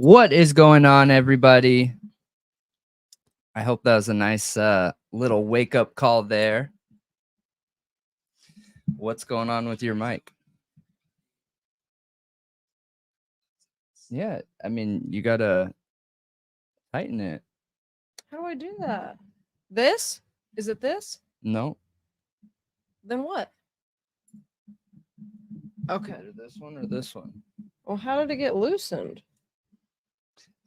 What is going on, everybody? I hope that was a nice little wake-up call there. What's going on with your mic? Yeah, I mean, you gotta tighten it. How do I do that? This? Is it this? No. Then what? Okay. Either this one or this one. Well, how did it get loosened?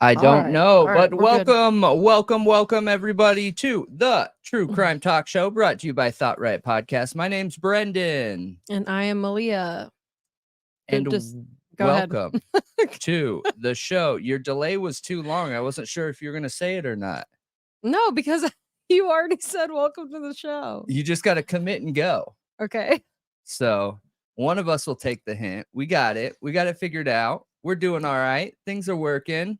I don't know, but we're good. welcome everybody to the True Crime Talk Show brought to you by ThoughtRiot Podcast. My name's Brendan. And I am Malia. And Go welcome to the show. Your delay was too long. I wasn't sure if you were going to say it or not. No, because you already said welcome to the show. You just got to commit and go. Okay. So one of us will take the hint. We got it. We got it figured out. We're doing all right. Things are working.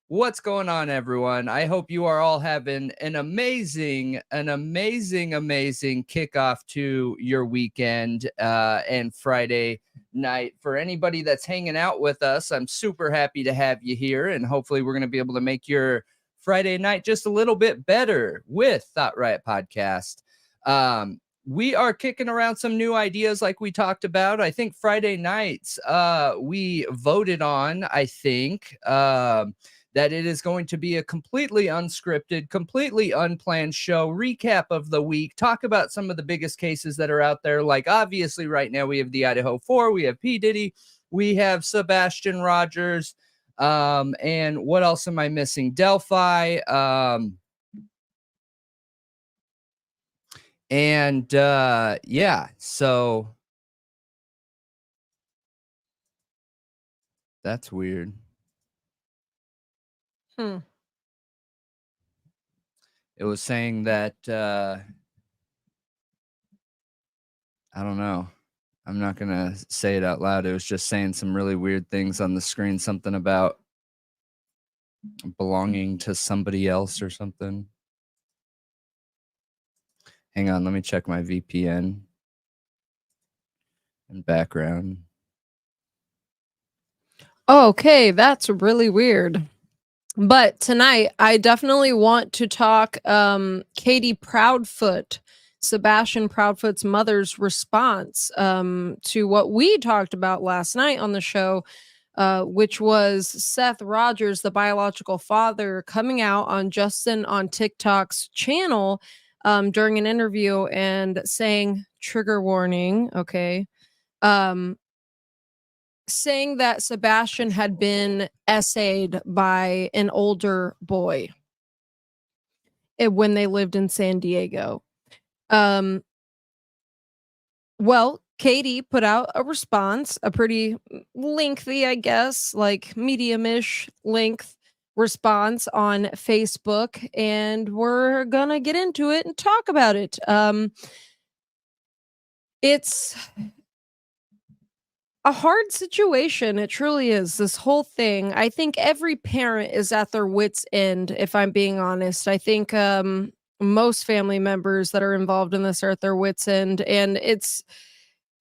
What's going on, everyone? I hope you are all having an amazing kickoff to your weekend and Friday night. For anybody that's hanging out with us, I'm super happy to have you here, and hopefully we're going to be able to make your Friday night just a little bit better with ThoughtRiot Podcast. We are kicking around some new ideas like we talked about. I think Friday nights we voted on, I think, that it is going to be a completely unscripted, completely unplanned show, recap of the week, talk about some of the biggest cases that are out there. Like, obviously, right now we have the Idaho 4, we have P. Diddy, we have Sebastian Rogers, and what else am I missing? Delphi, yeah, so that's weird. It was saying that I don't know. I'm not gonna say it out loud. It was just saying some really weird things on the screen, something about belonging to somebody else or something. Hang on, let me check my VPN and background. Okay, that's really weird. But tonight, I definitely want to talk Katie Proudfoot, Sebastian Proudfoot's mother's response to what we talked about last night on the show, which was Seth Rogers, the biological father, coming out on Justin on TikTok's channel during an interview and saying, trigger warning, okay, saying that Sebastian had been essayed by an older boy when they lived in San Diego. Well, Katie put out a response, a pretty lengthy, I guess, like medium-ish length response on Facebook, and we're gonna get into it and talk about it. It's a hard situation. It truly is. This whole thing. I think every parent is at their wits' end, if I'm being honest. I think most family members that are involved in this are at their wits' end, and it's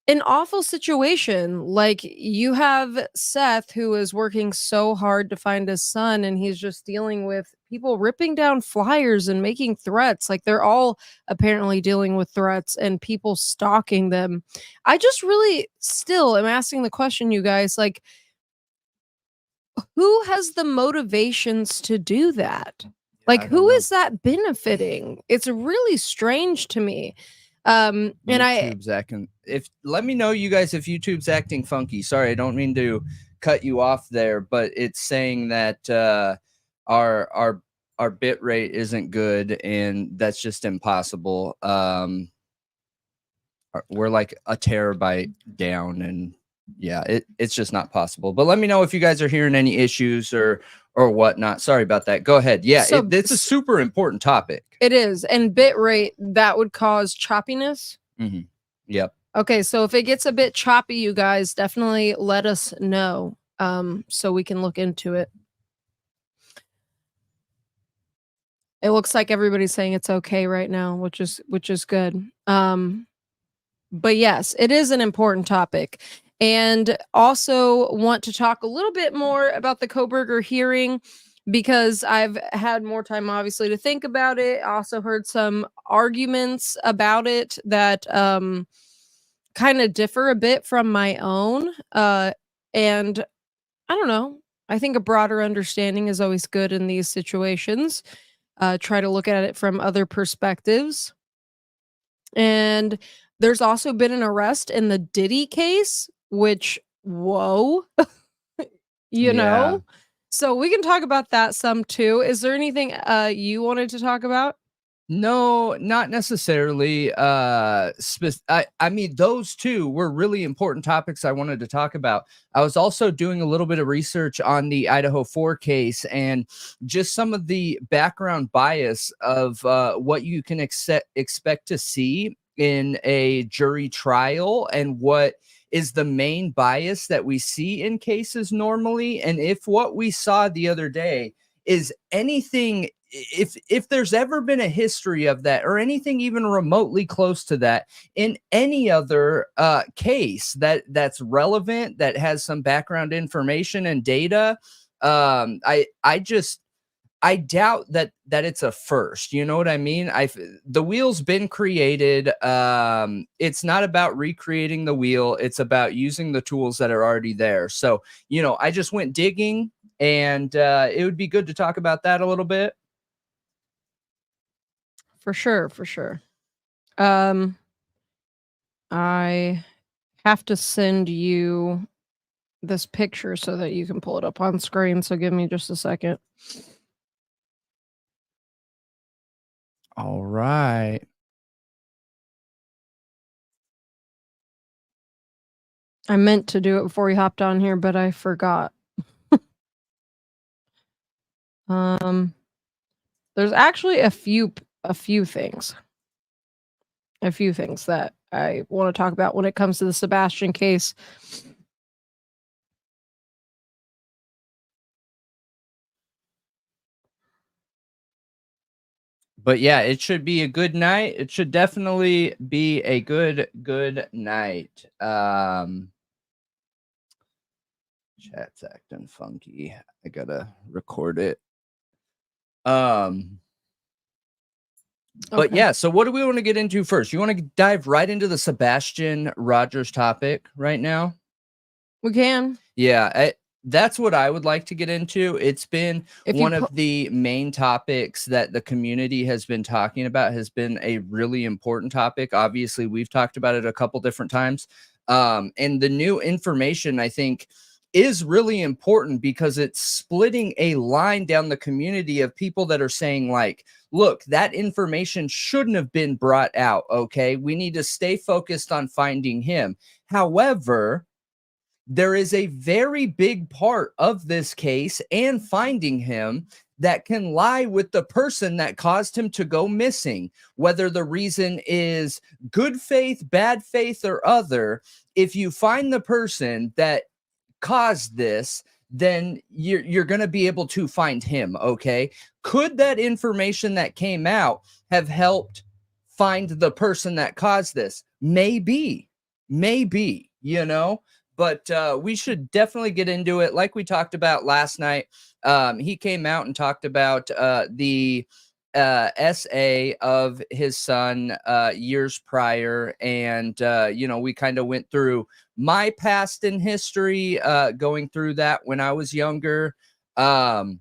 an awful situation. Like, you have Seth, who is working so hard to find his son, and he's just dealing with people ripping down flyers and making threats. Like, they're all apparently dealing with threats and people stalking them. I just really still am asking the question, you guys, like, who has the motivations to do that? Like, who is that benefiting? It's really strange to me. And YouTube's acting. Let me know, you guys, if YouTube's acting funky. Sorry, I don't mean to cut you off there, but it's saying that our bit rate isn't good, and that's just impossible. We're like a terabyte down, and yeah, it's just not possible. But let me know if you guys are hearing any issues or whatnot. Sorry about that. Go ahead. Yeah, So- it's a super important topic. it is. And bit rate, that would cause choppiness. Yep. Okay, so if it gets a bit choppy, you guys definitely let us know so we can look into it. It looks like everybody's saying it's okay right now, which is good. But yes, it is an important topic. And also want to talk a little bit more about the Kohberger hearing because I've had more time, obviously, to think about it. I also heard some arguments about it that kind of differ a bit from my own. And I don't know. I think a broader understanding is always good in these situations. Try to look at it from other perspectives. And there's also been an arrest in the Diddy case, which, whoa, you know? So we can talk about that some too. Is there anything you wanted to talk about? No, not necessarily. I mean, those two were really important topics I wanted to talk about. I was also doing a little bit of research on the Idaho 4 case and just some of the background bias of what you can expect to see in a jury trial and what is the main bias that we see in cases normally. And if what we saw the other day is anything, if there's ever been a history of that or anything even remotely close to that in any other case that's relevant, that has some background information and data, I doubt that it's a first. You know what I mean? The wheel's been created. It's not about recreating the wheel. It's about using the tools that are already there. So, you know, I just went digging, and it would be good to talk about that a little bit. For sure, for sure. I have to send you this picture so that you can pull it up on screen. So give me just a second. All right. I meant to do it before we hopped on here, but I forgot. There's actually a few things that I want to talk about when it comes to the Sebastian case. But yeah, it should be a good night. It should definitely be a good night. Chat's acting funky. I gotta record it. But yeah, so what do we want to get into first? You want to dive right into the Sebastian Rogers topic right now? We can. Yeah, that's what I would like to get into. It's been one of the main topics that the community has been talking about, has been a really important topic. Obviously, we've talked about it a couple different times. And the new information, I think, is really important because it's splitting a line down the community of people that are saying, like, look, that information shouldn't have been brought out. Okay, we need to stay focused on finding him. However, there is a very big part of this case and finding him that can lie with the person that caused him to go missing, whether the reason is good faith, bad faith, or other. If you find the person that caused this, then you're going to be able to find him. Okay, could that information that came out have helped find the person that caused this? Maybe, you know. But we should definitely get into it. Like we talked about last night, he came out and talked about the essay of his son years prior. And, you know, we kind of went through my past in history, going through that when I was younger, and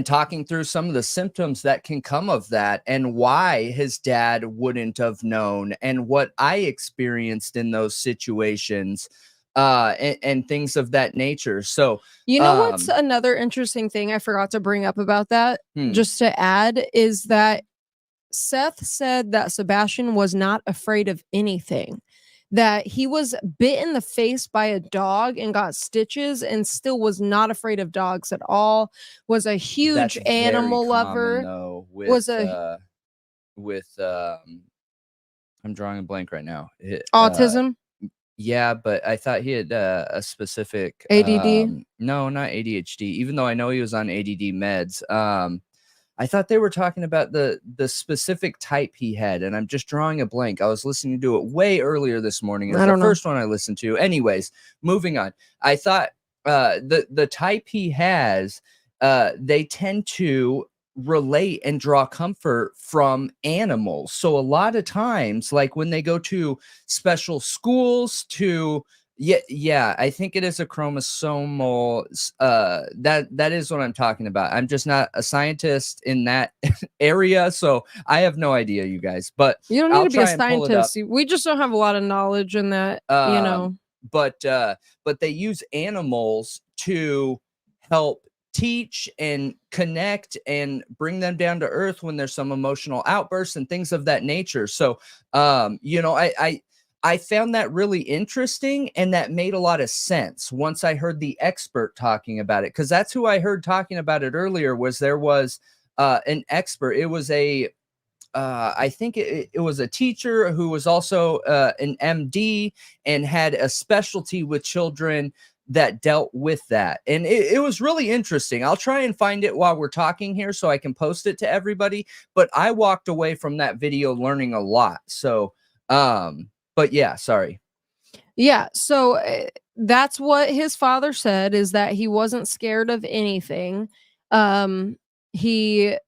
talking through some of the symptoms that can come of that and why his dad wouldn't have known and what I experienced in those situations. And things of that nature. So, you know, what's another interesting thing I forgot to bring up about that, just to add, is that Seth said that Sebastian was not afraid of anything, that he was bit in the face by a dog and got stitches and still was not afraid of dogs at all, was a huge animal lover. Though, I'm drawing a blank right now. Autism. Yeah, but I thought he had a specific ADD. No, not ADHD, even though I know he was on ADD meds. I thought they were talking about the specific type he had, and I'm just drawing a blank. I was listening to it way earlier this morning. It's the first one I listened to. Anyways, moving on. I thought the type he has, they tend to relate and draw comfort from animals. So a lot of times, like when they go to special schools to yeah, I think it is a chromosomal. That is what I'm talking about. I'm just not a scientist in that area, so I have no idea, you guys. But you don't need to be a scientist. We just don't have a lot of knowledge in that, you know. But they use animals to help teach and connect and bring them down to earth when there's some emotional outbursts and things of that nature. So, you know, I found that really interesting, and that made a lot of sense once I heard the expert talking about it, because that's who I heard talking about it earlier. There was an expert. It was I think it was a teacher who was also an MD and had a specialty with children that dealt with that. And it was really interesting. I'll try and find it while we're talking here so I can post it to everybody. But I walked away from that video learning a lot. So, but yeah, sorry. Yeah, so that's what his father said, is that he wasn't scared of anything. He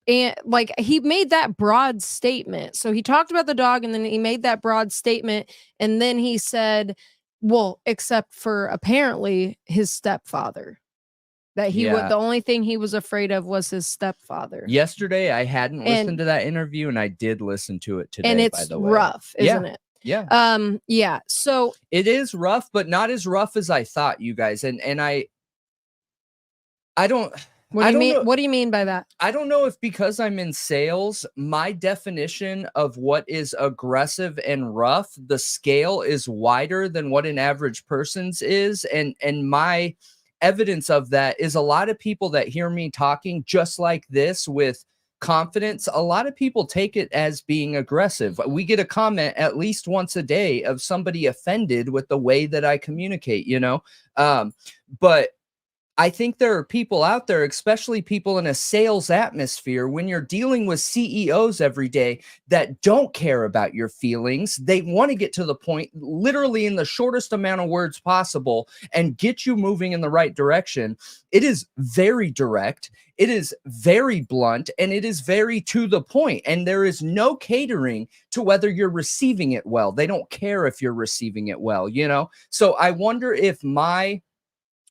made that broad statement. So he talked about the dog, and then he made that broad statement, and then he said, well, except for apparently his stepfather. That the only thing he was afraid of was his stepfather. Yesterday, I hadn't listened to that interview, and I did listen to it today. And it's by the way. rough, isn't it? Yeah. Yeah. So it is rough, but not as rough as I thought, you guys. And I don't. What do you mean? What do you mean by that? I don't know if because I'm in sales, my definition of what is aggressive and rough, the scale is wider than what an average person's is, and my evidence of that is a lot of people that hear me talking just like this with confidence. A lot of people take it as being aggressive. We get a comment at least once a day of somebody offended with the way that I communicate, you know? But I think there are people out there, especially people in a sales atmosphere, when you're dealing with CEOs every day that don't care about your feelings. They want to get to the point literally in the shortest amount of words possible and get you moving in the right direction. It is very direct. It is very blunt, and it is very to the point. And there is no catering to whether you're receiving it well. They don't care if you're receiving it well, you know? So I wonder if my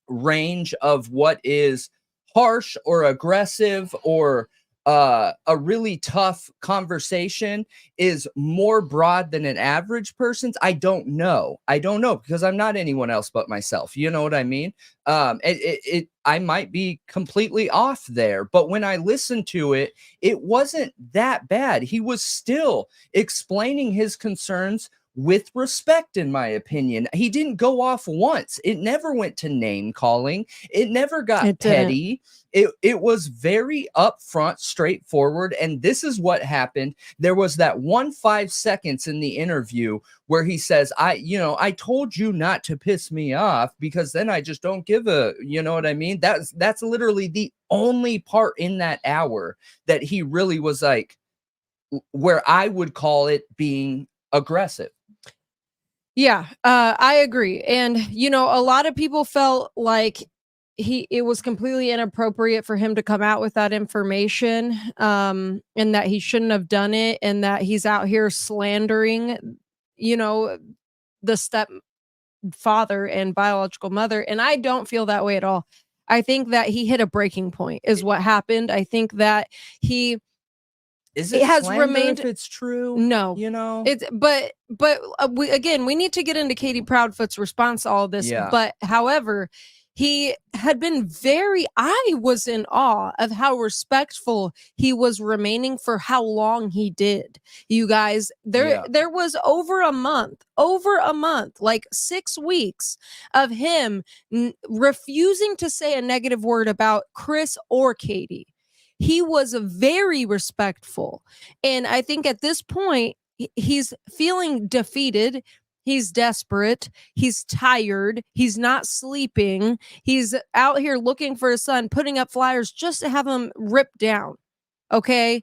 range of what is harsh or aggressive or a really tough conversation is more broad than an average person's. I don't know because I'm not anyone else but myself. You know what I mean? I might be completely off there, but when I listened to it, it wasn't that bad. He was still explaining his concerns with respect, in my opinion. He didn't go off once. It never went to name calling. It never got petty. It was very upfront, straightforward. And this is what happened. There was that 5 seconds in the interview where he says, I told you not to piss me off because then I just don't give a, you know what I mean? That's literally the only part in that hour that he really was like, where I would call it being aggressive. Yeah, I agree. And, you know, a lot of people felt like it was completely inappropriate for him to come out with that information, and that he shouldn't have done it, and that he's out here slandering, you know, the stepfather and biological mother. And I don't feel that way at all. I think that he hit a breaking point is what happened. I think that it has remained, if it's true. No, you know, but we need to get into Katie Proudfoot's response to all this. Yeah. But however, he had been I was in awe of how respectful he was remaining for how long he did. You guys, there was over a month, like 6 weeks of him refusing to say a negative word about Chris or Katie. He was very respectful. And I think at this point, he's feeling defeated. He's desperate. He's tired. He's not sleeping. He's out here looking for his son, putting up flyers just to have him ripped down. Okay?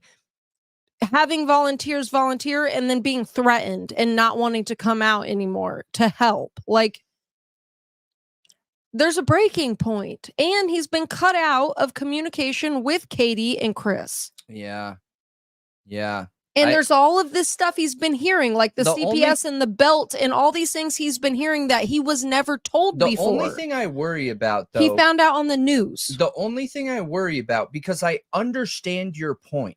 Having volunteers volunteer and then being threatened and not wanting to come out anymore to help. Like, there's a breaking point, and he's been cut out of communication with Katie and Chris. Yeah. And there's all of this stuff he's been hearing, like the CPS and the belt and all these things he's been hearing that he was never told before. The only thing I worry about, though, he found out on the news. The only thing I worry about, because I understand your point,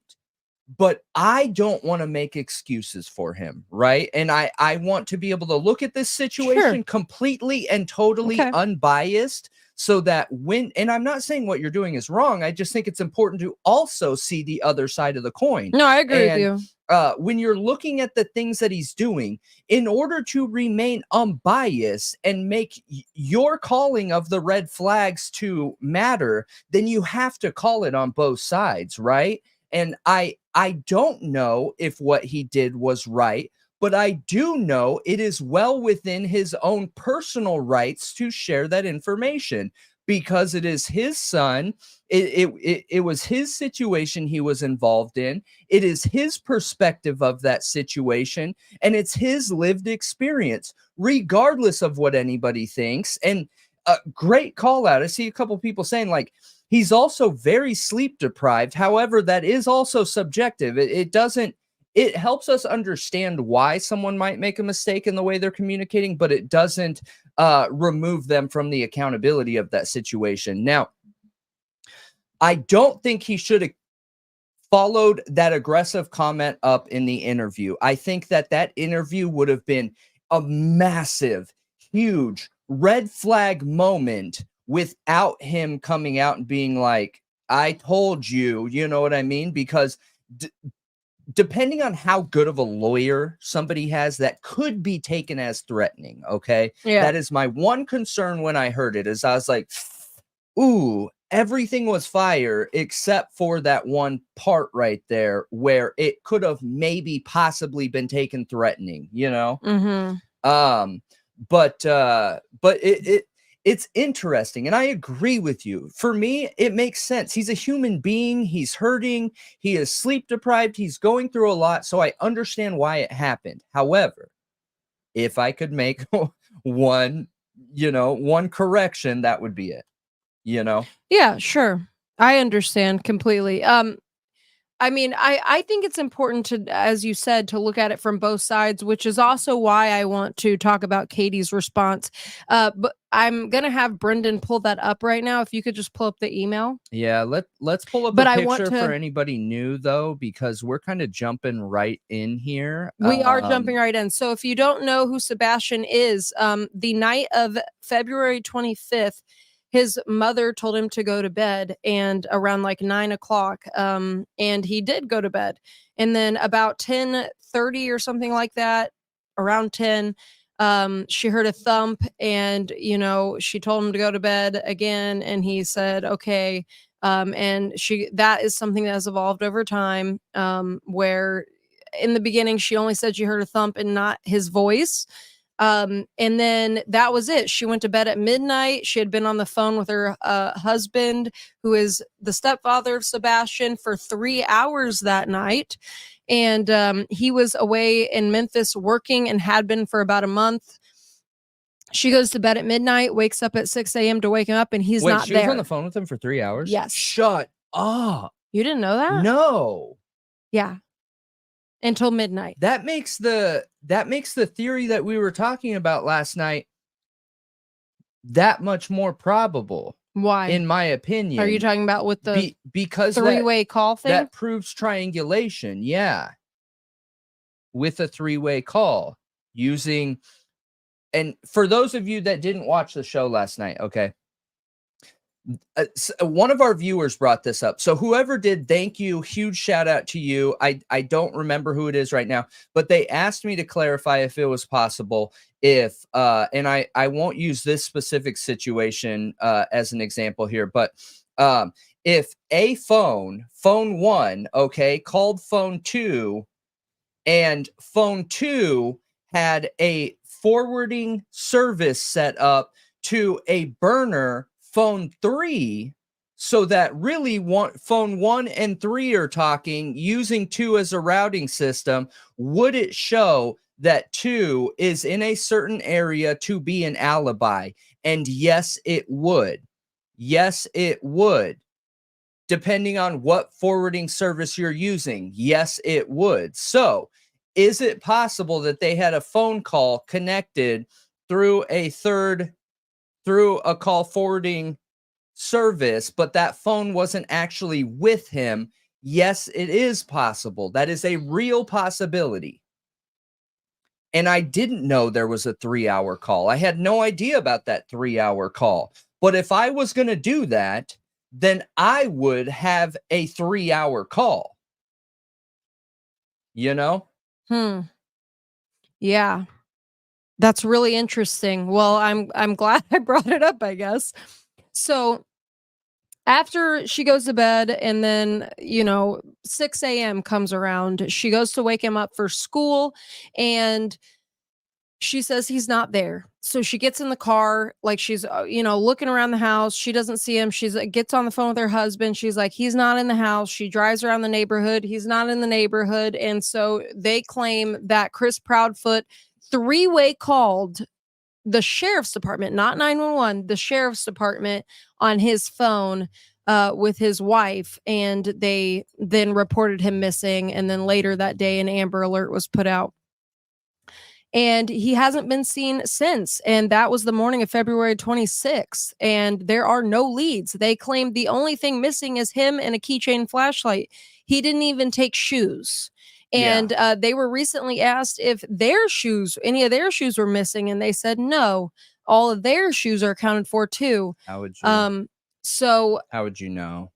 but I don't want to make excuses for him, right? And I want to be able to look at this situation completely and totally unbiased, so that and I'm not saying what you're doing is wrong. I just think it's important to also see the other side of the coin. No, I agree with you. When you're looking at the things that he's doing, in order to remain unbiased and make your calling of the red flags to matter, then you have to call it on both sides, right? And I don't know if what he did was right, but I do know it is well within his own personal rights to share that information, because it is his son. It was his situation he was involved in. It is his perspective of that situation, and it's his lived experience, regardless of what anybody thinks. And a great call out. I see a couple people saying, like, he's also very sleep deprived. However, that is also subjective. It helps us understand why someone might make a mistake in the way they're communicating, but it doesn't remove them from the accountability of that situation. Now, I don't think he should have followed that aggressive comment up in the interview. I think that interview would have been a massive, huge red flag moment without him coming out and being like, I told you, you know what I mean? Because depending on how good of a lawyer somebody has, that could be taken as threatening. Okay. Yeah. That is my one concern when I heard it, is I was like, ooh, everything was fire except for that one part right there where it could have maybe possibly been taken threatening, you know? But it's interesting, and I agree with you. For me, it makes sense. He's a human being. He's hurting. He is sleep deprived. He's going through a lot, so I understand why it happened. However, if I could make one correction, that would be it. Yeah, sure. I understand completely. I mean, I think it's important to, as you said, to look at it from both sides, which is also why I want to talk about Katie's response. But I'm going to have Brendan pull that up right now. If you could just pull up the email. Yeah, let's pull up a picture for anybody new, though, because we're kind of jumping right in here. We are jumping right in. So if you don't know who Sebastian is, the night of February 25th, his mother told him to go to bed, and around like 9 o'clock, and he did go to bed. And then about 10:30 or something like that, around 10, she heard a thump, and, she told him to go to bed again. And he said, okay. And that is something that has evolved over time, where in the beginning, she only said she heard a thump and not his voice. And then that was it. She went to bed at midnight. She had been on the phone with her husband, who is the stepfather of Sebastian, for 3 hours that night. And he was away in Memphis working, and had been for about a month. She goes to bed at midnight, wakes up at 6 a.m. to wake him up, and he's not there. She was on the phone with him for 3 hours? Yes. Shut up. You didn't know that? No. Yeah. Until midnight. That makes the theory that we were talking about last night that much more probable. Why? In my opinion. Are you talking about with the because three-way call thing? That proves triangulation. Yeah. With a three-way call using, and for those of you that didn't watch the show last night, okay, one of our viewers brought this up. So whoever did, thank you. Huge shout out to you. I don't remember who it is right now, but they asked me to clarify if it was possible if, and I won't use this specific situation as an example here, but if a phone 1, okay, called phone 2, and phone 2 had a forwarding service set up to a burner phone 3, so that really phone 1 and 3 are talking, using 2 as a routing system, would it show that 2 is in a certain area to be an alibi? And yes, it would. Yes, it would. Depending on what forwarding service you're using, yes, it would. So, is it possible that they had a phone call connected through a call forwarding service, but that phone wasn't actually with him? Yes, it is possible. That is a real possibility. And I didn't know there was a 3-hour call. I had no idea about that 3-hour call. But if I was going to do that, then I would have a 3-hour call. You know? Yeah. That's really interesting. Well, I'm glad I brought it up, I guess. So after she goes to bed and then, 6 a.m. comes around, she goes to wake him up for school and she says he's not there. So she gets in the car, like she's, looking around the house. She doesn't see him. She's gets on the phone with her husband. She's like, he's not in the house. She drives around the neighborhood. He's not in the neighborhood. And so they claim that Chris Proudfoot three-way called the sheriff's department, not 911, the sheriff's department on his phone with his wife. And they then reported him missing. And then later that day, an Amber Alert was put out. And he hasn't been seen since. And that was the morning of February 26th. And there are no leads. They claim the only thing missing is him and a keychain flashlight. He didn't even take shoes. And they were recently asked if any of their shoes were missing. And they said, no, all of their shoes are accounted for too. How would you, how would you know?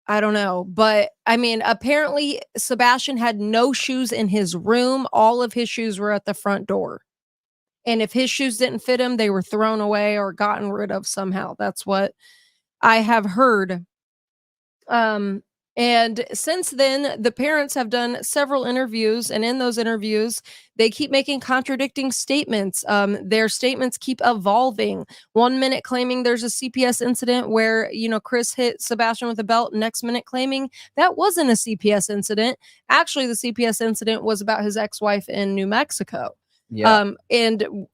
I don't know, but I mean, apparently Sebastian had no shoes in his room. All of his shoes were at the front door. And if his shoes didn't fit him, they were thrown away or gotten rid of somehow. That's what I have heard. And since then, the parents have done several interviews, and in those interviews, they keep making contradicting statements. Their statements keep evolving. 1 minute claiming there's a CPS incident where, Chris hit Sebastian with a belt. Next minute claiming that wasn't a CPS incident. Actually, the CPS incident was about his ex-wife in New Mexico. Yeah. And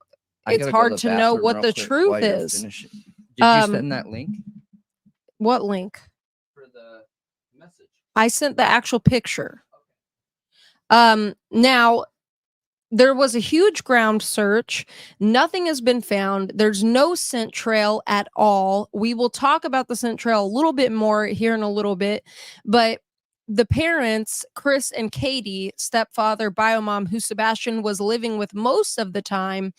it's hard to know what the truth is. Did you send that link? What link? For the message. I sent the actual picture. Now, there was a huge ground search. Nothing has been found. There's no scent trail at all. We will talk about the scent trail a little bit more here in a little bit, but the parents, Chris and Katie, stepfather, biomom, who Sebastian was living with most of the time,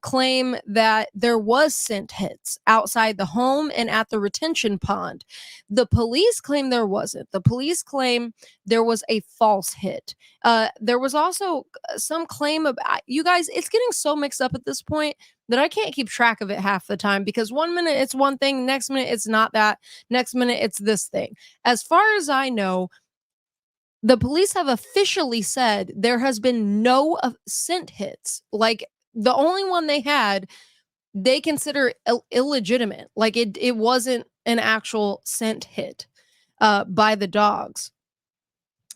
claim that there was scent hits outside the home and at the retention pond. The police claim there wasn't. The police claim there was a false hit. There was also some claim about, you guys, it's getting so mixed up at this point that I can't keep track of it half the time, because 1 minute it's one thing, next minute it's not that, next minute it's this thing. As far as I know, the police have officially said there has been no scent hits. Like, the only one they had, they consider illegitimate. Like, it wasn't an actual scent hit by the dogs.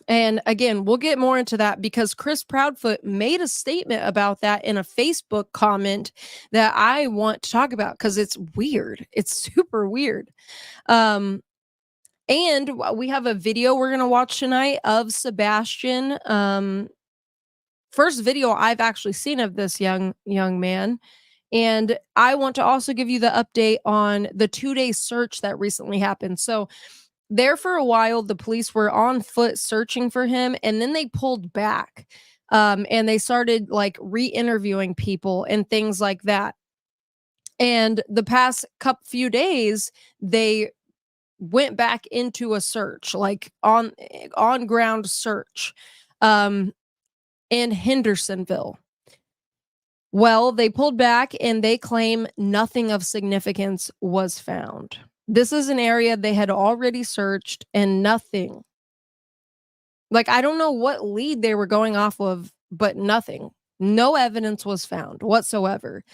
And again, we'll get more into that because Chris Proudfoot made a statement about that in a Facebook comment that I want to talk about because it's weird. It's super weird. And we have a video we're going to watch tonight of Sebastian. First video I've actually seen of this young man. And I want to also give you the update on the 2-day search that recently happened. So there for a while, the police were on foot searching for him, and then they pulled back and they started like re-interviewing people and things like that. And the past few days, they went back into a search, like on ground search in Hendersonville. Well, they pulled back and they claim nothing of significance was found. This is an area they had already searched and nothing. Like, I don't know what lead they were going off of, but nothing No evidence was found whatsoever.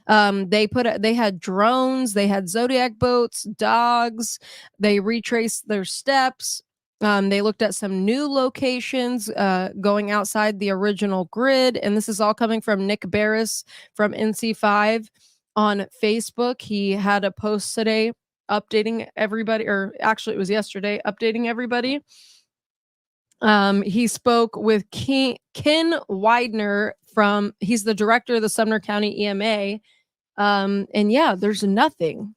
They had drones, they had Zodiac boats, dogs. They retraced their steps. They looked at some new locations going outside the original grid, and this is all coming from Nick Barris from NC5 on Facebook. He had a post today updating everybody, or actually it was yesterday, updating everybody. He spoke with Ken Widener he's the director of the Sumner County EMA. And yeah, there's nothing,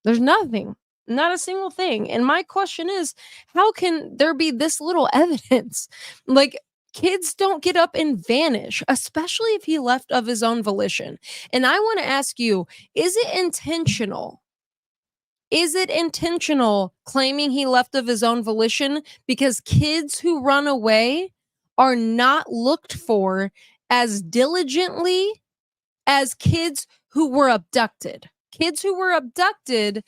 not a single thing. And my question is, how can there be this little evidence? Like, kids don't get up and vanish, especially if he left of his own volition. And I want to ask you, is it intentional? Is it intentional claiming he left of his own volition? Because kids who run away are not looked for as diligently as kids who were abducted. Kids who were abducted,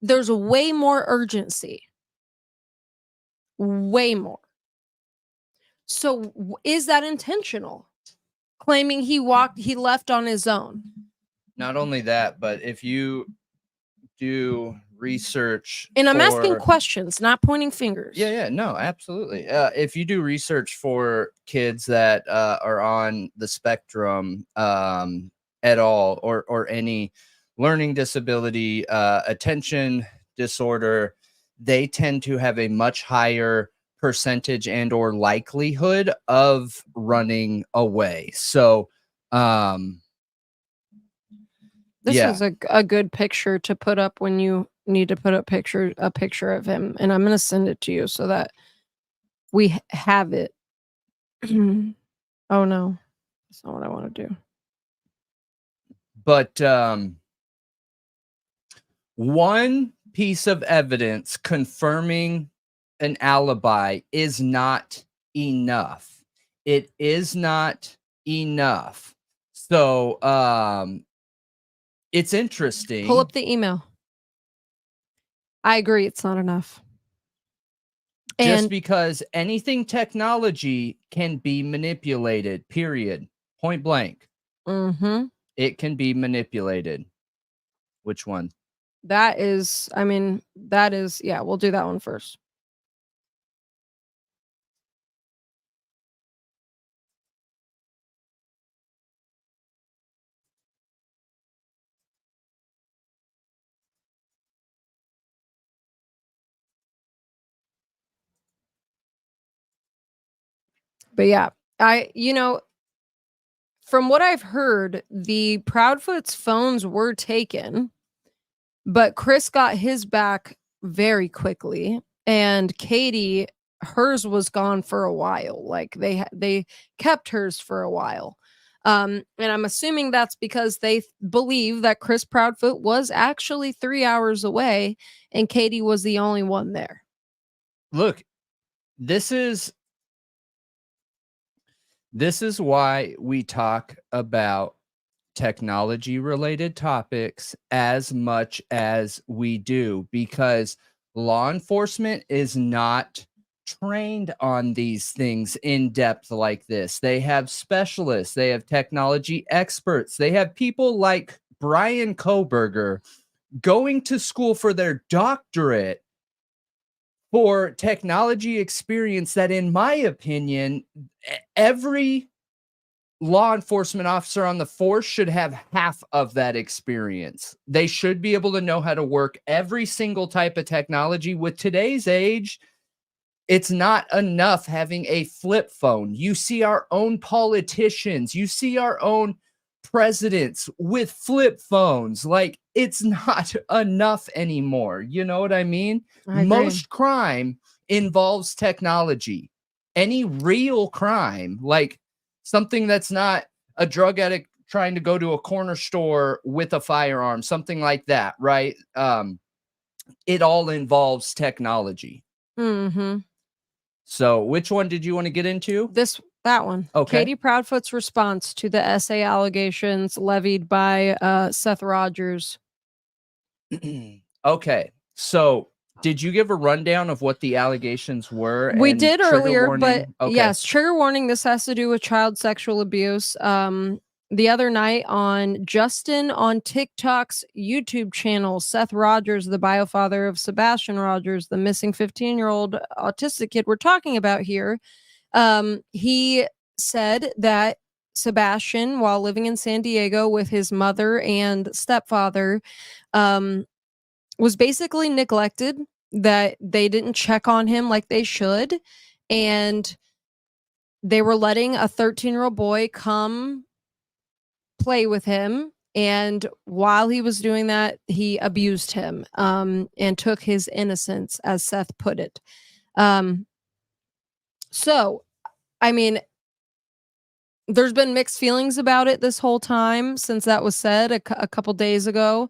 there's way more urgency. Way more. So is that intentional? Claiming he left on his own. Not only that, but if you do research, and I'm asking questions, not pointing fingers. Yeah, no, absolutely. If you do research for kids that are on the spectrum at all, or any learning disability, attention disorder, they tend to have a much higher percentage and or likelihood of running away. So this is a good picture to put up when you need to put a picture of him, and I'm going to send it to you so that we have it. Oh no, that's not what I want to do. But one piece of evidence confirming an alibi is not enough. It is not enough. So it's interesting. Pull up the email. I agree, it's not enough. Just because anything technology can be manipulated, period. Point blank. Mm-hmm. It can be manipulated. Which one? Yeah, we'll do that one first. But yeah, from what I've heard, the Proudfoot's phones were taken, but Chris got his back very quickly, and Katie, hers was gone for a while. Like they kept hers for a while. And I'm assuming that's because they believe that Chris Proudfoot was actually 3 hours away and Katie was the only one there. Look, this is why we talk about technology related topics as much as we do, because law enforcement is not trained on these things in depth like this. They have specialists, they have technology experts, they have people like Bryan Kohberger going to school for their doctorate for technology experience that, in my opinion, every law enforcement officer on the force should have half of that experience. They should be able to know how to work every single type of technology. With today's age, it's not enough having a flip phone. You see our own politicians, you see our own presidents with flip phones. Like, it's not enough anymore. You know what I mean? Most crime involves technology. Any real crime, like something that's not a drug addict trying to go to a corner store with a firearm, something like that, right? It all involves technology. Mm-hmm. So which one did you want to get into? That one. Okay. Katie Proudfoot's response to the essay allegations levied by Seth Rogers. Okay. So Did you give a rundown of what the allegations were? We and did trigger earlier, warning? but yes, trigger warning. This has to do with child sexual abuse. The other night on Justin on TikTok's YouTube channel, Seth Rogers, the biofather of Sebastian Rogers, the missing 15-year-old autistic kid we're talking about here, he said that Sebastian, while living in San Diego with his mother and stepfather, was basically neglected, that they didn't check on him like they should, and they were letting a 13-year-old boy come play with him, and while he was doing that, he abused him, and took his innocence, as Seth put it. So, I mean, there's been mixed feelings about it this whole time since that was said a couple days ago.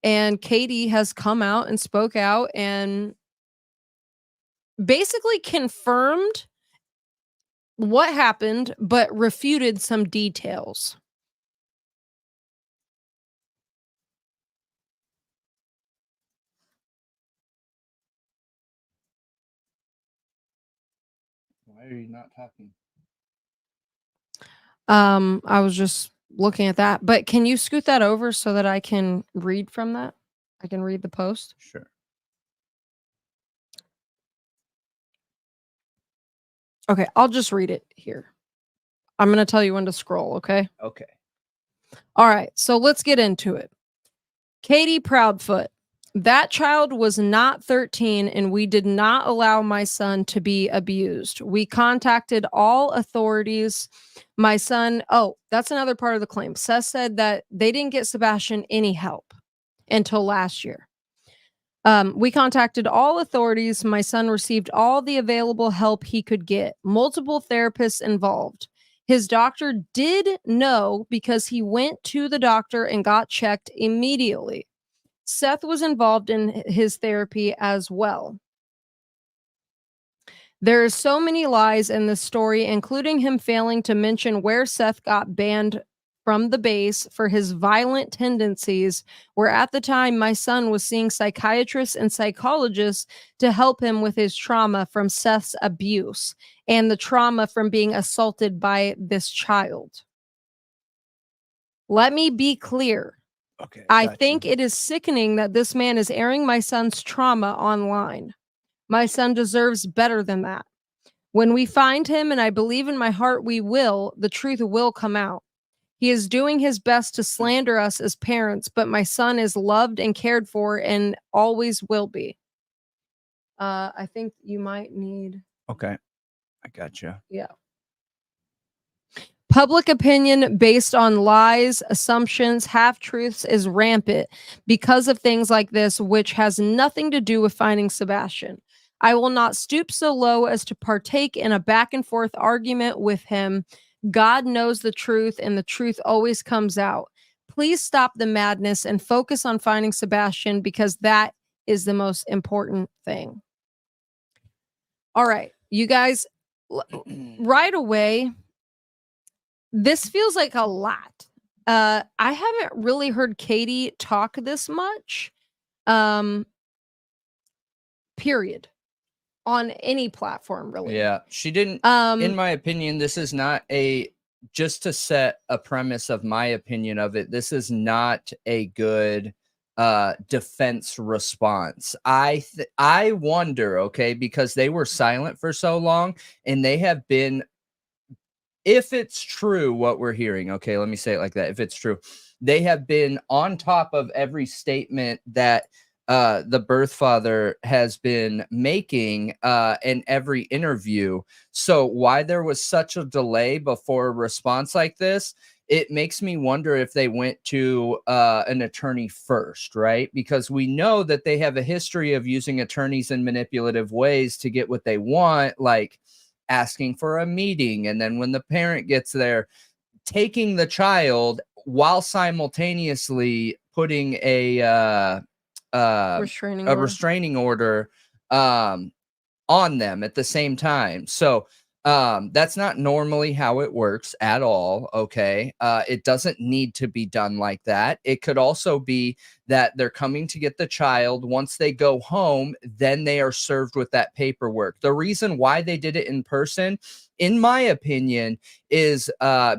And Katie has come out and spoke out and basically confirmed what happened, but refuted some details. Why are you not talking? I was just looking at that, but can you scoot that over so that I can read from that? I can read the post. Sure. Okay, I'll just read it here. I'm going to tell you when to scroll, okay? Okay. All right, so let's get into it. Katie Proudfoot. That child was not 13, and we did not allow my son to be abused. We contacted all authorities. My son, oh, that's another part of the claim. Seth said that they didn't get Sebastian any help until last year. We contacted all authorities. My son received all the available help he could get. Multiple therapists involved. His doctor did know because he went to the doctor and got checked immediately. Seth was involved in his therapy as well. There are so many lies in this story, including him failing to mention where Seth got banned from the base for his violent tendencies, where at the time my son was seeing psychiatrists and psychologists to help him with his trauma from Seth's abuse and the trauma from being assaulted by this child. Let me be clear. Okay. I think it is sickening that this man is airing my son's trauma online. My son deserves better than that. When we find him, and I believe in my heart we will, the truth will come out. He is doing his best to slander us as parents, but my son is loved and cared for and always will be. I think you might need... Okay. I gotcha. Yeah. Public opinion based on lies, assumptions, half-truths is rampant because of things like this, which has nothing to do with finding Sebastian. I will not stoop so low as to partake in a back-and-forth argument with him. God knows the truth, and the truth always comes out. Please stop the madness and focus on finding Sebastian, because that is the most important thing. All right, you guys, right away... This feels like a lot. I haven't really heard Katie talk this much. Period. On any platform, really. Yeah, she didn't. In my opinion, this is not just to set a premise of my opinion of it, this is not a good defense response. I wonder, okay, because they were silent for so long, and they have been... If it's true what we're hearing, okay, let me say it like that. If it's true, they have been on top of every statement that the birth father has been making in every interview. So why there was such a delay before a response like this, it makes me wonder if they went to an attorney first, right? Because we know that they have a history of using attorneys in manipulative ways to get what they want, like asking for a meeting, and then when the parent gets there, taking the child while simultaneously putting a restraining order on them at the same time. So That's not normally how it works at all. Okay. It doesn't need to be done like that. It could also be that they're coming to get the child. Once they go home, then they are served with that paperwork. The reason why they did it in person, in my opinion, is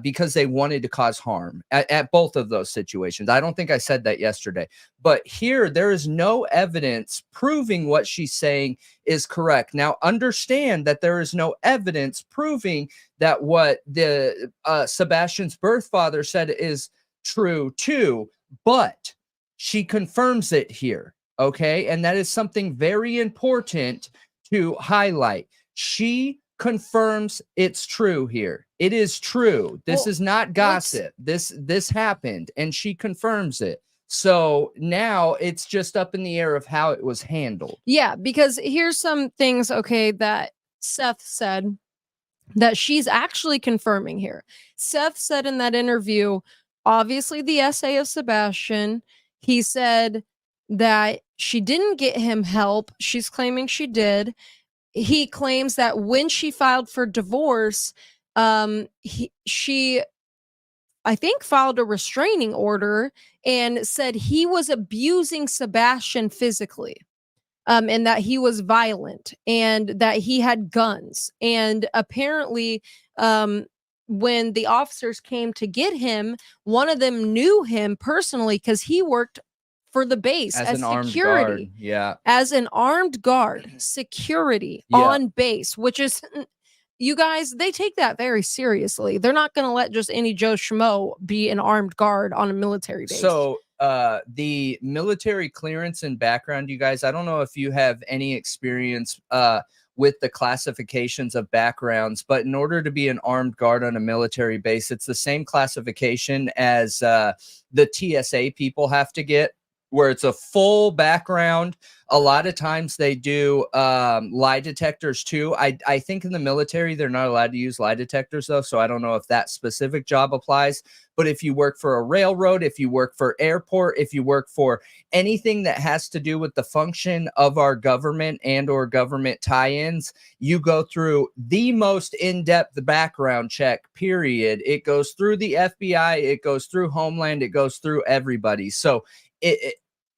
because they wanted to cause harm at both of those situations. I don't think I said that yesterday, but here there is no evidence proving what she's saying is correct. Now, understand that there is no evidence proving that what the Sebastian's birth father said is true too, but she confirms it here. Okay. And that is something very important to highlight. She confirms it's true here. It is true. This is not gossip. This happened, and she confirms it. So now it's just up in the air of how it was handled. Yeah, because here's some things, okay, that Seth said that she's actually confirming here. Seth said in that interview, obviously the essay of Sebastian, he said that she didn't get him help. She's claiming she did. He claims that when she filed for divorce, she, I think, filed a restraining order and said he was abusing Sebastian physically, and that he was violent and that he had guns. And apparently, when the officers came to get him, one of them knew him personally because he worked for the base as security. Yeah. As an armed guard, security on base, which is, you guys, they take that very seriously. They're not going to let just any Joe Schmo be an armed guard on a military base. So the military clearance and background, you guys, I don't know if you have any experience with the classifications of backgrounds, but in order to be an armed guard on a military base, it's the same classification as the TSA people have to get, where it's a full background. A lot of times they do lie detectors too. I think in the military, they're not allowed to use lie detectors though. So I don't know if that specific job applies, but if you work for a railroad, if you work for airport, if you work for anything that has to do with the function of our government and or government tie-ins, you go through the most in-depth background check, period. It goes through the FBI, it goes through Homeland, it goes through everybody. So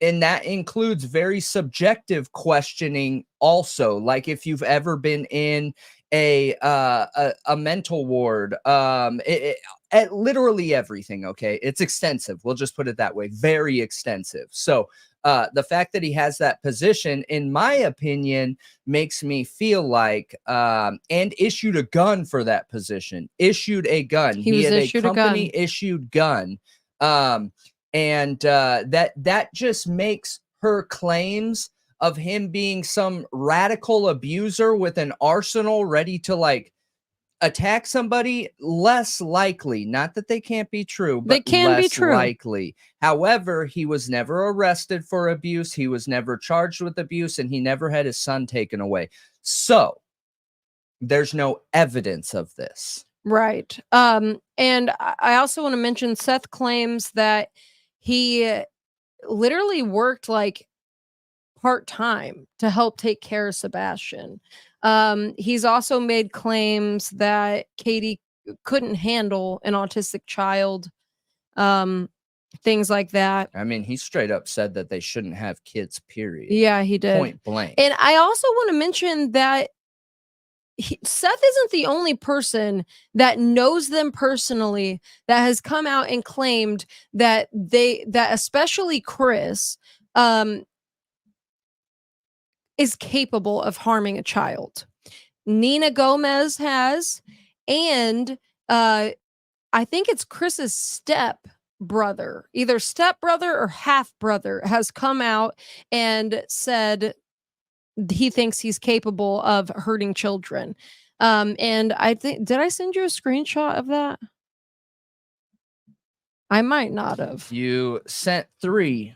and that includes very subjective questioning also, like if you've ever been in a mental ward, at literally everything. Okay, it's extensive, we'll just put it that way, very extensive. So the fact that he has that position, in my opinion, makes me feel like and issued a gun for that position, issued a gun. He had a company issued gun. And that just makes her claims of him being some radical abuser with an arsenal ready to like attack somebody less likely. Not that they can't be true, but they can less be true. Likely. However, he was never arrested for abuse. He was never charged with abuse, and he never had his son taken away. So there's no evidence of this. Right. And I also want to mention Seth claims that he literally worked like part-time to help take care of Sebastian. He's also made claims that Katie couldn't handle an autistic child, things like that. I mean, he straight up said that they shouldn't have kids, period. Yeah, he did. Point blank. And I also want to mention that Seth isn't the only person that knows them personally that has come out and claimed that especially Chris is capable of harming a child. Nina Gomez has, and I think it's Chris's stepbrother, either stepbrother or half brother, has come out and said he thinks he's capable of hurting children. And I think, did I send you a screenshot of that? I might not have. You sent 3.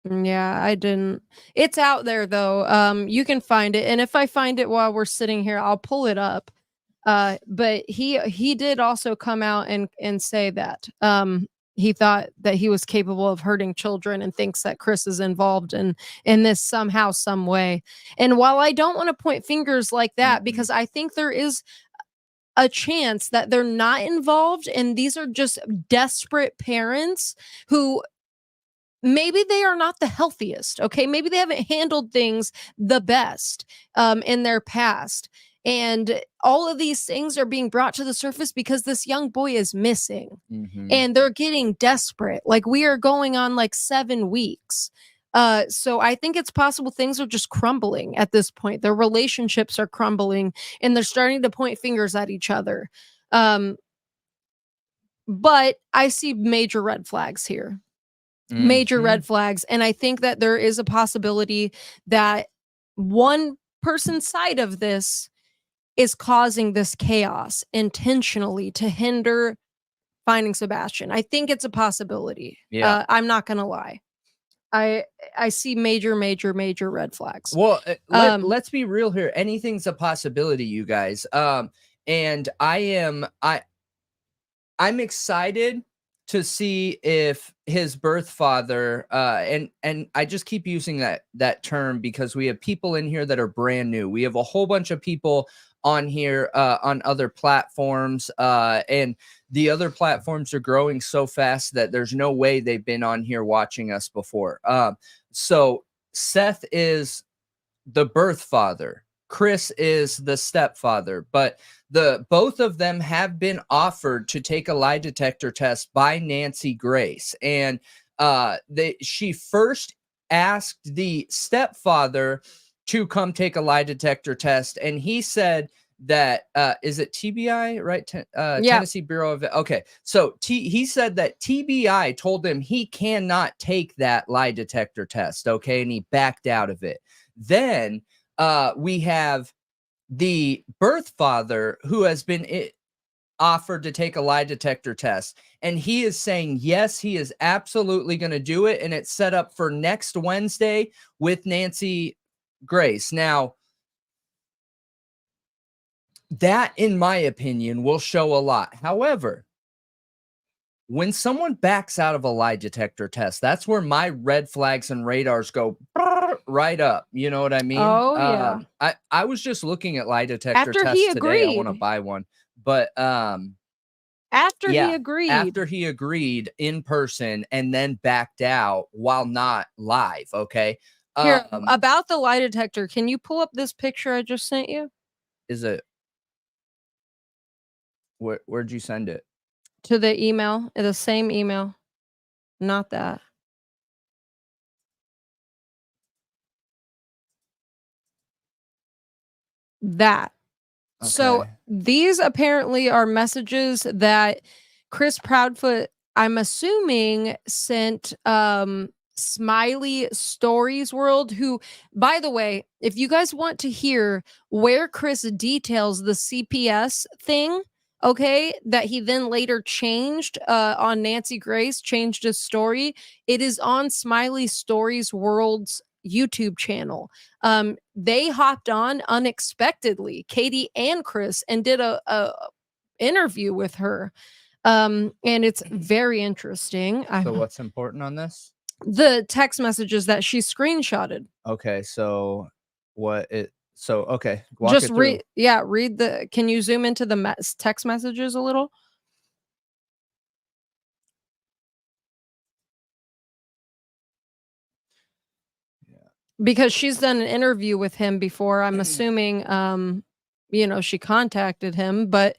Yeah, I didn't. It's out there though. You can find it, and if I find it while we're sitting here, I'll pull it up. But he did also come out and say that. he thought that he was capable of hurting children and thinks that Chris is involved in this somehow, some way. And while I don't want to point fingers like that, because I think there is a chance that they're not involved and these are just desperate parents who maybe they are not the healthiest. Okay, maybe they haven't handled things the best in their past. And all of these things are being brought to the surface because this young boy is missing and they're getting desperate. Like, we are going on like 7 weeks. So I think it's possible things are just crumbling at this point. Their relationships are crumbling and they're starting to point fingers at each other. But I see major red flags here. Major red flags. And I think that there is a possibility that one person's side of this is causing this chaos intentionally to hinder finding Sebastian. I think it's a possibility. Yeah. I'm not gonna lie. I see major red flags. Well, let's be real here. Anything's a possibility, you guys. And I'm excited to see if his birth father, and I just keep using that term because we have people in here that are brand new. We have a whole bunch of people on here on other platforms, and the other platforms are growing so fast that there's no way they've been on here watching us before. So Seth is the birth father. Chris is the stepfather, but both of them have been offered to take a lie detector test by Nancy Grace. And she first asked the stepfather to come take a lie detector test. And he said that, is it TBI, right? Yeah. Tennessee Bureau of, okay. So he said that TBI told him he cannot take that lie detector test. Okay. And he backed out of it. Then we have the birth father who has been offered to take a lie detector test. And he is saying, yes, he is absolutely going to do it. And it's set up for next Wednesday with Nancy Grace. Now, that, in my opinion, will show a lot. However, when someone backs out of a lie detector test, that's where my red flags and radars go right up. You know what I mean? Oh, yeah. I was just looking at lie detector After tests he today. agreed. I want to buy one. But after he agreed. After he agreed in person and then backed out while not live. Okay. Here, about the lie detector, can you pull up this picture I just sent you? Is it? Where'd you send it? To the email, the same email. Not that. That. Okay. So these apparently are messages that Chris Proudfoot, I'm assuming, sent Smiley Stories World, who, by the way, if you guys want to hear where Chris details the CPS thing, okay, that he then later changed on Nancy Grace, changed his story, it is on Smiley Stories World's YouTube channel. They hopped on unexpectedly, Katie and Chris, and did a interview with her. And it's very interesting. So what's important on this? The text messages that she screenshotted. Okay, so okay, just read the, can you zoom into the text messages a little? Yeah, because she's done an interview with him before. I'm assuming you know, she contacted him, but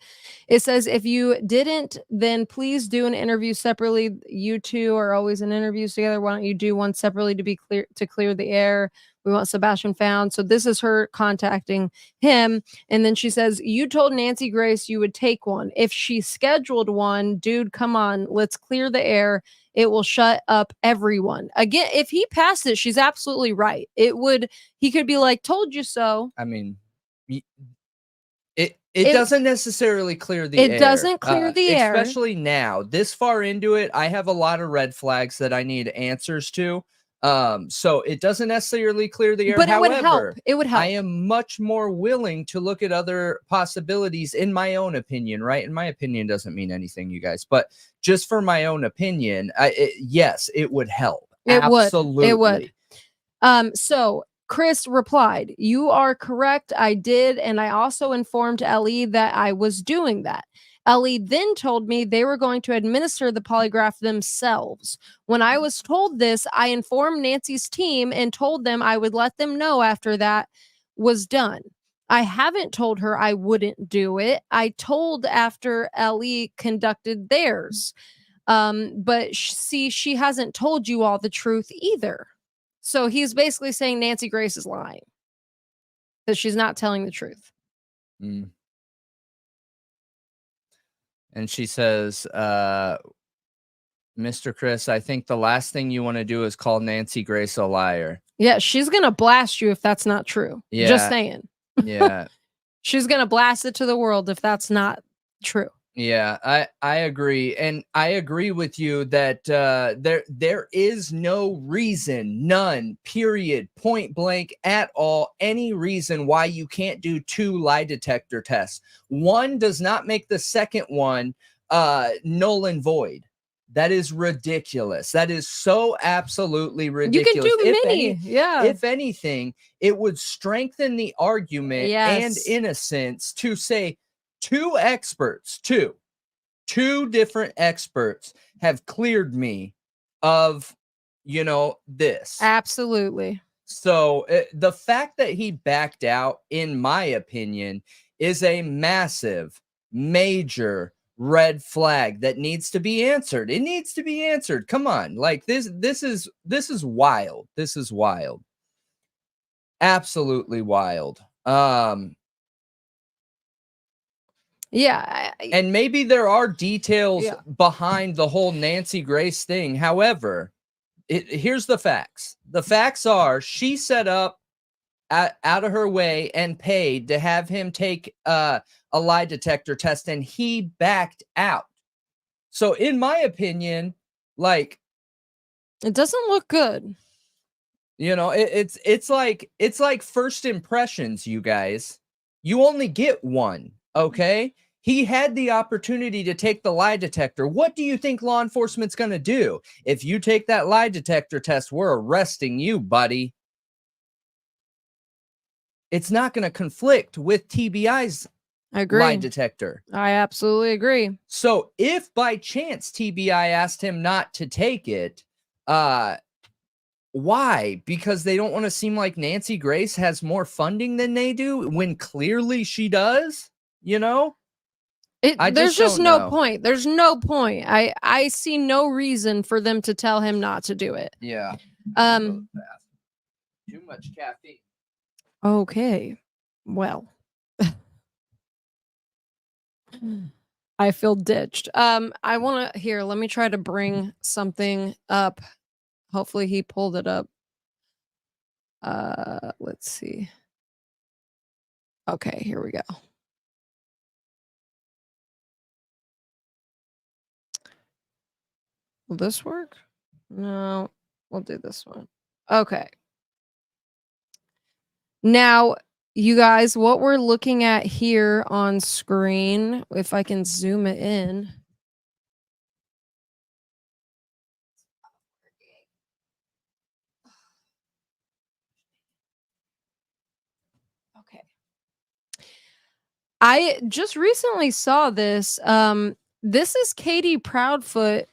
it says, if you didn't, then please do an interview separately. You two are always in interviews together. Why don't you do one separately to clear the air? We want Sebastian found. So this is her contacting him. And then she says, you told Nancy Grace you would take one. If she scheduled one, dude, come on, let's clear the air. It will shut up everyone. Again, if he passed it, she's absolutely right. He could be like, told you so. I mean, it doesn't necessarily clear the air. It doesn't clear the air. Especially now. This far into it, I have a lot of red flags that I need answers to. So it doesn't necessarily clear the air. But however, it would help. I am much more willing to look at other possibilities in my own opinion, right? And my opinion doesn't mean anything, you guys. But just for my own opinion, yes, it would help. It Absolutely. would. So Chris replied, "You are correct. I did. And I also informed Ellie that I was doing that. Ellie then told me they were going to administer the polygraph themselves. When I was told this, I informed Nancy's team and told them I would let them know after that was done. I haven't told her I wouldn't do it. I told after Ellie conducted theirs. But see, she hasn't told you all the truth either." So he's basically saying Nancy Grace is lying, that she's not telling the truth. Mm. And she says, Mr. Chris, I think the last thing you want to do is call Nancy Grace a liar. Yeah, she's going to blast you if that's not true. Yeah. Just saying. Yeah. She's going to blast it to the world if that's not true. Yeah, I agree. And I agree with you that there is no reason, none, period, point blank at all, any reason why you can't do 2 lie detector tests. One does not make the second one null and void. That is ridiculous. That is so absolutely ridiculous. You can do many. Yeah. If anything, it would strengthen the argument and Yes. innocence to say, 2 experts, two different experts have cleared me of, this. Absolutely. So the fact that he backed out, in my opinion, is a massive, major red flag that needs to be answered. It needs to be answered. Come on. Like this is wild. This is wild. Absolutely wild. Yeah. And maybe there are details behind the whole Nancy Grace thing. However, here's the facts. The facts are she set up out of her way and paid to have him take a lie detector test, and he backed out. So in my opinion, like, it doesn't look good. It's like first impressions, you guys. You only get one. Okay, he had the opportunity to take the lie detector. What do you think law enforcement's going to do? If you take that lie detector test, we're arresting you, buddy. It's not going to conflict with TBI's lie detector. I absolutely agree. So if by chance TBI asked him not to take it, why? Because they don't want to seem like Nancy Grace has more funding than they do, when clearly she does. There's just no point. There's no point. I see no reason for them to tell him not to do it. Yeah. Too much caffeine. Okay. Well. I feel ditched. I want to let me try to bring something up. Hopefully he pulled it up. Let's see. Okay, here we go. Will this work? No, we'll do this one. Okay. Now, you guys, what we're looking at here on screen, if I can zoom it in. Okay. I just recently saw this. This is Katie Proudfoot,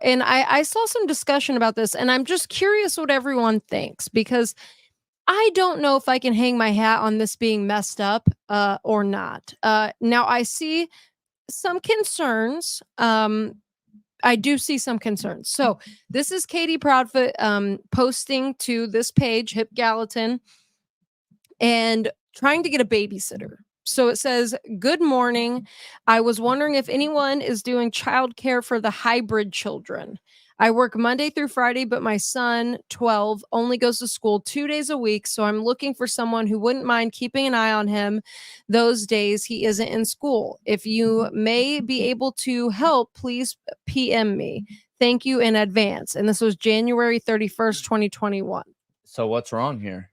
and I saw some discussion about this, and I'm just curious what everyone thinks, because I don't know if I can hang my hat on this being messed up or not. Now, I see some concerns. I do see some concerns. So this is Katie Proudfoot posting to this page, Hip Gallatin, and trying to get a babysitter. So it says, "Good morning. I was wondering if anyone is doing childcare for the hybrid children. I work Monday through Friday, but my son, 12, only goes to school 2 days a week. So I'm looking for someone who wouldn't mind keeping an eye on him those days he isn't in school. If you may be able to help, please PM me. Thank you in advance." And this was January 31st, 2021. So what's wrong here?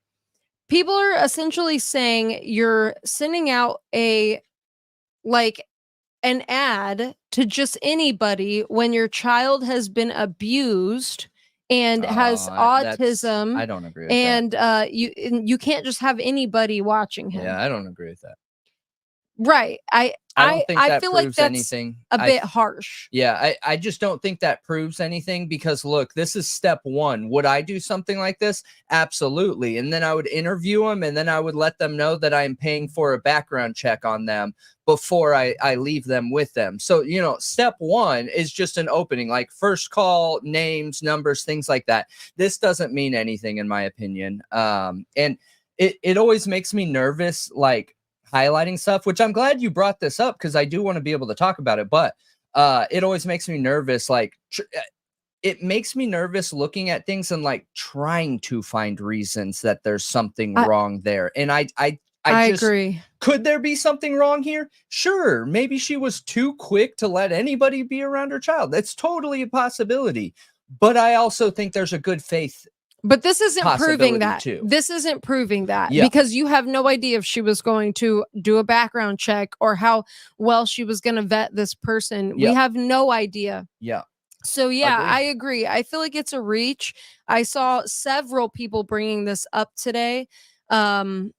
People are essentially saying you're sending out a an ad to just anybody when your child has been abused and has autism. I don't agree with and you can't just have anybody watching that. him. Yeah, I don't agree with that. Right. I don't think that feel proves like that's anything. a bit harsh. Yeah, I just don't think that proves anything, because look, this is step one. Would I do something like this? Absolutely. And then I would interview them, and then I would let them know that I'm paying for a background check on them before I leave them with them. So, you know, step one is just an opening, like first call, names, numbers, things like that. This doesn't mean anything, in my opinion. And it always makes me nervous, like, highlighting stuff, which I'm glad you brought this up, because I do want to be able to talk about it. But it always makes me nervous. Like, it makes me nervous looking at things and like trying to find reasons that there's something wrong there. And I just agree. Could there be something wrong here? Sure. Maybe she was too quick to let anybody be around her child. That's totally a possibility. But I also think there's a good faith. But this isn't proving that. Too. This isn't proving that, because you have no idea if she was going to do a background check or how well she was going to vet this person. We have no idea. Yeah. So yeah, I agree. I feel like it's a reach. I saw several people bringing this up today. And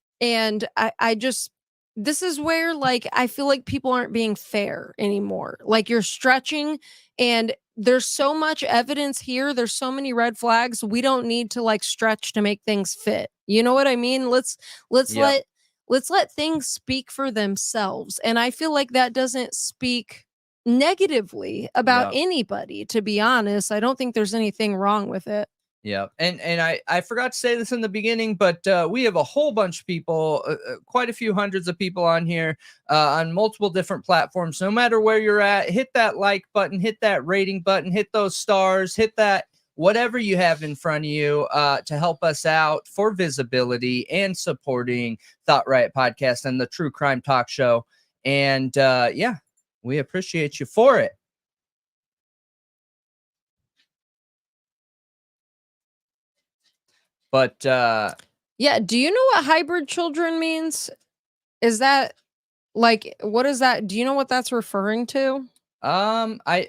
I just, this is where, like, I feel like people aren't being fair anymore. Like, you're stretching, and there's so much evidence here. There's so many red flags. We don't need to like stretch to make things fit. You know what I mean? Let's let things speak for themselves. And I feel like that doesn't speak negatively about anybody, to be honest. I don't think there's anything wrong with it. Yeah. And I forgot to say this in the beginning, but we have a whole bunch of people, quite a few hundreds of people on here on multiple different platforms. No matter where you're at, hit that like button, hit that rating button, hit those stars, hit that whatever you have in front of you to help us out for visibility and supporting Thought Riot Podcast and the True Crime Talk Show. And yeah, we appreciate you for it. But yeah, do you know what hybrid children means? Is that like, what is that? Do you know what that's referring to? I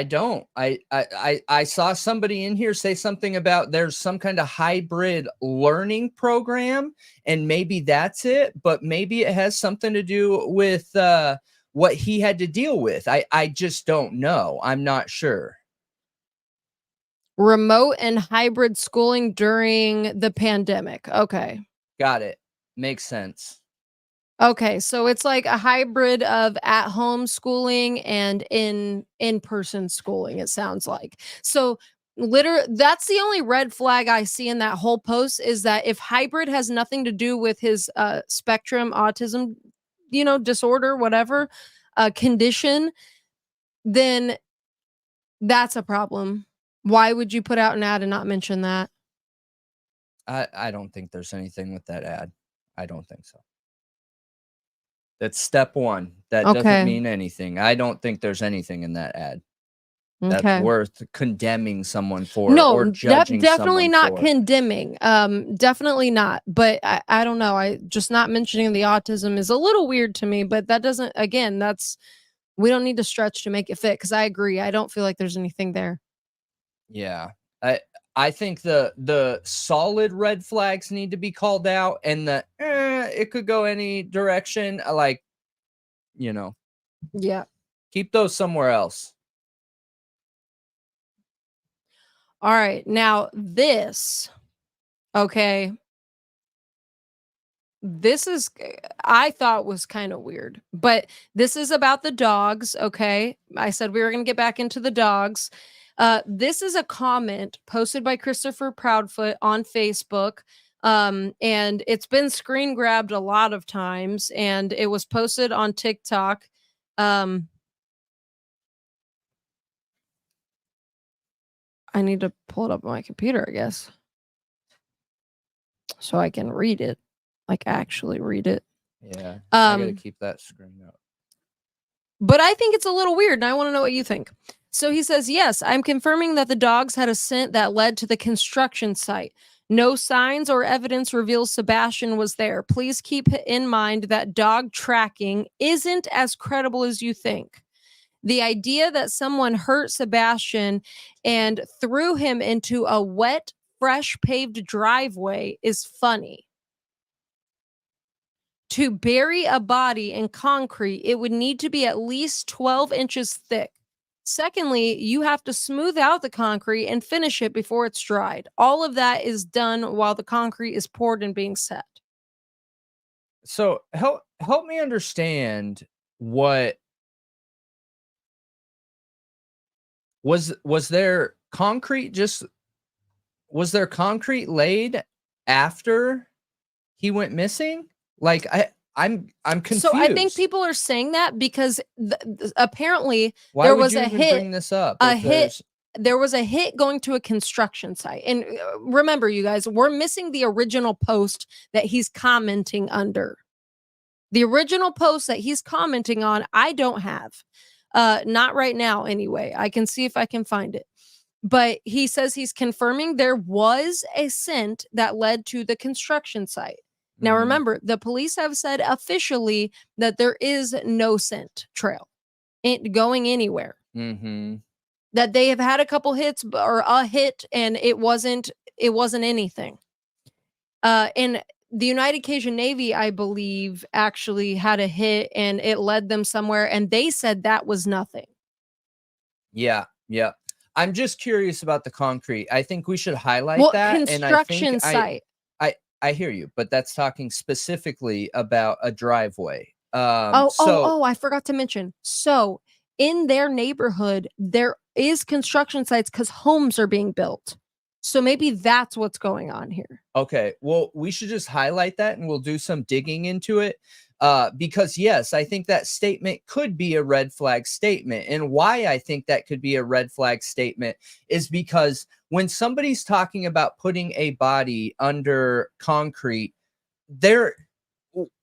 don't. I saw somebody in here say something about there's some kind of hybrid learning program, and maybe that's it, but maybe it has something to do with what he had to deal with. I just don't know. I'm not sure. Remote and hybrid schooling during the pandemic. Okay. Got it. Makes sense. Okay, so it's like a hybrid of at-home schooling and in-person schooling, it sounds like. So that's the only red flag I see in that whole post, is that if hybrid has nothing to do with his spectrum autism, you know, disorder, whatever condition, then that's a problem. Why would you put out an ad and not mention that? I don't think there's anything with that ad. I don't think so. That's step one. That doesn't mean anything. I don't think there's anything in that ad that's worth condemning someone for. No, or judging definitely not for. condemning. Definitely not. But I don't know. I just not mentioning the autism is a little weird to me. But that doesn't. Again, we don't need to stretch to make it fit. Because I agree. I don't feel like there's anything there. Yeah, I think the solid red flags need to be called out, and the it could go any direction. Like, you know, yeah, keep those somewhere else. All right, now this, okay, this is, I thought was kind of weird, but this is about the dogs. Okay, I said we were gonna get back into the dogs. This is a comment posted by Christopher Proudfoot on Facebook. And it's been screen grabbed a lot of times, and it was posted on TikTok. I need to pull it up on my computer, I guess, so I can read it, like actually read it. Yeah, I gotta keep that screen up. But I think it's a little weird, and I want to know what you think. So he says, yes, I'm confirming that the dogs had a scent that led to the construction site. No signs or evidence reveals Sebastian was there. Please keep in mind that dog tracking isn't as credible as you think. The idea that someone hurt Sebastian and threw him into a wet, fresh paved driveway is funny. To bury a body in concrete, it would need to be at least 12 inches thick. Secondly, you have to smooth out the concrete and finish it before it's dried. All of that is done while the concrete is poured and being set. So help me understand what was there concrete laid after he went missing? Like I'm confused. So I think people are saying that because apparently Why there would was you a even hit. bring this up? A hit. There was a hit going to a construction site. And remember, you guys, we're missing the original post that he's commenting under. The original post that he's commenting on, I don't have. Not right now, anyway. I can see if I can find it. But he says he's confirming there was a scent that led to the construction site. Now, remember, the police have said officially that there is no scent trail going anywhere. That they have had a couple hits or a hit, and it wasn't anything. And the United Cajun Navy, I believe, actually had a hit, and it led them somewhere, and they said that was nothing. Yeah. I'm just curious about the concrete. I think we should highlight that. Construction site. I hear you, but that's talking specifically about a driveway. I forgot to mention. So in their neighborhood, there is construction sites because homes are being built. So maybe that's what's going on here. Okay, well, we should just highlight that and we'll do some digging into it. Because yes, I think that statement could be a red flag statement. And why I think that could be a red flag statement is because when somebody's talking about putting a body under concrete,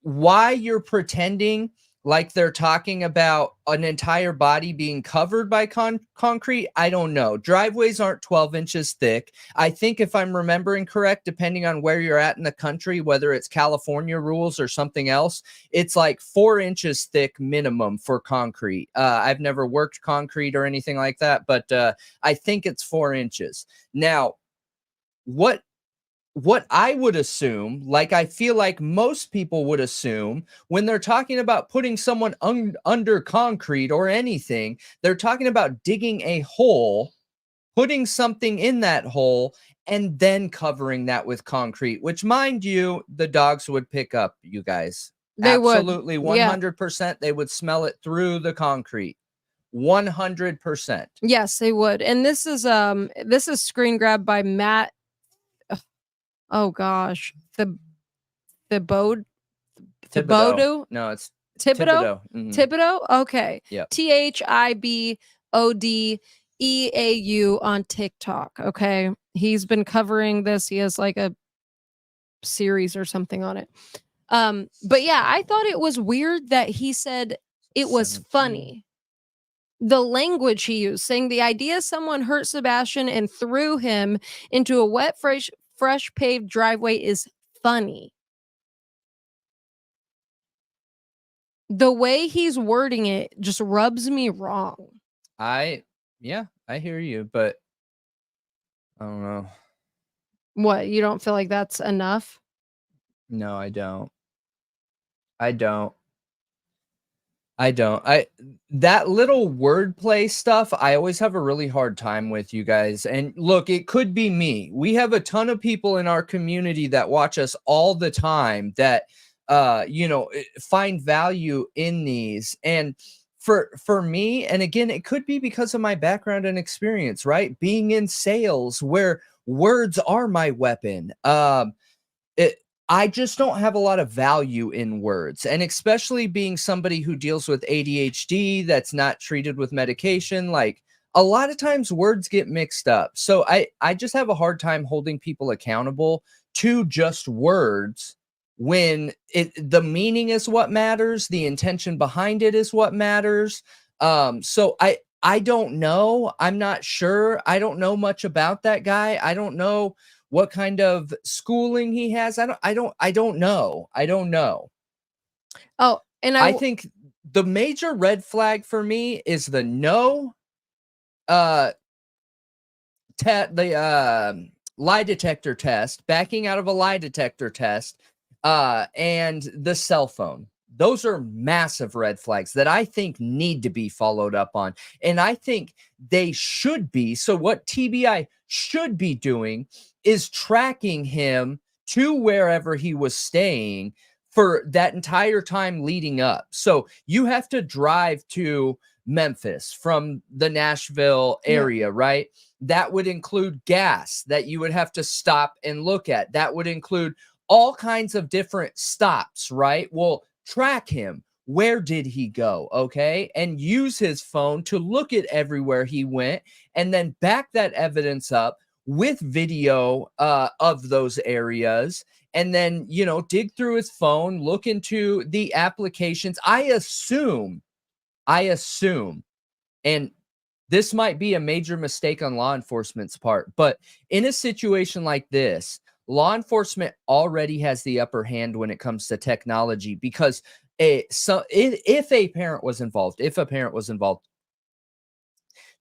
why you're pretending like they're talking about an entire body being covered by concrete, I don't know. Driveways aren't 12 inches thick. I think if I'm remembering correct, depending on where you're at in the country, whether it's California rules or something else, it's like 4 inches thick minimum for concrete. I've never worked concrete or anything like that, but I think it's 4 inches. Now, what I would assume, like I feel like most people would assume when they're talking about putting someone under concrete or anything, they're talking about digging a hole, putting something in that hole, and then covering that with concrete, which, mind you, the dogs would pick up, you guys. They Absolutely, would. 100%. Yeah. They would smell it through the concrete. 100%. Yes, they would. And this is screen grab by Matt. Oh gosh, Thibodeau. No, it's Thibodeau. Thibodeau. Okay. Yeah. THIBODEAU on TikTok. Okay, he's been covering this. He has like a series or something on it. But yeah, I thought it was weird that he said it was funny. The language he used, saying the idea someone hurt Sebastian and threw him into a wet, fresh paved driveway is funny. The way he's wording it just rubs me wrong. I hear you, but I don't know. What, you don't feel like that's enough? No, I don't. That little wordplay stuff, I always have a really hard time with, you guys. And look, it could be me. We have a ton of people in our community that watch us all the time that, find value in these. And for me, and again, it could be because of my background and experience, right? Being in sales where words are my weapon. I just don't have a lot of value in words, and especially being somebody who deals with ADHD that's not treated with medication, like a lot of times words get mixed up. So I just have a hard time holding people accountable to just words when the meaning is what matters. The intention behind it is what matters. So I don't know. I'm not sure. I don't know much about that guy. I don't know what kind of schooling he has. I don't know. Oh, and I think the major red flag for me is the lie detector test, backing out of a lie detector test, and the cell phone. Those are massive red flags that I think need to be followed up on. And I think they should be. So what TBI should be doing is tracking him to wherever he was staying for that entire time leading up. So you have to drive to Memphis from the Nashville area, right? That would include gas that you would have to stop and look at. That would include all kinds of different stops, right? Well, track him. Where did he go? Okay. And use his phone to look at everywhere he went and then back that evidence up with video of those areas. And then, you know, dig through his phone, look into the applications. I assume, and this might be a major mistake on law enforcement's part, but in a situation like this, law enforcement already has the upper hand when it comes to technology because if a parent was involved,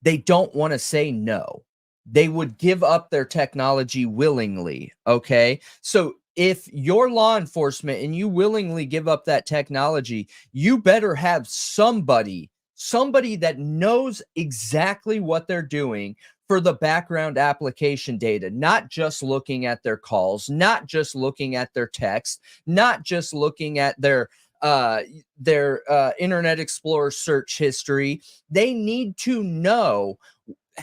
they don't want to say no. They would give up their technology willingly, okay? So if you're law enforcement and you willingly give up that technology, you better have somebody that knows exactly what they're doing for the background application data, not just looking at their calls, not just looking at their text, not just looking at their Internet Explorer search history. They need to know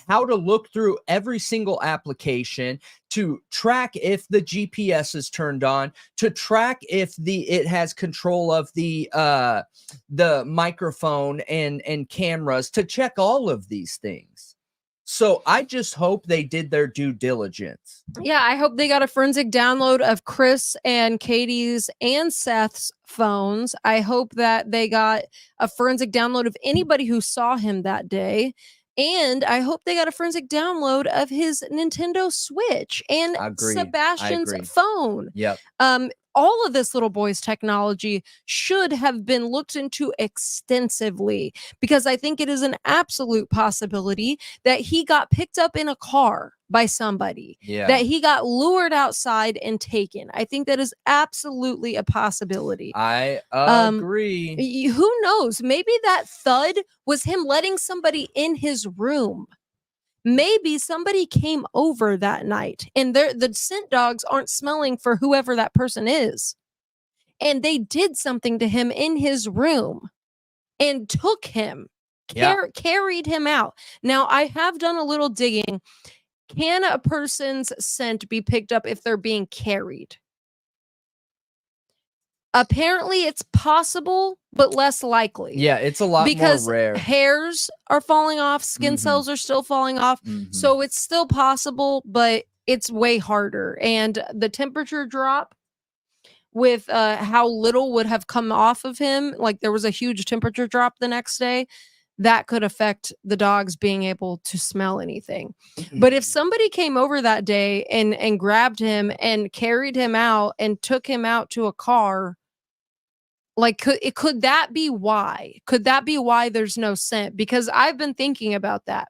how to look through every single application, to track if the GPS is turned on, to track if it has control of the microphone and cameras, to check all of these things. So I just hope they did their due diligence. Yeah, I hope they got a forensic download of Chris and Katie's and Seth's phones. I hope that they got a forensic download of anybody who saw him that day. And I hope they got a forensic download of his Nintendo Switch and Sebastian's phone. Yep. All of this little boy's technology should have been looked into extensively because I think it is an absolute possibility that he got picked up in a car by somebody, that he got lured outside and taken. I think that is absolutely a possibility. I agree. Who knows? Maybe that thud was him letting somebody in his room. Maybe somebody came over that night and the scent dogs aren't smelling for whoever that person is. And they did something to him in his room and took him, carried him out. Now, I have done a little digging. Can a person's scent be picked up if they're being carried? Apparently, it's possible, but less likely. Yeah, it's a lot more rare. Hairs are falling off, skin cells are still falling off. So it's still possible, but it's way harder. And the temperature drop with how little would have come off of him, like there was a huge temperature drop the next day, that could affect the dogs being able to smell anything. But if somebody came over that day and grabbed him and carried him out and took him out to a car, like, could that be why? Could that be why there's no scent? Because I've been thinking about that.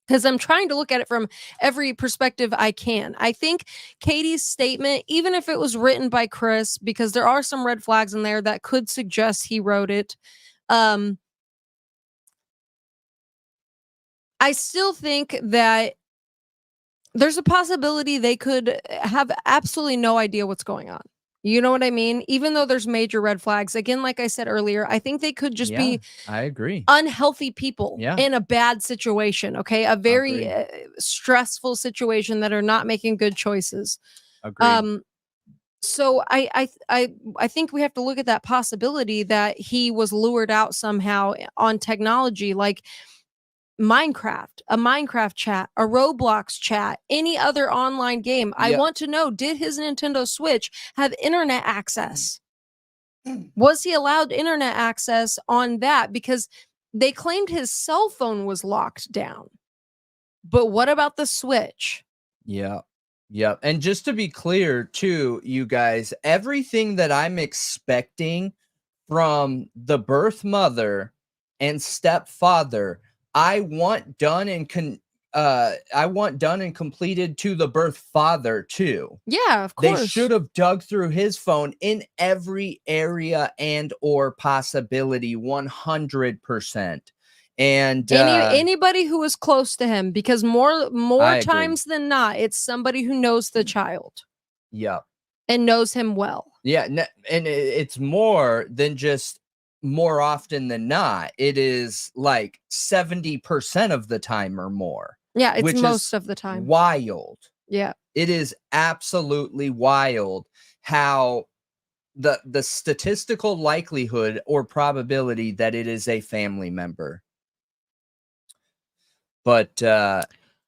Because I'm trying to look at it from every perspective I can. I think Katie's statement, even if it was written by Chris, because there are some red flags in there that could suggest he wrote it. I still think that there's a possibility they could have absolutely no idea what's going on. You know what I mean? Even though there's major red flags, again, like I said earlier, I think they could just be unhealthy people in a bad situation. Okay. A very stressful situation that are not making good choices. So I think we have to look at that possibility that he was lured out somehow on technology, like Minecraft, a Minecraft chat, a Roblox chat, any other online game. I want to know, did his Nintendo Switch have internet access? Was he allowed internet access on that? Because they claimed his cell phone was locked down. But what about the Switch? Yeah. Yep. And just to be clear too, you guys, everything that I'm expecting from the birth mother and stepfather, I want done and completed to the birth father too. Yeah, of They course. should have dug through his phone in every area and or possibility 100%. And Anybody who is close to him, because more I agree. times than not, it's somebody who knows the child. Yep. And knows him well. Yeah, and it's more than just more often than not. It is like 70% of the time or more. Yeah, it's which most is of the time. Wild. Yeah. It is absolutely wild how the statistical likelihood or probability that it is a family member. But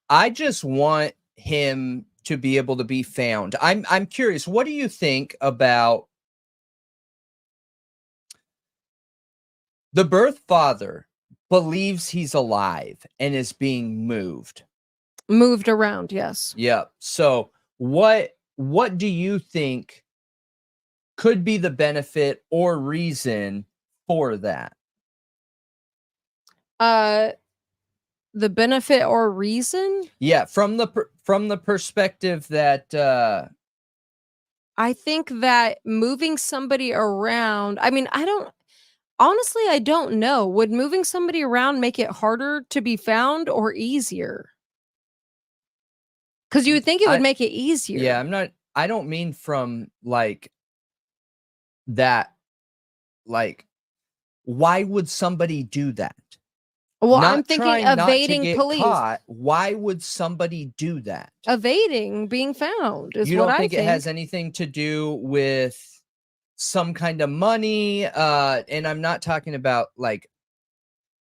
I just want him to be able to be found. I'm curious, what do you think about the birth father believes he's alive and is being moved around? Yes. Yep. So what do you think could be the benefit or reason for that? The benefit or reason? Yeah, from the perspective that I think that moving somebody around, I mean, I don't know. Would moving somebody around make it harder to be found or easier? Because you would think it would make it easier. Yeah, I don't mean from like that, like, why would somebody do that? Well, I'm thinking evading police. Caught. Why would somebody do that? Evading being found is you what don't I think it has anything to do with some kind of money? And I'm not talking about like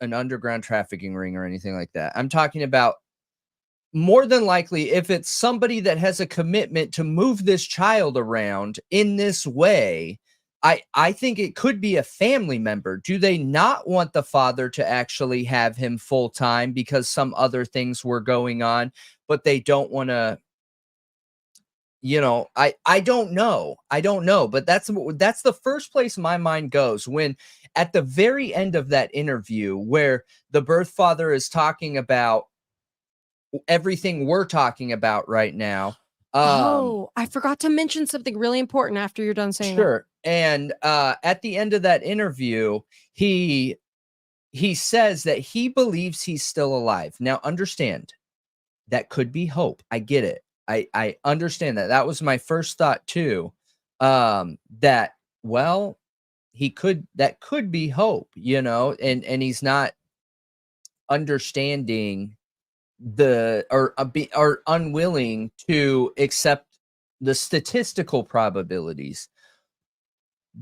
an underground trafficking ring or anything like that. I'm talking about more than likely if it's somebody that has a commitment to move this child around in this way, I think it could be a family member. Do they not want the father to actually have him full time because some other things were going on, but they don't want to, I don't know. I don't know, but that's the first place my mind goes when at the very end of that interview where the birth father is talking about everything we're talking about right now. I forgot to mention something really important after you're done saying that. Sure. And at the end of that interview, he says that he believes he's still alive. Now, understand, that could be hope. I get it. I understand that. That was my first thought too. That, well, that could be hope, and he's not understanding or unwilling to accept the statistical probabilities.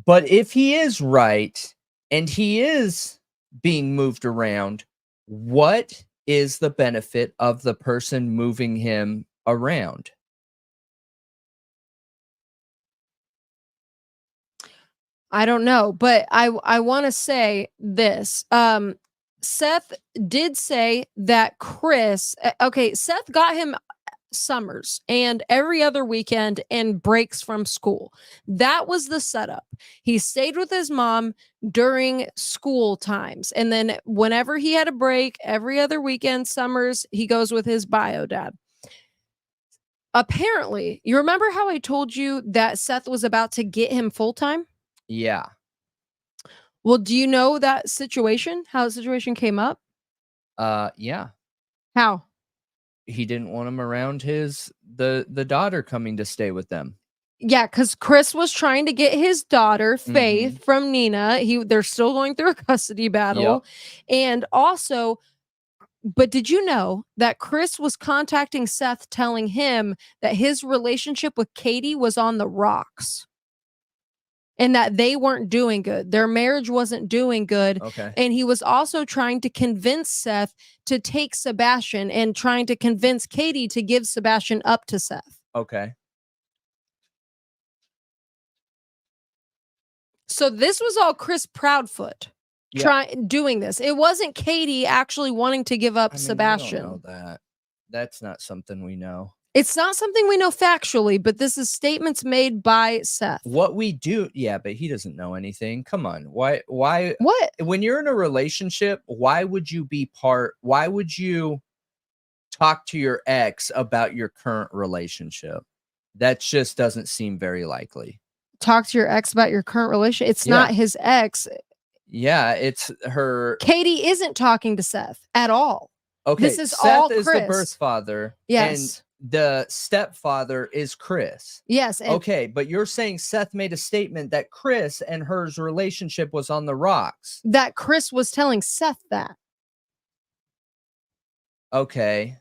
But if he is right and he is being moved around, what is the benefit of the person moving him around? I don't know, but I want to say this. Seth did say that Chris, Seth got him summers and every other weekend and breaks from school. That was the setup. He stayed with his mom during school times. And then whenever he had a break, every other weekend, summers, he goes with his bio dad. Apparently, you remember how I told you that Seth was about to get him full time? Yeah. Well, do you know that situation? How the situation came up? Yeah. How? He didn't want him around the daughter coming to stay with them. Yeah, because Chris was trying to get his daughter, Faith, from Nina. They're still going through a custody battle. Yep. And also, but did you know that Chris was contacting Seth telling him that his relationship with Katie was on the rocks? And that they weren't doing good. Their marriage wasn't doing good. Okay. And he was also trying to convince Seth to take Sebastian and trying to convince Katie to give Sebastian up to Seth. Okay. So this was all Chris Proudfoot doing this. It wasn't Katie actually wanting to give up Sebastian. We don't know that. That's not something we know. It's not something we know factually, but this is statements made by Seth. What we do, yeah, but he doesn't know anything. Come on. Why What? when you're in a relationship, why would you talk to your ex about your current relationship? That just doesn't seem very likely. Talk to your ex about your current relationship. It's not his ex. Yeah, it's her. Katie isn't talking to Seth at all. Okay, this is Seth all is Chris. the birth father. Yes. And the stepfather is Chris. Yes. Okay, but you're saying Seth made a statement that Chris and her's relationship was on the rocks. That Chris was telling Seth that. Okay.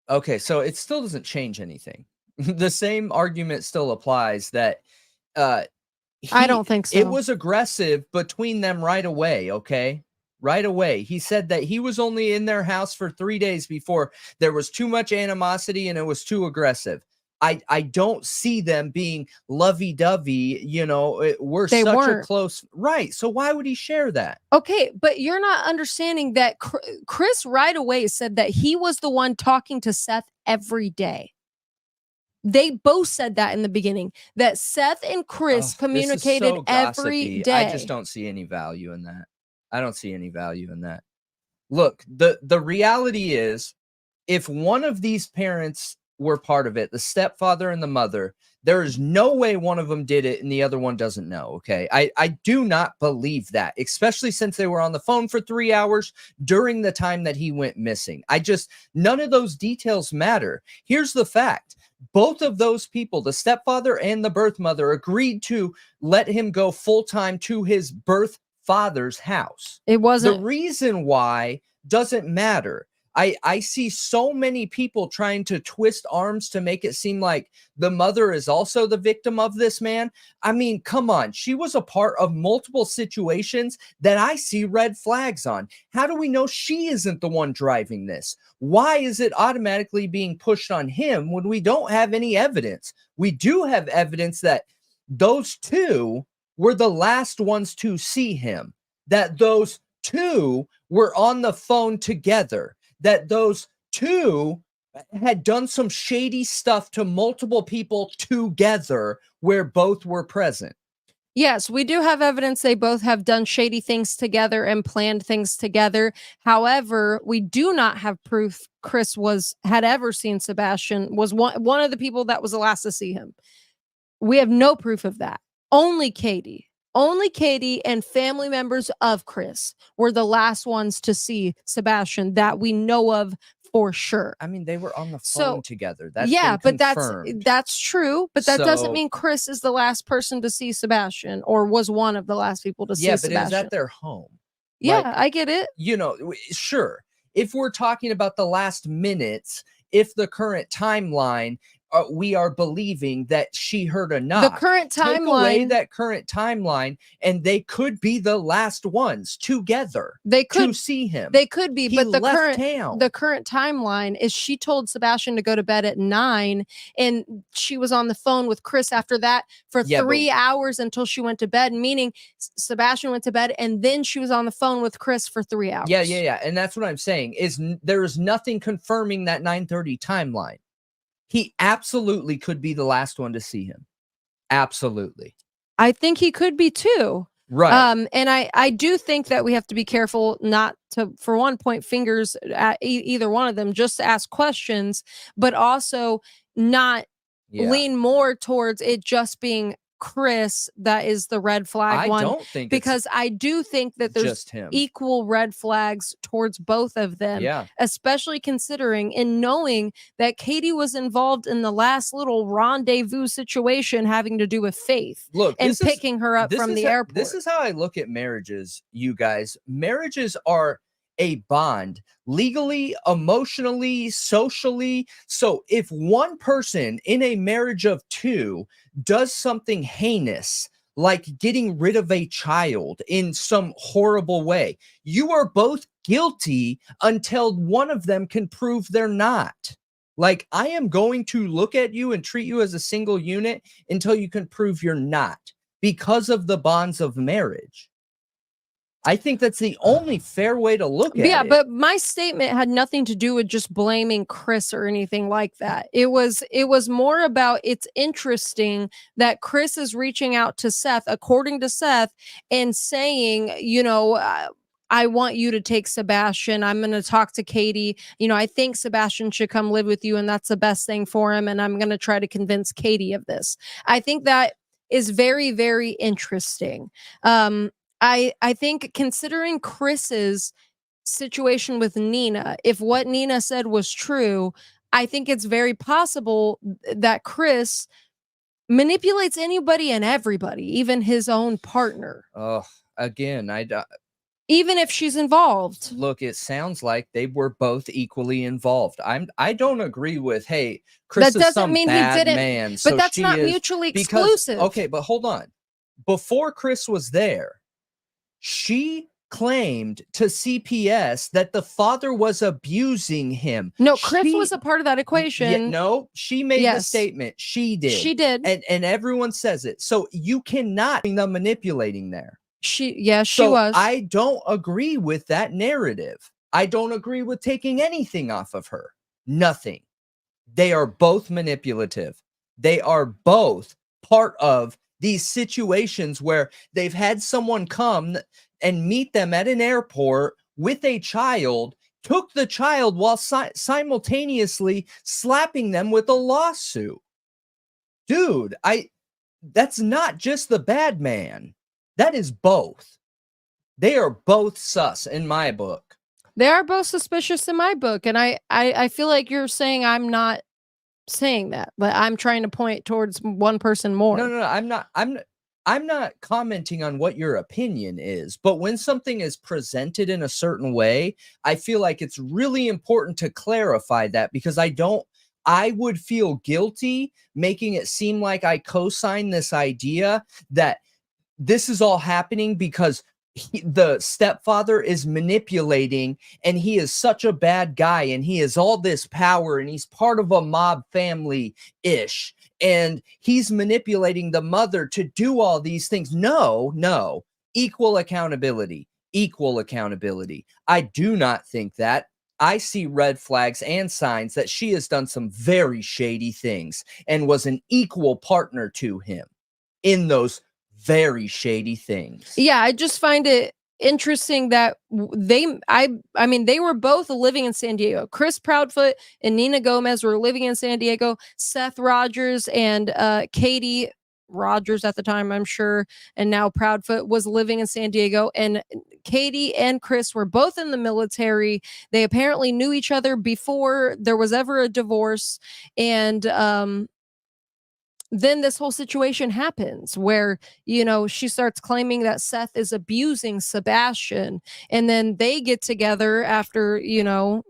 Okay, so it still doesn't change anything. The same argument still applies that I don't think so. It was aggressive between them right away, okay? Right away. He said that he was only in their house for 3 days before there was too much animosity and it was too aggressive. I don't see them being lovey-dovey, you know, They such weren't. a close, right? So why would he share that? Okay, but you're not understanding that Chris right away said that he was the one talking to Seth every day. They both said that in the beginning, that Seth and Chris communicated so every day. I just don't see any value in that. I don't see any value in that. Look, the reality is, if one of these parents were part of it, the stepfather and the mother, there is no way one of them did it and the other one doesn't know. Okay. I do not believe that, especially since they were on the phone for 3 hours during the time that he went missing. None of those details matter. Here's the fact. Both of those people, the stepfather and the birth mother, agreed to let him go full-time to his birth father's house. It wasn't. The reason why doesn't matter. I see so many people trying to twist arms to make it seem like the mother is also the victim of this man. I mean, come on. She was a part of multiple situations that I see red flags on. How do we know she isn't the one driving this? Why is it automatically being pushed on him when we don't have any evidence? We do have evidence that those two were the last ones to see him, that those two were on the phone together, that those two had done some shady stuff to multiple people together where both were present. Yes, we do have evidence they both have done shady things together and planned things together. However, we do not have proof Chris had ever seen Sebastian, was one of the people that was the last to see him. We have no proof of that. Only Katie and family members of Chris were the last ones to see Sebastian that we know of for sure. I mean, they were on the phone together. That's but that's true. But that doesn't mean Chris is the last person to see Sebastian or was one of the last people to see Sebastian. Yeah, but it was at their home. Yeah, like, I get it. You know, sure. If we're talking about the last minutes, if the current timeline, we are believing that she heard a knock. The current timeline. Take away that current timeline, and they could be the last ones together. They could to see him. They could be, but the current timeline is she told Sebastian to go to bed at 9, and she was on the phone with Chris after that for 3 hours until she went to bed. Meaning, Sebastian went to bed, and then she was on the phone with Chris for 3 hours. Yeah, and that's what I'm saying. Is there is nothing confirming that 9:30 timeline. He absolutely could be the last one to see him. Absolutely. I think he could be too. Right. And I do think that we have to be careful not to, for one, point fingers at either one of them, just to ask questions, but also not lean more towards it just being Chris that is the red flag one. I don't think, because I do think that there's equal red flags towards both of them. Yeah. Especially considering and knowing that Katie was involved in the last little rendezvous situation having to do with Faith. Look, and picking her up from the airport. This is how I look at marriages, you guys. Marriages are a bond, legally, emotionally, socially. So if one person in a marriage of two does something heinous, like getting rid of a child in some horrible way, you are both guilty until one of them can prove they're not. Like, I am going to look at you and treat you as a single unit until you can prove you're not, because of the bonds of marriage. I think that's the only fair way to look at it. Yeah, but my statement had nothing to do with just blaming Chris or anything like that. It was more about, it's interesting that Chris is reaching out to Seth, according to Seth, and saying, you know, I want you to take Sebastian. I'm going to talk to Katie. You know, I think Sebastian should come live with you, and that's the best thing for him. And I'm going to try to convince Katie of this. I think that is very, very interesting. I think, considering Chris's situation with Nina, if what Nina said was true, I think it's very possible that Chris manipulates anybody and everybody, even his own partner. Oh, again, even if she's involved. Look, it sounds like they were both equally involved. I don't agree with, hey, Chris that is doesn't some mean bad he didn't, man. but So that's not mutually exclusive. Okay, but hold on. Before Chris was there, she claimed to CPS that the father was abusing him. No, Chris was a part of that equation. No, she made the statement. She did. She did. And everyone says it. So you cannot be the manipulating there. She was. I don't agree with that narrative. I don't agree with taking anything off of her. Nothing. They are both manipulative. They are both part of these situations where they've had someone come and meet them at an airport with a child, took the child while simultaneously slapping them with a lawsuit. Dude, that's not just the bad man. That is both. They are both sus in my book. They are both suspicious in my book. And I feel like you're saying I'm not saying that, but I'm trying to point towards one person more. No, I'm not commenting on what your opinion is, but when something is presented in a certain way, I feel like it's really important to clarify that, because I would feel guilty making it seem like I co-sign this idea that this is all happening because the stepfather is manipulating, and he is such a bad guy, and he has all this power, and he's part of a mob family-ish, and he's manipulating the mother to do all these things. No. Equal accountability. I do not think that. I see red flags and signs that she has done some very shady things and was an equal partner to him in those very shady things. Yeah, I just find it interesting that they were both living in San Diego. Chris Proudfoot and Nina Gomez were living in San Diego. Seth Rogers and Katie Rogers at the time, I'm sure, and now Proudfoot, was living in San Diego. And Katie and Chris were both in the military. They apparently knew each other before there was ever a divorce. And then this whole situation happens where, you know, she starts claiming that Seth is abusing Sebastian. And then they get together after, you know,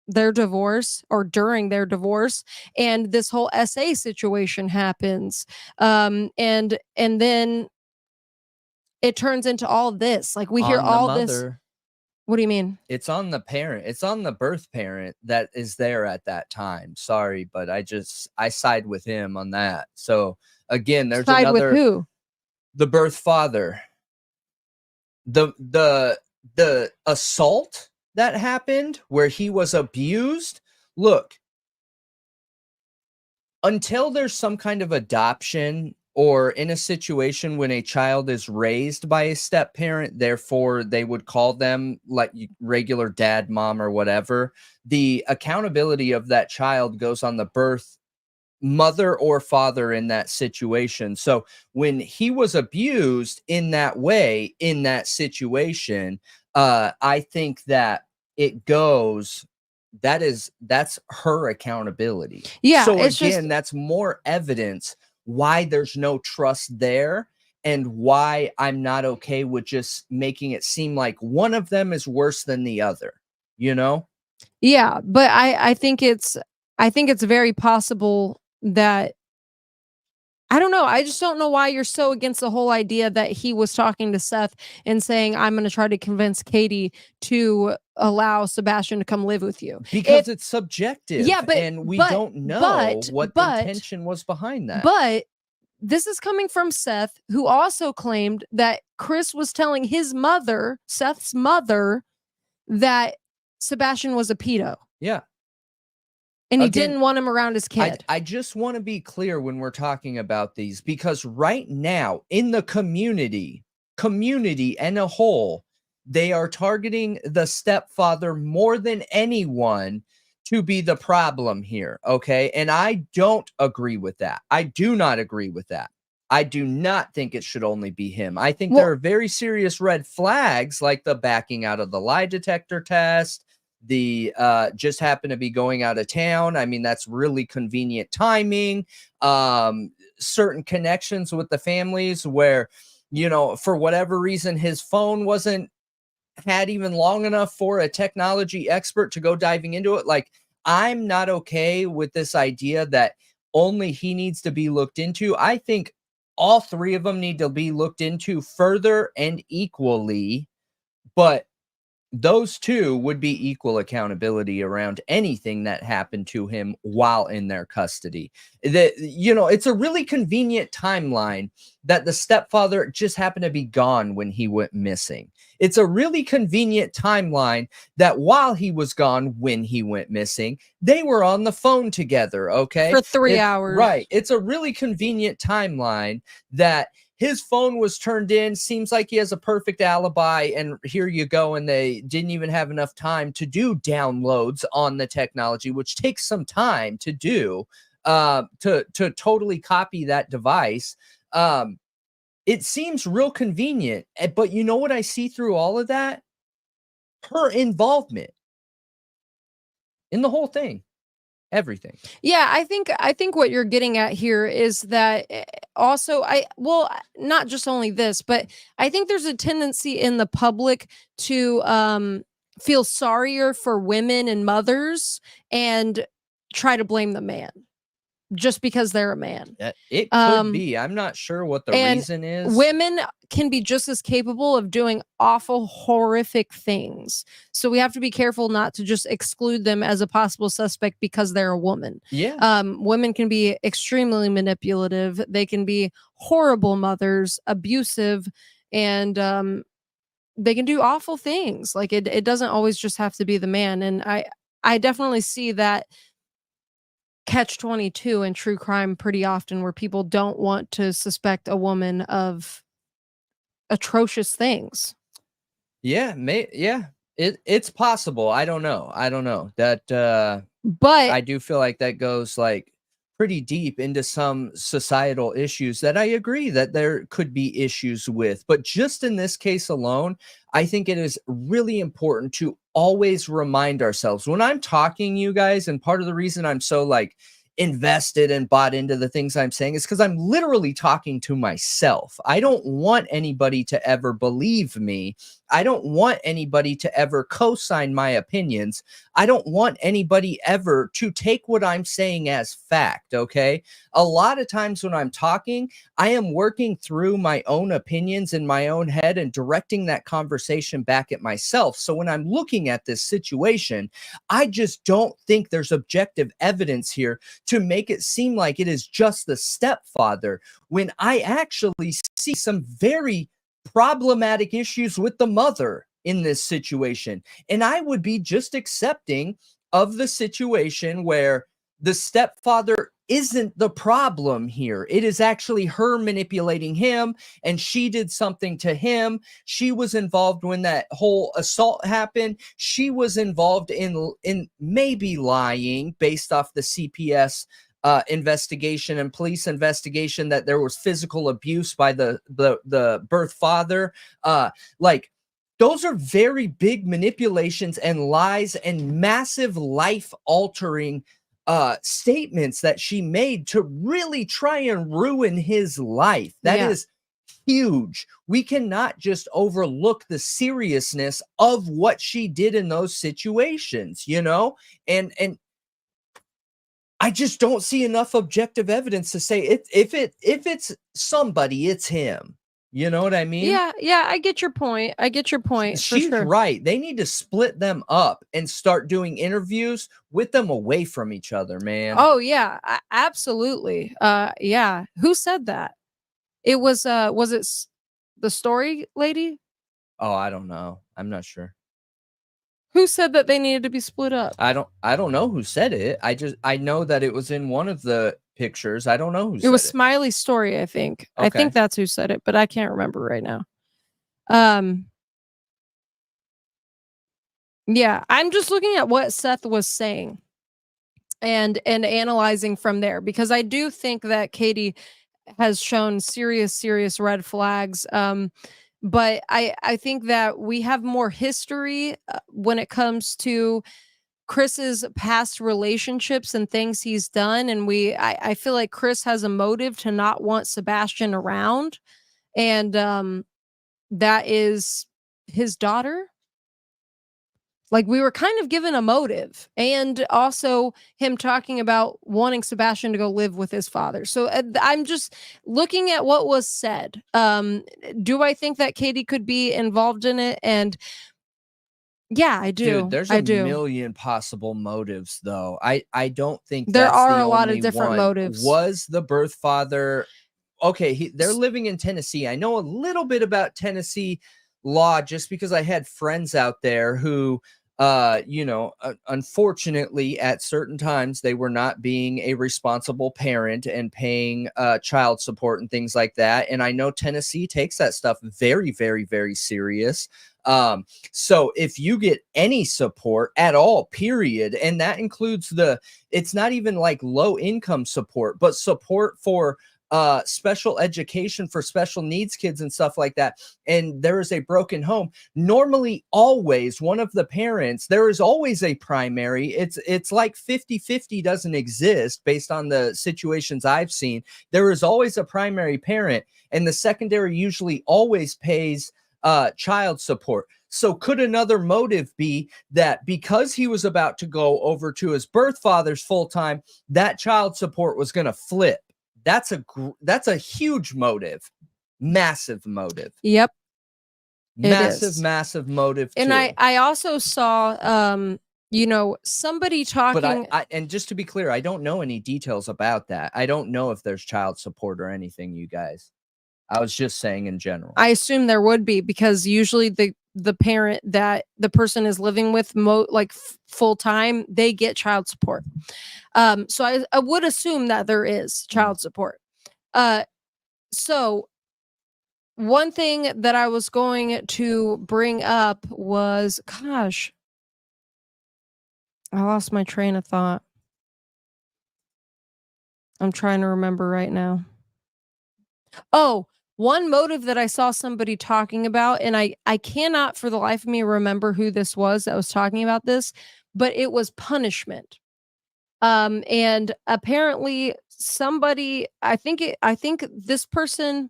their divorce, or during their divorce, and this whole SA situation happens. And then it turns into all this. Like, we hear all this. What do you mean? It's on the parent. It's on the birth parent that is there at that time. Sorry, but I side with him on that. So again, there's side another. With who? The birth father. The assault that happened where he was abused. Look, until there's some kind of adoption, or in a situation when a child is raised by a step parent, therefore they would call them like regular dad, mom, or whatever, the accountability of that child goes on the birth mother or father in that situation. So when he was abused in that way, in that situation, I think that it goes, that's her accountability. Yeah. So again, that's more evidence why there's no trust there, and why I'm not okay with just making it seem like one of them is worse than the other, you know? Yeah, but I think it's very possible that, I don't know. I just don't know why you're so against the whole idea that he was talking to Seth and saying, I'm going to try to convince Katie to allow Sebastian to come live with you. Because it's subjective. Yeah, and we don't know what the intention was behind that. But this is coming from Seth, who also claimed that Chris was telling his mother, Seth's mother, that Sebastian was a pedo. Yeah. And he didn't want him around his kid. I just want to be clear when we're talking about these, because right now in the community and a whole, they are targeting the stepfather more than anyone to be the problem here. Okay. And I don't agree with that. I do not agree with that. I do not think it should only be him. I think there are very serious red flags, like the backing out of the lie detector test, the just happen to be going out of town. I mean, that's really convenient timing. Certain connections with the families where, you know, for whatever reason, his phone wasn't had even long enough for a technology expert to go diving into it. Like, I'm not okay with this idea that only he needs to be looked into. I think all three of them need to be looked into further and equally, but those two would be equal accountability around anything that happened to him while in their custody. That, you know, it's a really convenient timeline that the stepfather just happened to be gone when he went missing. It's a really convenient timeline that while he was gone, when he went missing, they were on the phone together. Okay. For 3 hours. Right. It's a really convenient timeline that his phone was turned in. Seems like he has a perfect alibi. And here you go. And they didn't even have enough time to do downloads on the technology, which takes some time to do, to totally copy that device. It seems real convenient. But you know what I see through all of that? Her involvement in the whole thing. Everything. Yeah, I think what you're getting at here is that also not just only this, but I think there's a tendency in the public to feel sorrier for women and mothers and try to blame the man just because they're a man. It could be. I'm not sure what the reason is. Women can be just as capable of doing awful, horrific things. So we have to be careful not to just exclude them as a possible suspect because they're a woman. Yeah. Women can be extremely manipulative. They can be horrible mothers, abusive, and they can do awful things. Like it doesn't always just have to be the man. And I definitely see that catch-22 in true crime pretty often, where people don't want to suspect a woman of atrocious things. Yeah, it's possible. I don't know that, but I do feel like that goes like pretty deep into some societal issues that I agree that there could be issues with. But just in this case alone, I think it is really important to always remind ourselves when I'm talking, you guys, and part of the reason I'm so like invested and bought into the things I'm saying is because I'm literally talking to myself. I don't want anybody to ever believe me. I don't want anybody to ever co-sign my opinions. I don't want anybody ever to take what I'm saying as fact, okay? A lot of times when I'm talking, I am working through my own opinions in my own head and directing that conversation back at myself. So when I'm looking at this situation, I just don't think there's objective evidence here to make it seem like it is just the stepfather, when I actually see some very problematic issues with the mother in this situation. And I would be just accepting of the situation where the stepfather isn't the problem here. It is actually her manipulating him, and she did something to him. She was involved when that whole assault happened. She was involved in maybe lying based off the CPS investigation and police investigation that there was physical abuse by the birth father. Like, those are very big manipulations and lies and massive life altering statements that she made to really try and ruin his life. That is huge. We cannot just overlook the seriousness of what she did in those situations, you know? And I just don't see enough objective evidence to say if it's somebody, it's him. You know what I mean? Yeah, I get your point. I get your point. She's for sure. right. They need to split them up and start doing interviews with them away from each other, man. Oh yeah, absolutely. Yeah. Who said that? It was it the story lady? Oh, I don't know. I'm not sure. Who said that they needed to be split up? I don't know who said it. I know that it was in one of the pictures. I don't know who said it. It was Smiley's story, I think. Okay. I think that's who said it, but I can't remember right now. Yeah, I'm just looking at what Seth was saying and analyzing from there, because I do think that Katie has shown serious red flags. But I think that we have more history when it comes to Chris's past relationships and things he's done. And I feel like Chris has a motive to not want Sebastian around. And that is his daughter. Like, we were kind of given a motive, and also him talking about wanting Sebastian to go live with his father. So I'm just looking at what was said. Do I think that Katie could be involved in it? And yeah, I do. Dude, there's a million possible motives, though. I don't think there that's are the a lot only of different one. motives. Was the birth father okay? They're living in Tennessee. I know a little bit about Tennessee law just because I had friends out there who, you know, unfortunately, at certain times they were not being a responsible parent and paying child support and things like that. And I know Tennessee takes that stuff very serious. So if you get any support at all, period, and that includes it's not even like low income support, but support for special education for special needs kids and stuff like that, and there is a broken home, normally always one of the parents, there is always a primary. It's like 50-50 doesn't exist based on the situations I've seen. There is always a primary parent, and the secondary usually always pays child support. So could another motive be that because he was about to go over to his birth father's full-time, that child support was going to flip? That's a huge motive. Massive motive. Yep. Massive motive too. And I also saw you know, somebody talking, but and just to be clear, I don't know any details about that. I don't know if there's child support or anything, you guys. I was just saying in general. I assume there would be, because usually the parent that the person is living with full time, they get child support. So I would assume that there is child support. So one thing that I was going to bring up was, gosh, I lost my train of thought. I'm trying to remember right now. Oh, one motive that I saw somebody talking about, and I cannot for the life of me remember who this was that was talking about this, but it was punishment. And apparently somebody, I think this person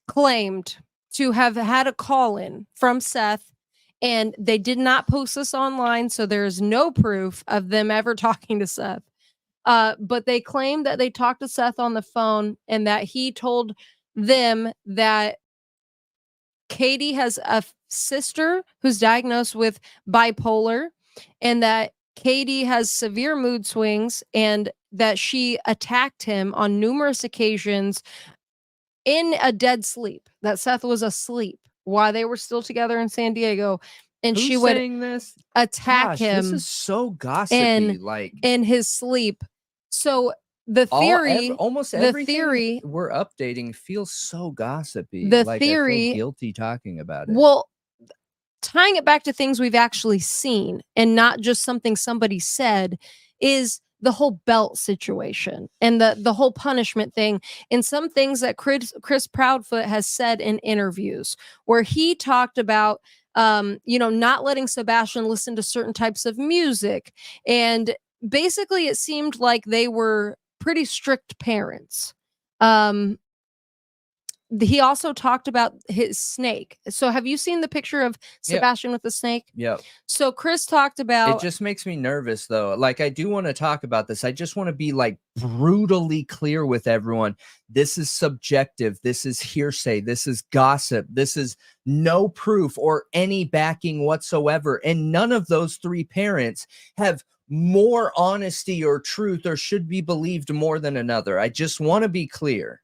claimed to have had a call-in from Seth, and they did not post this online, so there's no proof of them ever talking to Seth. But they claimed that they talked to Seth on the phone, and that he told them that Katie has a sister who's diagnosed with bipolar, and that Katie has severe mood swings, and that she attacked him on numerous occasions in a dead sleep, that Seth was asleep while they were still together in San Diego. And Who's she would saying this? attack him. This is so gossipy. In his sleep. So the theory, almost everything we're updating feels so gossipy. The theory, I feel guilty talking about it. Well, tying it back to things we've actually seen and not just something somebody said, is the whole belt situation and the whole punishment thing, and some things that Chris Proudfoot has said in interviews where he talked about you know, not letting Sebastian listen to certain types of music, and basically it seemed like they were pretty strict parents. he also talked about his snake. So have you seen the picture of Sebastian with the snake? Yep. So Chris talked about... It just makes me nervous, though. Like, I do want to talk about this. I just want to be like brutally clear with everyone. This is subjective. This is hearsay. This is gossip. This is no proof or any backing whatsoever. And none of those three parents have more honesty or truth or should be believed more than another. I just want to be clear.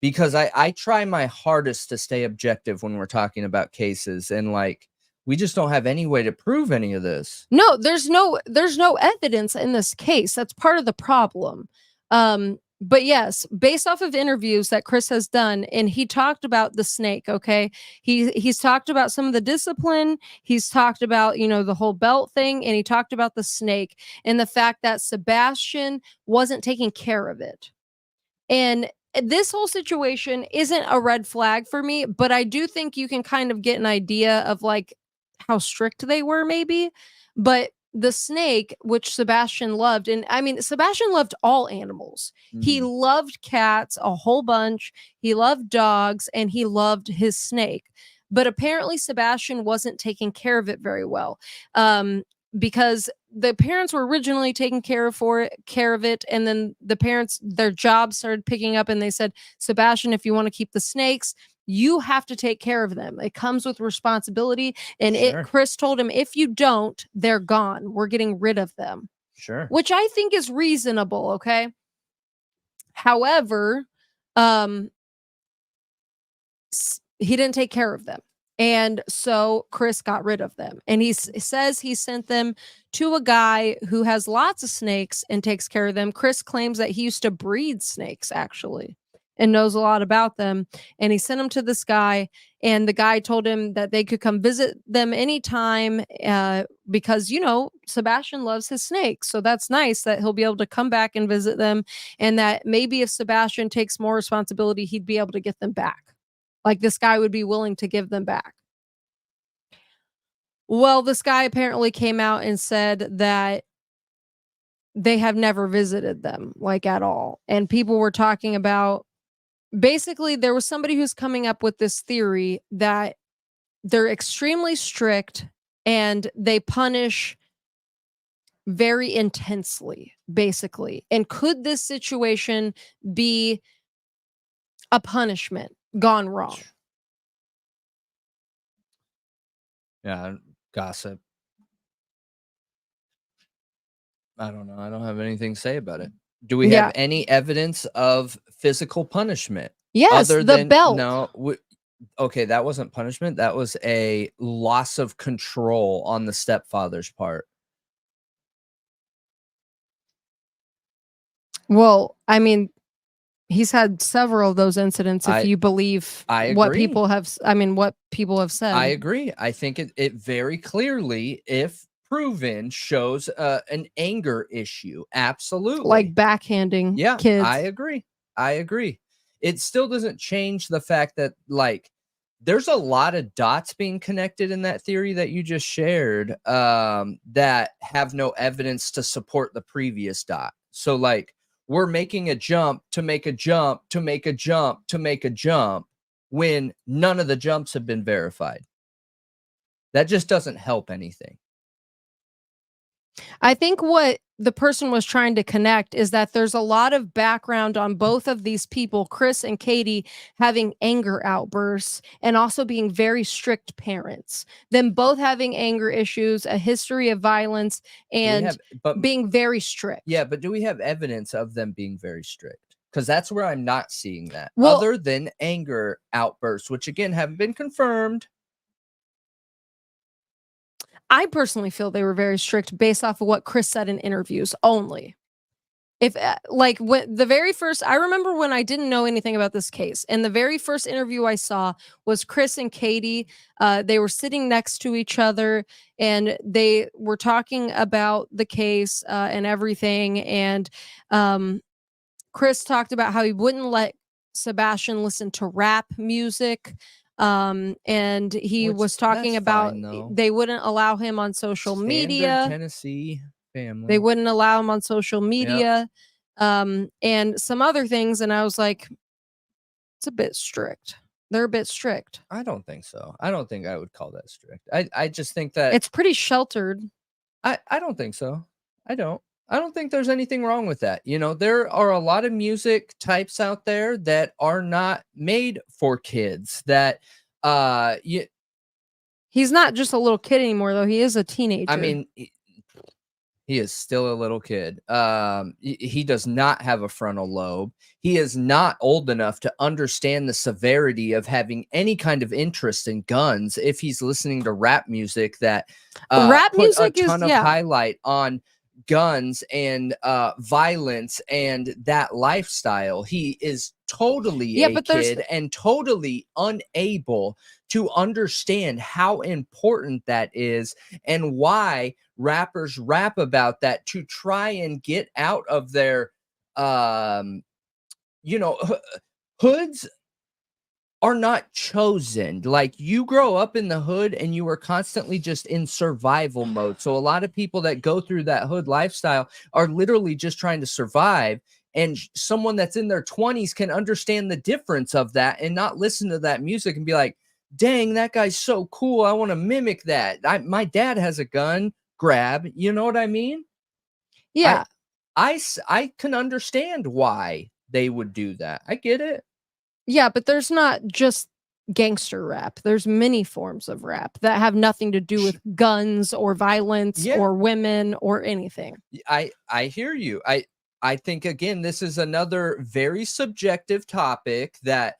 Because I try my hardest to stay objective when we're talking about cases, and like, we just don't have any way to prove any of this. No, there's no evidence in this case. That's part of the problem. But yes, based off of interviews that Chris has done, and he talked about the snake, okay? He's talked about some of the discipline, he's talked about, you know, the whole belt thing, and he talked about the snake and the fact that Sebastian wasn't taking care of it. And this whole situation isn't a red flag for me, but I do think you can kind of get an idea of like how strict they were, maybe. But the snake, which Sebastian loved, and I mean, Sebastian loved all animals. He loved cats a whole bunch. He loved dogs, and he loved his snake. But apparently Sebastian wasn't taking care of it very well. Because the parents were originally taking care of it, and then the parents, their jobs started picking up, and they said, Sebastian, if you want to keep the snakes, you have to take care of them. It comes with responsibility. And Chris told him, if you don't, they're gone. We're getting rid of them. Sure. Which I think is reasonable, okay? However, he didn't take care of them. And so Chris got rid of them. And he says he sent them to a guy who has lots of snakes and takes care of them. Chris claims that he used to breed snakes, actually, and knows a lot about them. And he sent them to this guy. And the guy told him that they could come visit them anytime because, you know, Sebastian loves his snakes. So that's nice that he'll be able to come back and visit them. And that maybe if Sebastian takes more responsibility, he'd be able to get them back. Like, this guy would be willing to give them back. Well, this guy apparently came out and said that they have never visited them, like, at all. And people were talking about, basically, there was somebody who's coming up with this theory that they're extremely strict and they punish very intensely, basically. And could this situation be a punishment gone wrong? Yeah, gossip. I don't know. I don't have anything to say about it. Do we have any evidence of physical punishment? Yes, other than belt. No. Okay, that wasn't punishment. That was a loss of control on the stepfather's part. Well, I mean, He's had several of those incidents, if you believe what people have said. I agree. I think it very clearly, if proven, shows an anger issue. Absolutely. Like backhanding kids. I agree. It still doesn't change the fact that, like, there's a lot of dots being connected in that theory that you just shared that have no evidence to support the previous dot. So, like, we're making a jump to make a jump to make a jump to make a jump when none of the jumps have been verified. That just doesn't help anything. I think what the person was trying to connect is that there's a lot of background on both of these people, Chris and Katie, having anger outbursts and also being very strict parents. Them both having anger issues, a history of violence, and being very strict. Yeah, but do we have evidence of them being very strict? Because that's where I'm not seeing that. Well, other than anger outbursts, which again haven't been confirmed. I personally feel they were very strict based off of what Chris said in interviews only. If like when the very first, I remember when I didn't know anything about this case, and the very first interview I saw was Chris and Katie. They were sitting next to each other and they were talking about the case and everything. And Chris talked about how he wouldn't let Sebastian listen to rap music. And he was talking about they wouldn't allow him on social media. Tennessee family. They wouldn't allow him on social media. And some other things. And I was like, It's a bit strict. They're a bit strict. I don't think so. I don't think I would call that strict. I just think that It's pretty sheltered. I don't think so. I don't think there's anything wrong with that. You know, there are a lot of music types out there that are not made for kids that He's not just a little kid anymore, though. He is a teenager. I mean, he is still a little kid. He does not have a frontal lobe. He is not old enough to understand the severity of having any kind of interest in guns if he's listening to rap music that rap put music a ton is of highlight on guns and violence and that lifestyle. He is totally a kid and totally unable to understand how important that is and why rappers rap about that to try and get out of their you know, hoods are not chosen. Like, you grow up in the hood and you are constantly just in survival mode. So a lot of people that go through that hood lifestyle are literally just trying to survive. And someone that's in their 20s can understand the difference of that and not listen to that music and be like, dang, that guy's so cool. I want to mimic that. My dad has a gun. Grab. You know what I mean? Yeah. I can understand why they would do that. I get it. Yeah, but there's not just gangster rap. There's many forms of rap that have nothing to do with guns or violence or women or anything. I hear you. I think, again, this is another very subjective topic that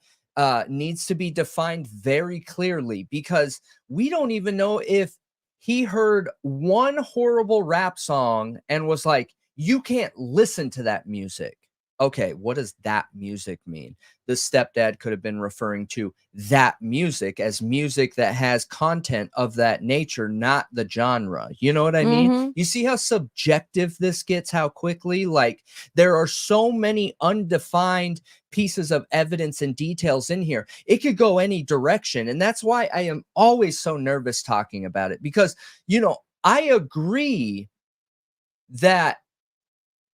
needs to be defined very clearly, because we don't even know if he heard one horrible rap song and was like, you can't listen to that music. Okay, what does that music mean? The stepdad could have been referring to that music as music that has content of that nature, not the genre. You know what I mean? You see how subjective this gets, how quickly? Like, there are so many undefined pieces of evidence and details in here. It could go any direction. And that's why I am always so nervous talking about it, because, you know, I agree that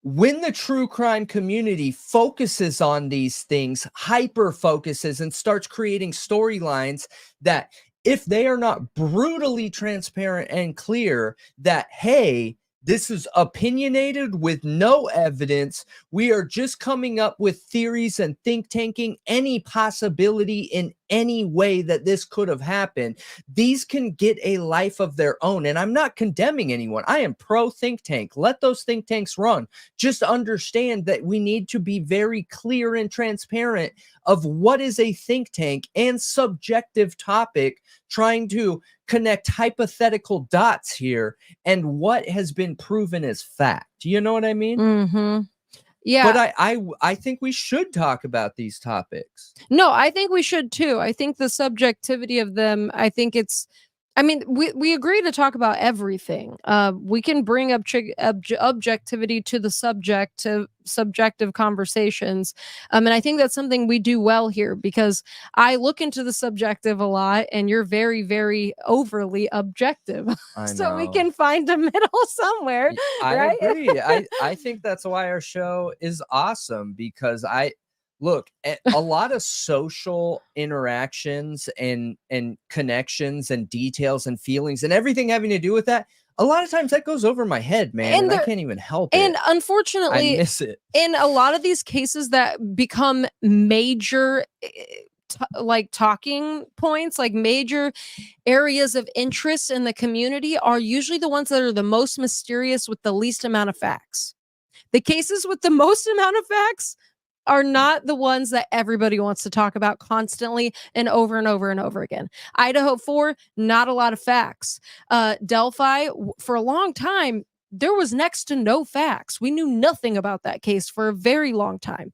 when the true crime community focuses on these things, hyper focuses, and starts creating storylines that, if they are not brutally transparent and clear that, hey, this is opinionated with no evidence, we are just coming up with theories and think tanking any possibility in any way that this could have happened, these can get a life of their own. And I'm not condemning anyone. I am pro think tank. Let those think tanks run. Just understand that we need to be very clear and transparent of what is a think tank and subjective topic, trying to connect hypothetical dots here and what has been proven as fact. You know what I mean? Yeah. But I think we should talk about these topics. No, I think we should too. I think the subjectivity of them, I think it's, I mean, we agree to talk about everything. We can bring up objectivity to the subject, to subjective conversations. And I think that's something we do well here, because I look into the subjective a lot and you're very, very overly objective. So we can find a middle somewhere. I agree. I think that's why our show is awesome, because look, a lot of social interactions and connections and details and feelings and everything having to do with that, a lot of times that goes over my head, man, and I can't even help it. And unfortunately, I miss it. In a lot of these cases that become major like talking points, like major areas of interest in the community, are usually the ones that are the most mysterious with the least amount of facts. The cases with the most amount of facts are not the ones that everybody wants to talk about constantly and over and over and over again. Idaho 4, not a lot of facts. Delphi, for a long time, there was next to no facts. We knew nothing about that case for a very long time.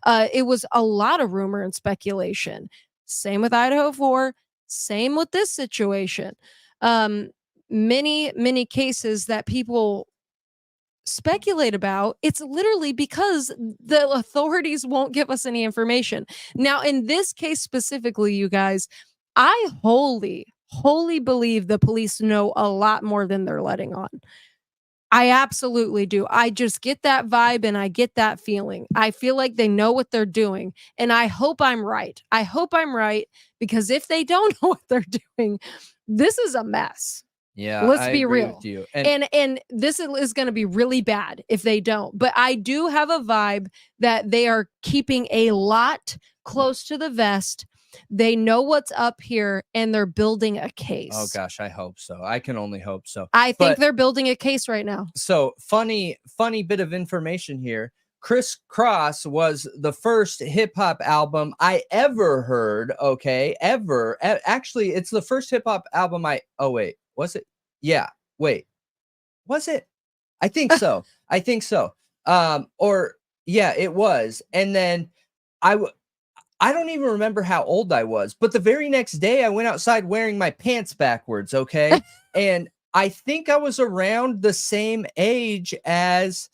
It was a lot of rumor and speculation. Same with Idaho 4, same with this situation. Many cases that people speculate about, it's literally because the authorities won't give us any information. Now, in this case specifically, you guys, I wholly believe the police know a lot more than they're letting on. I absolutely do. I just get that vibe and I get that feeling. I feel like they know what they're doing. And I hope I'm right. I hope I'm right, because if they don't know what they're doing, this is a mess. Yeah, Let's I be agree real. with you. And this is going to be really bad if they don't. But I do have a vibe that they are keeping a lot close to the vest. They know what's up here and they're building a case. Oh gosh, I hope so. I can only hope so. I think they're building a case right now. So funny bit of information here. Criss Cross was the first hip hop album I ever heard. Okay, ever. Actually, it's the first hip hop album Oh wait, was it? Yeah. Wait, was it? I think so. I think so. Or yeah, it was. And then I don't even remember how old I was, but the very next day I went outside wearing my pants backwards, okay? And I think I was around the same age as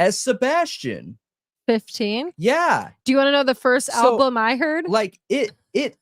Sebastian. 15? Yeah. Do you want to know the first album I heard? Like it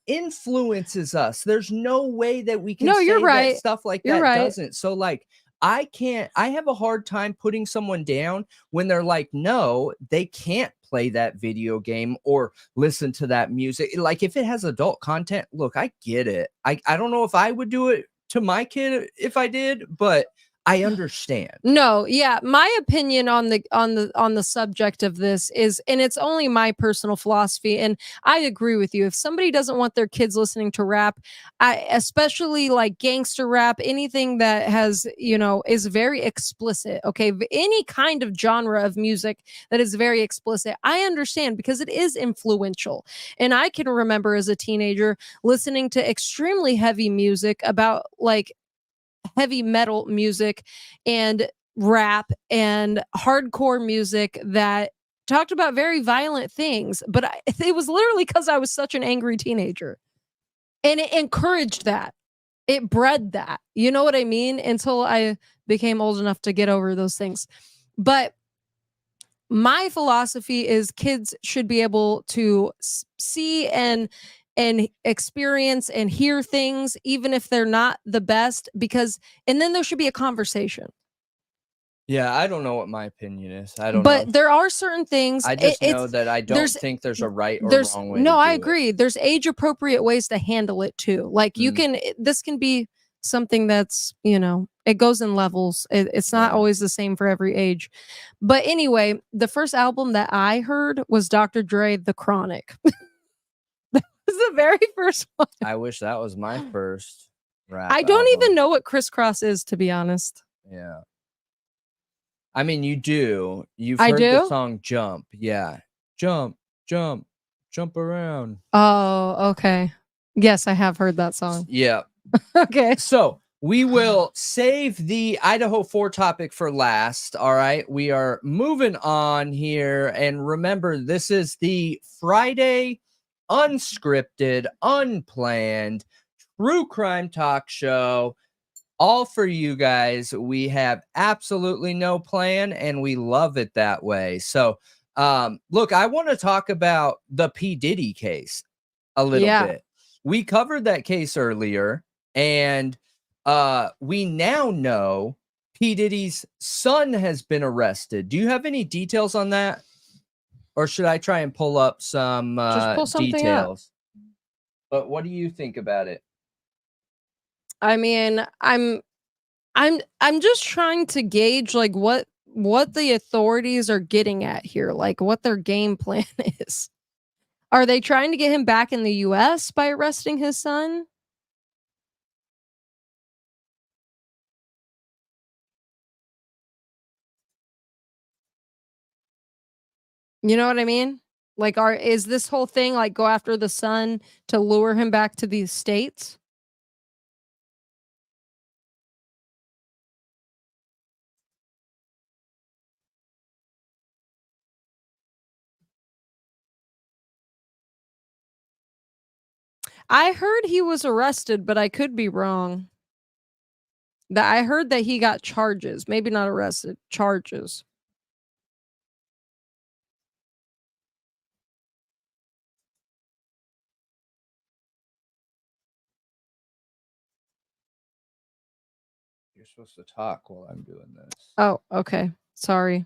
influences us. There's no way that we can No, say you're right. that stuff like You're that right. doesn't. So like I have a hard time putting someone down when they're like, no, they can't play that video game or listen to that music. Like if it has adult content, look, I get it. I don't know if I would do it to my kid if I did, but I understand. No, yeah, my opinion on the subject of this is, and it's only my personal philosophy, and I agree with you. If somebody doesn't want their kids listening to rap, especially like gangster rap, anything that has, is very explicit, okay, any kind of genre of music that is very explicit, I understand, because it is influential. And I can remember as a teenager listening to extremely heavy music about like heavy metal music and rap and hardcore music that talked about very violent things, but it was literally because I was such an angry teenager, and it encouraged that, it bred that, you know what I mean, until I became old enough to get over those things. But my philosophy is kids should be able to see and experience and hear things even if they're not the best, and then there should be a conversation. Yeah, I don't know what my opinion is. I don't know. But there are certain things. I just know that I don't think there's a right or wrong way. No, I agree. There's age appropriate ways to handle it too. Like this can be something that's, it goes in levels. It's not always the same for every age. But anyway, the first album that I heard was Dr. Dre, The Chronic. That was the very first one. I wish that was my first rap I don't album. even know what crisscross is, to be honest. Yeah. I mean, you do. You've I heard do? the song Jump. Yeah. Jump, jump, jump around. Oh, okay. Yes, I have heard that song. Yeah. Okay. So we will save the Idaho 4 topic for last. All right. We are moving on here. And remember, this is the Friday unscripted, unplanned, true crime talk show. All for you guys. We have absolutely no plan and we love it that way. So, look, I want to talk about the P. Diddy case a little bit. We covered that case earlier, and we now know P. Diddy's son has been arrested. Do you have any details on that? Or should I try and pull up some Just pull something details? But what do you think about it? I mean, I'm just trying to gauge like what the authorities are getting at here, like what their game plan is. Are they trying to get him back in the US by arresting his son? You know what I mean? Like, is this whole thing like go after the son to lure him back to these states? I heard he was arrested, but I could be wrong. That I heard that he got charges, maybe not arrested, charges. supposed to talk while I'm doing this. Oh, okay. Sorry.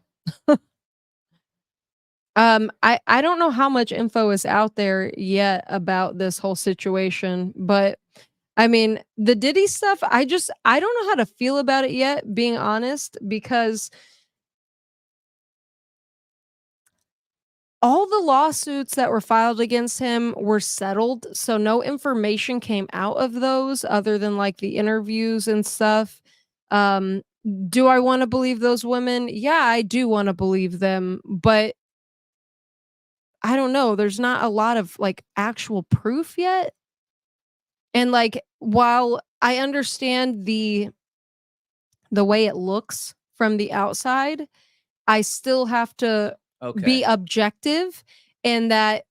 I don't know how much info is out there yet about this whole situation, but I mean, the Diddy stuff, I don't know how to feel about it yet, being honest, because all the lawsuits that were filed against him were settled, so no information came out of those other than like the interviews and stuff. Um, do I want to believe those women? Yeah, I do want to believe them, but I don't know. There's not a lot of like actual proof yet. And like while I understand the way it looks from the outside, I still have to be objective, and that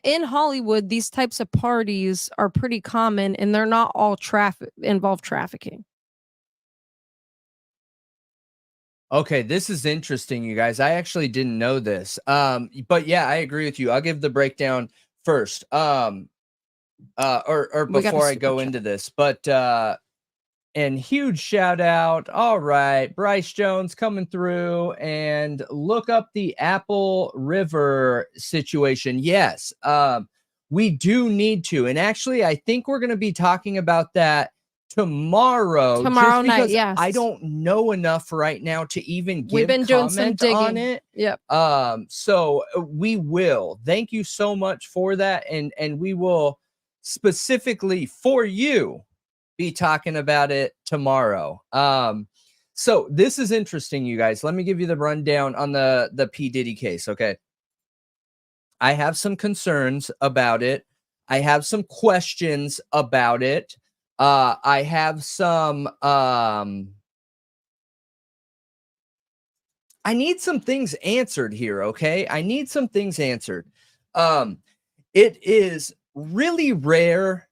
in Hollywood these types of parties are pretty common and they're not all involve trafficking. Okay, this is interesting, you guys. I actually didn't know this. But yeah, I agree with you. I'll give the breakdown first. Or before I go into this. But and huge shout out. All right, Bryce Jones coming through, and look up the Apple River situation. Yes, we do need to. And actually, I think we're going to be talking about that tomorrow Night, yes. I don't know enough right now to even give We've been doing some digging on it. Yep. So we will. Thank you so much for that, and we will specifically for you be talking about it tomorrow. So this is interesting, you guys. Let me give you the rundown on the P. Diddy case. Okay, I have some concerns about it. I have some questions about it. I have some I need some things answered here, okay? I need some things answered. It is really rare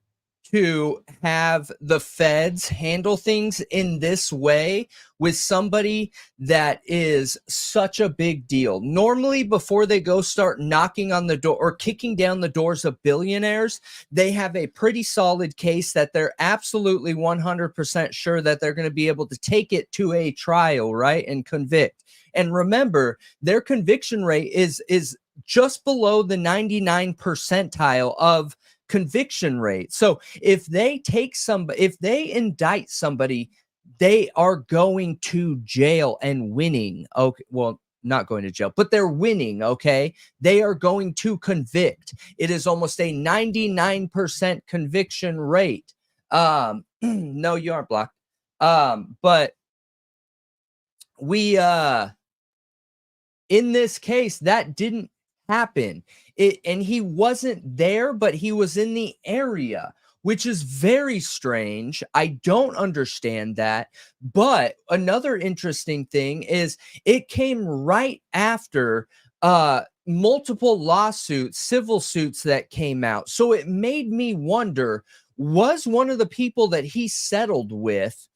to have the feds handle things in this way with somebody that is such a big deal. Normally, before they go start knocking on the door or kicking down the doors of billionaires, they have a pretty solid case that they're absolutely 100% sure that they're going to be able to take it to a trial, right? And convict. And remember, their conviction rate is just below the 99th percentile of conviction rate. So if they indict somebody, they are going to jail and winning. Okay, well, not going to jail, but they're winning. Okay, they are going to convict. It is almost a 99% conviction rate. No, you aren't blocked. But we in this case, that didn't happen. And he wasn't there, but he was in the area, which is very strange. I don't understand that. But another interesting thing is it came right after multiple lawsuits, civil suits that came out. So it made me wonder, was one of the people that he settled with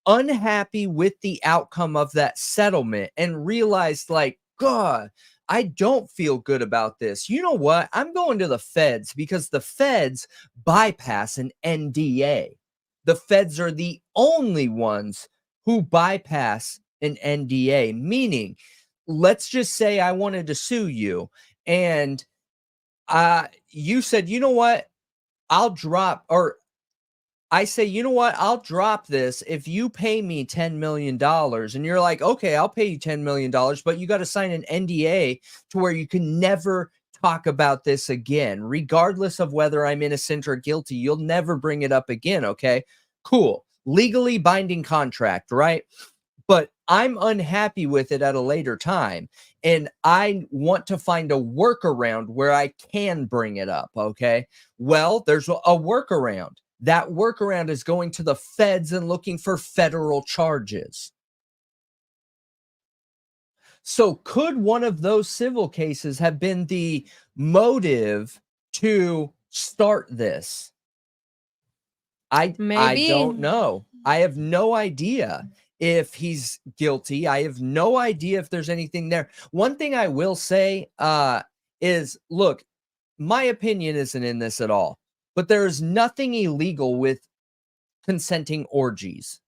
unhappy with the outcome of that settlement and realized, like, God, I don't feel good about this. You know what? I'm going to the feds because the feds bypass an NDA. The feds are the only ones who bypass an NDA, meaning, let's just say I wanted to sue you and you said, you know what? I'll drop, or I say, you know what? I'll drop this if you pay me $10 million. And you're like, okay, I'll pay you $10 million, but you got to sign an NDA to where you can never talk about this again, regardless of whether I'm innocent or guilty. You'll never bring it up again. Okay, cool. Legally binding contract, right? But I'm unhappy with it at a later time. And I want to find a workaround where I can bring it up. Okay, well, there's a workaround. That workaround is going to the feds and looking for federal charges. So could one of those civil cases have been the motive to start this? I don't know. I have no idea if he's guilty. I have no idea if there's anything there. One thing I will say is, look, my opinion isn't in this at all. But there is nothing illegal with consenting orgies.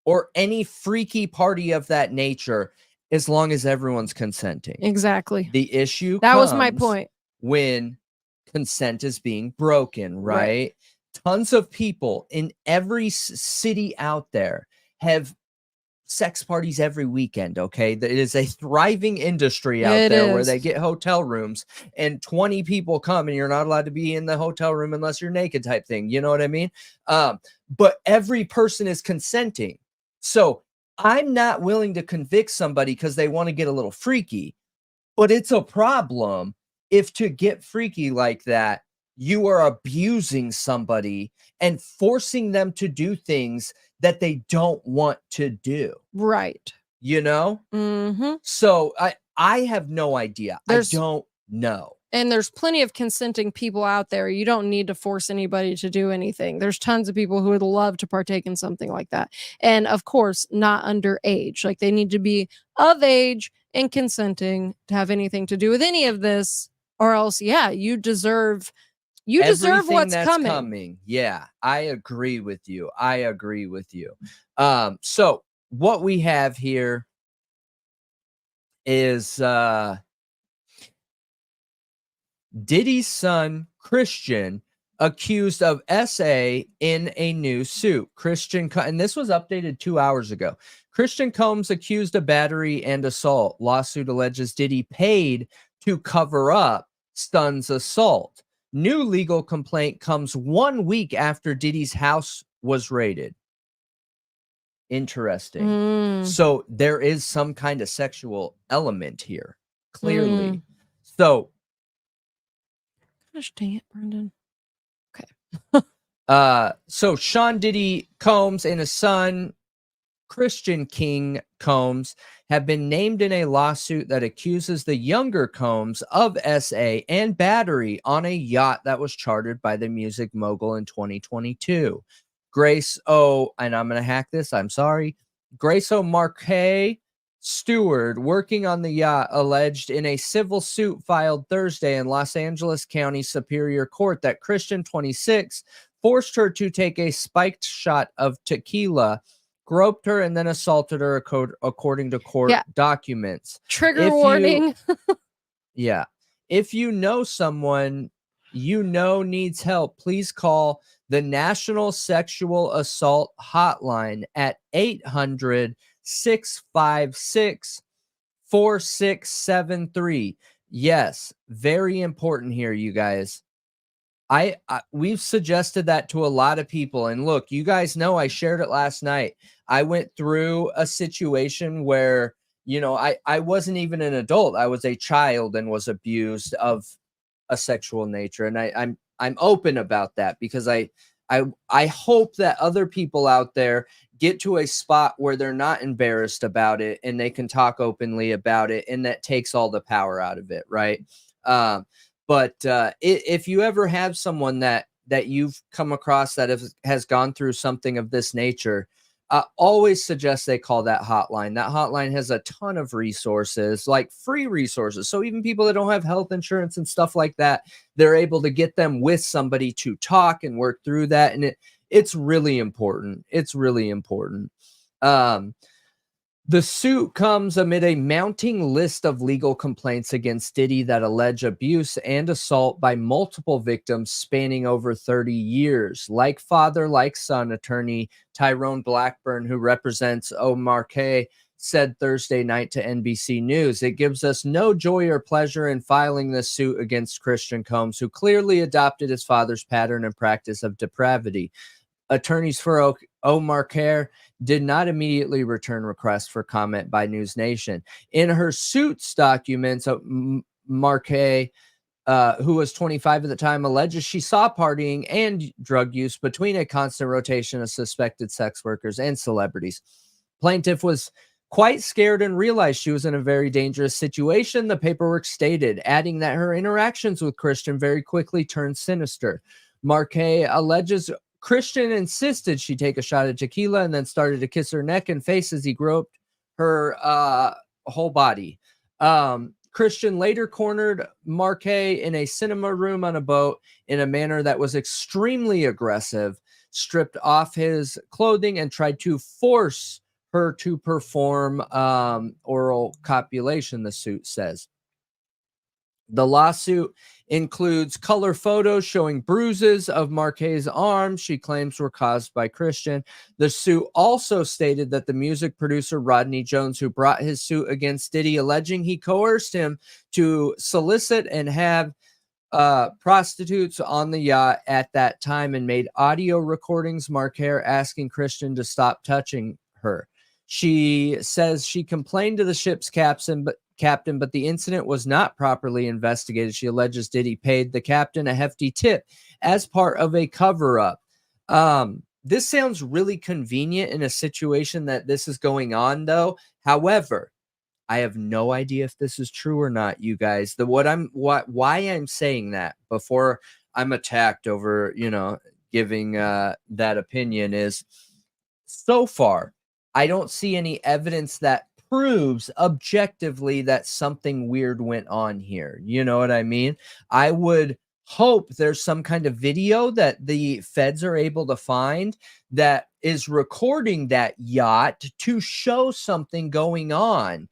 or any freaky party of that nature, as long as everyone's consenting. Exactly. The issue That comes was my point. when consent is being broken, right? Right. Tons of people in every city out there have sex parties every weekend, okay? It is a thriving industry out It there where is. they get hotel rooms and 20 people come and you're not allowed to be in the hotel room unless you're naked type thing. You know what I mean? But every person is consenting. So I'm not willing to convict somebody because they want to get a little freaky, but it's a problem if to get freaky like that, you are abusing somebody and forcing them to do things that they don't want to do. Right. You know? Mm-hmm. So I have no idea. I don't know. And there's plenty of consenting people out there. You don't need to force anybody to do anything. There's tons of people who would love to partake in something like that. And of course, not underage. Like, they need to be of age and consenting to have anything to do with any of this, or else, yeah, you deserve what's coming. Yeah, I agree with you. So what we have here is Diddy's son, Christian, accused of SA in a new suit. And this was updated 2 hours ago. Christian Combs accused of battery and assault. Lawsuit alleges Diddy paid to cover up son's assault. New legal complaint comes 1 week after Diddy's house was raided. Interesting. So there is some kind of sexual element here, clearly. So, gosh dang it, Brendan. Okay. So Sean Diddy Combs and his son, Christian King Combs, have been named in a lawsuit that accuses the younger Combs of SA and battery on a yacht that was chartered by the music mogul in 2022. Grace O, and I'm going to hack this, I'm sorry. Grace O. Marquet Stewart, working on the yacht, alleged in a civil suit filed Thursday in Los Angeles County Superior Court that Christian, 26, forced her to take a spiked shot of tequila, groped her, and then assaulted her, according to court documents. Trigger warning. Yeah. If you know someone you know needs help, please call the National Sexual Assault Hotline at 800-656-4673. Yes, very important here, you guys. We've suggested that to a lot of people, and look, you guys know I shared it last night. I went through a situation where, you know, I wasn't even an adult. I was a child and was abused of a sexual nature, and I'm open about that because I hope that other people out there get to a spot where they're not embarrassed about it and they can talk openly about it, and that takes all the power out of it, right? But if you ever have someone that you've come across that has gone through something of this nature, always suggest they call that hotline. That hotline has a ton of resources, like free resources. So even people that don't have health insurance and stuff like that, they're able to get them with somebody to talk and work through that. And it's really important. It's really important. The suit comes amid a mounting list of legal complaints against Diddy that allege abuse and assault by multiple victims spanning over 30 years. Like father, like son, attorney Tyrone Blackburn, who represents Omar K., said Thursday night to NBC News, "It gives us no joy or pleasure in filing this suit against Christian Combs, who clearly adopted his father's pattern and practice of depravity." Attorneys for Omar K. did not immediately return requests for comment by News Nation. In her suits documents, Marquet, who was 25 at the time, alleges she saw partying and drug use between a constant rotation of suspected sex workers and celebrities. Plaintiff was quite scared and realized she was in a very dangerous situation, the paperwork stated, adding that her interactions with Christian very quickly turned sinister. Marquet alleges Christian insisted she take a shot of tequila and then started to kiss her neck and face as he groped her whole body. Christian later cornered Marquet in a cinema room on a boat in a manner that was extremely aggressive, stripped off his clothing and tried to force her to perform oral copulation, the suit says. The lawsuit includes color photos showing bruises of Marquez's arms she claims were caused by Christian. The suit also stated that the music producer Rodney Jones, who brought his suit against Diddy, alleging he coerced him to solicit and have prostitutes on the yacht at that time and made audio recordings, Marquez asking Christian to stop touching her. She says she complained to the ship's captain, but the incident was not properly investigated. She alleges Diddy paid the captain a hefty tip as part of a cover-up. This sounds really convenient in a situation that this is going on, though. However, I have no idea if this is true or not, you guys. Why I'm saying that before I'm attacked over, giving that opinion is, so far, I don't see any evidence that proves objectively that something weird went on here. You know what I mean? I would hope there's some kind of video that the feds are able to find that is recording that yacht to show something going on.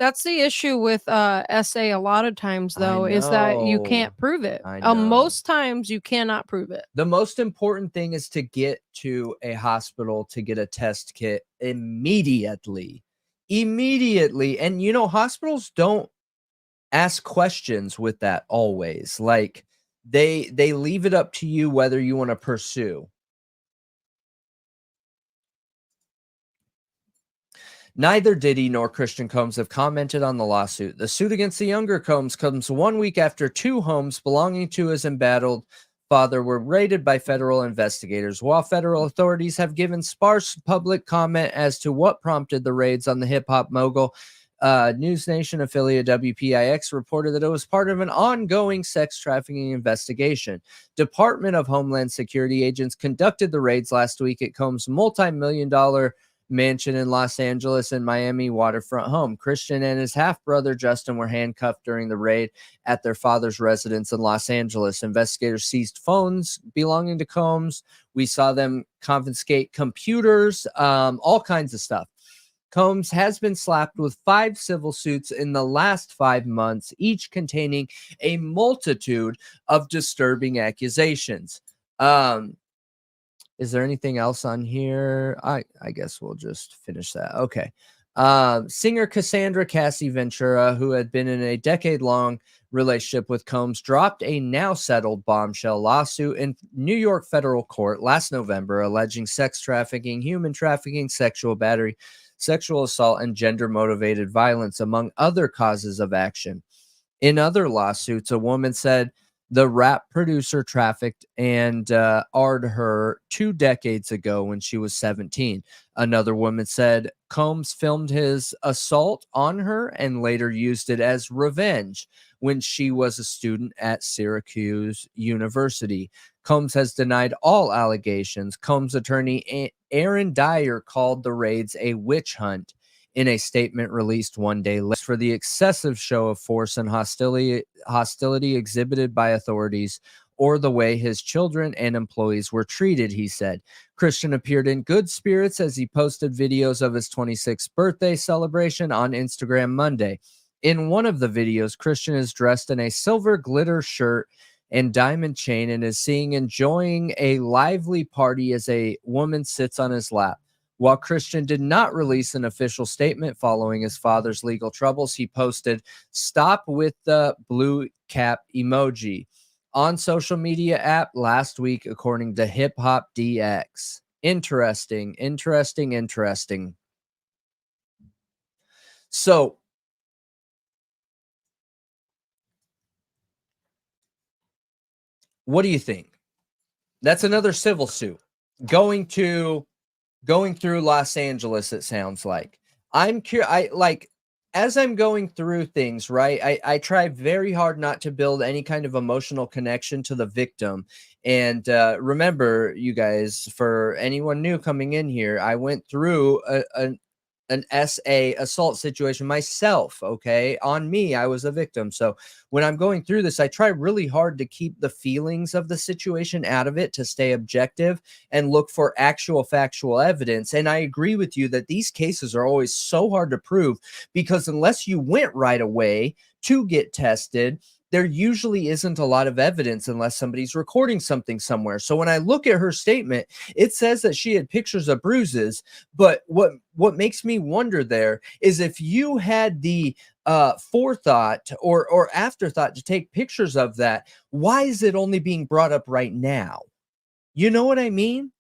That's the issue with SA a lot of times, though, is that you can't prove it. Most times you cannot prove it. The most important thing is to get to a hospital to get a test kit immediately. And hospitals don't ask questions with that always. Like they leave it up to you whether you want to pursue. Neither Diddy nor Christian Combs have commented on the lawsuit. The suit against the younger Combs comes 1 week after 2 homes belonging to his embattled father were raided by federal investigators. While federal authorities have given sparse public comment as to what prompted the raids on the hip-hop mogul, News Nation affiliate WPIX reported that it was part of an ongoing sex trafficking investigation. Department of Homeland Security agents conducted the raids last week at Combs' multi-million-dollar mansion in Los Angeles and Miami waterfront home. Christian and his half-brother Justin were handcuffed during the raid at their father's residence in Los Angeles. Investigators seized phones belonging to Combs. We saw them confiscate computers, all kinds of stuff. Combs has been slapped with 5 civil suits in the last 5 months, each containing a multitude of disturbing accusations. Is there anything else on here? I guess we'll just finish that. Okay. Singer Cassandra Cassie Ventura, who had been in a decade-long relationship with Combs, dropped a now-settled bombshell lawsuit in New York federal court last November, alleging sex trafficking, human trafficking, sexual battery, sexual assault, and gender-motivated violence, among other causes of action. In other lawsuits, a woman said the rap producer trafficked and AR'd her 2 decades ago when she was 17. Another woman said Combs filmed his assault on her and later used it as revenge when she was a student at Syracuse University. Combs has denied all allegations. Combs' attorney Aaron Dyer called the raids a witch hunt in a statement released 1 day later for the excessive show of force and hostility exhibited by authorities or the way his children and employees were treated, he said. Christian appeared in good spirits as he posted videos of his 26th birthday celebration on Instagram Monday. In one of the videos, Christian is dressed in a silver glitter shirt and diamond chain and is seen enjoying a lively party as a woman sits on his lap. While Christian did not release an official statement following his father's legal troubles, he posted, "Stop with the blue cap emoji," on social media app last week, according to Hip Hop DX. Interesting. So, what do you think? That's another civil suit going through Los Angeles, it sounds like. I'm curious. As I'm going through things, right, I try very hard not to build any kind of emotional connection to the victim. And remember, you guys, for anyone new coming in here, I went through an SA assault situation myself, okay? On me, I was a victim. So when I'm going through this, I try really hard to keep the feelings of the situation out of it, to stay objective and look for actual factual evidence. And I agree with you that these cases are always so hard to prove, because unless you went right away to get tested, there usually isn't a lot of evidence unless somebody's recording something somewhere. So when I look at her statement, it says that she had pictures of bruises, but what makes me wonder there is if you had the forethought or afterthought to take pictures of that, why is it only being brought up right now? You know what I mean?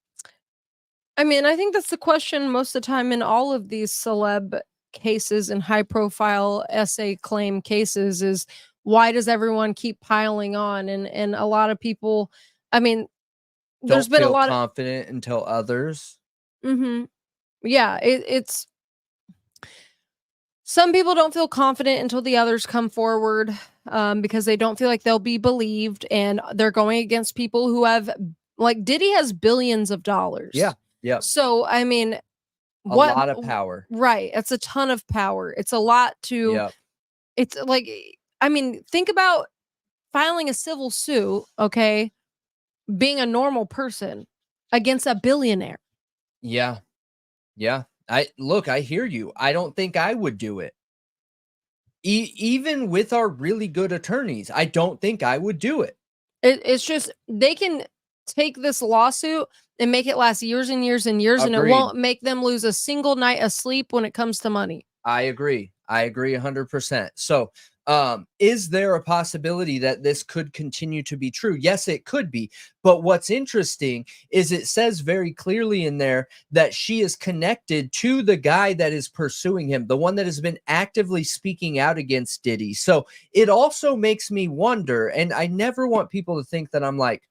I mean, I think that's the question most of the time in all of these celeb cases and high profile essay claim cases is, why does everyone keep piling on? And a lot of people, I mean, there's Don't been a feel lot confident until others. yeah, it's some people don't feel confident until the others come forward, because they don't feel like they'll be believed, and they're going against people who have, like, Diddy has billions of dollars. Yeah. Yeah. So I mean, A lot of power. Right? It's a ton of power. It's a lot to. Yeah. It's like, I mean, think about filing a civil suit, okay, being a normal person against a billionaire. Yeah. Yeah. I hear you. I don't think I would do it. Even with our really good attorneys, I don't think I would do it. It's just, they can take this lawsuit and make it last years and years and years, and it Agreed. won't make them lose a single night of sleep when it comes to money. I agree 100%. So, is there a possibility that this could continue to be true? Yes, it could be. But what's interesting is it says very clearly in there that she is connected to the guy that is pursuing him, the one that has been actively speaking out against Diddy. So it also makes me wonder, and I never want people to think that I'm like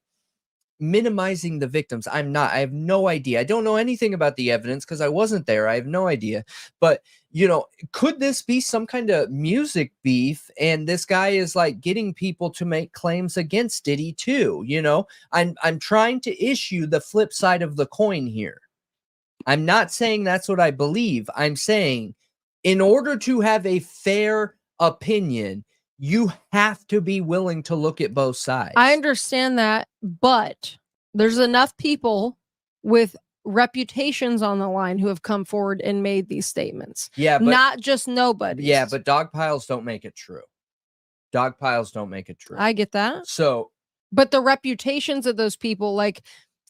minimizing the victims. I'm not. I have no idea. I don't know anything about the evidence because I wasn't there. I have no idea. But, you know, could this be some kind of music beef, and this guy is like getting people to make claims against Diddy too? You know, I'm trying to issue the flip side of the coin here. I'm not saying that's what I believe. I'm saying in order to have a fair opinion, you have to be willing to look at both sides. I understand that, but there's enough people with reputations on the line who have come forward and made these statements. Yeah, but not just nobody. yeah, but dog piles don't make it true. Dog piles don't make it true. I get that. So, but the reputations of those people, like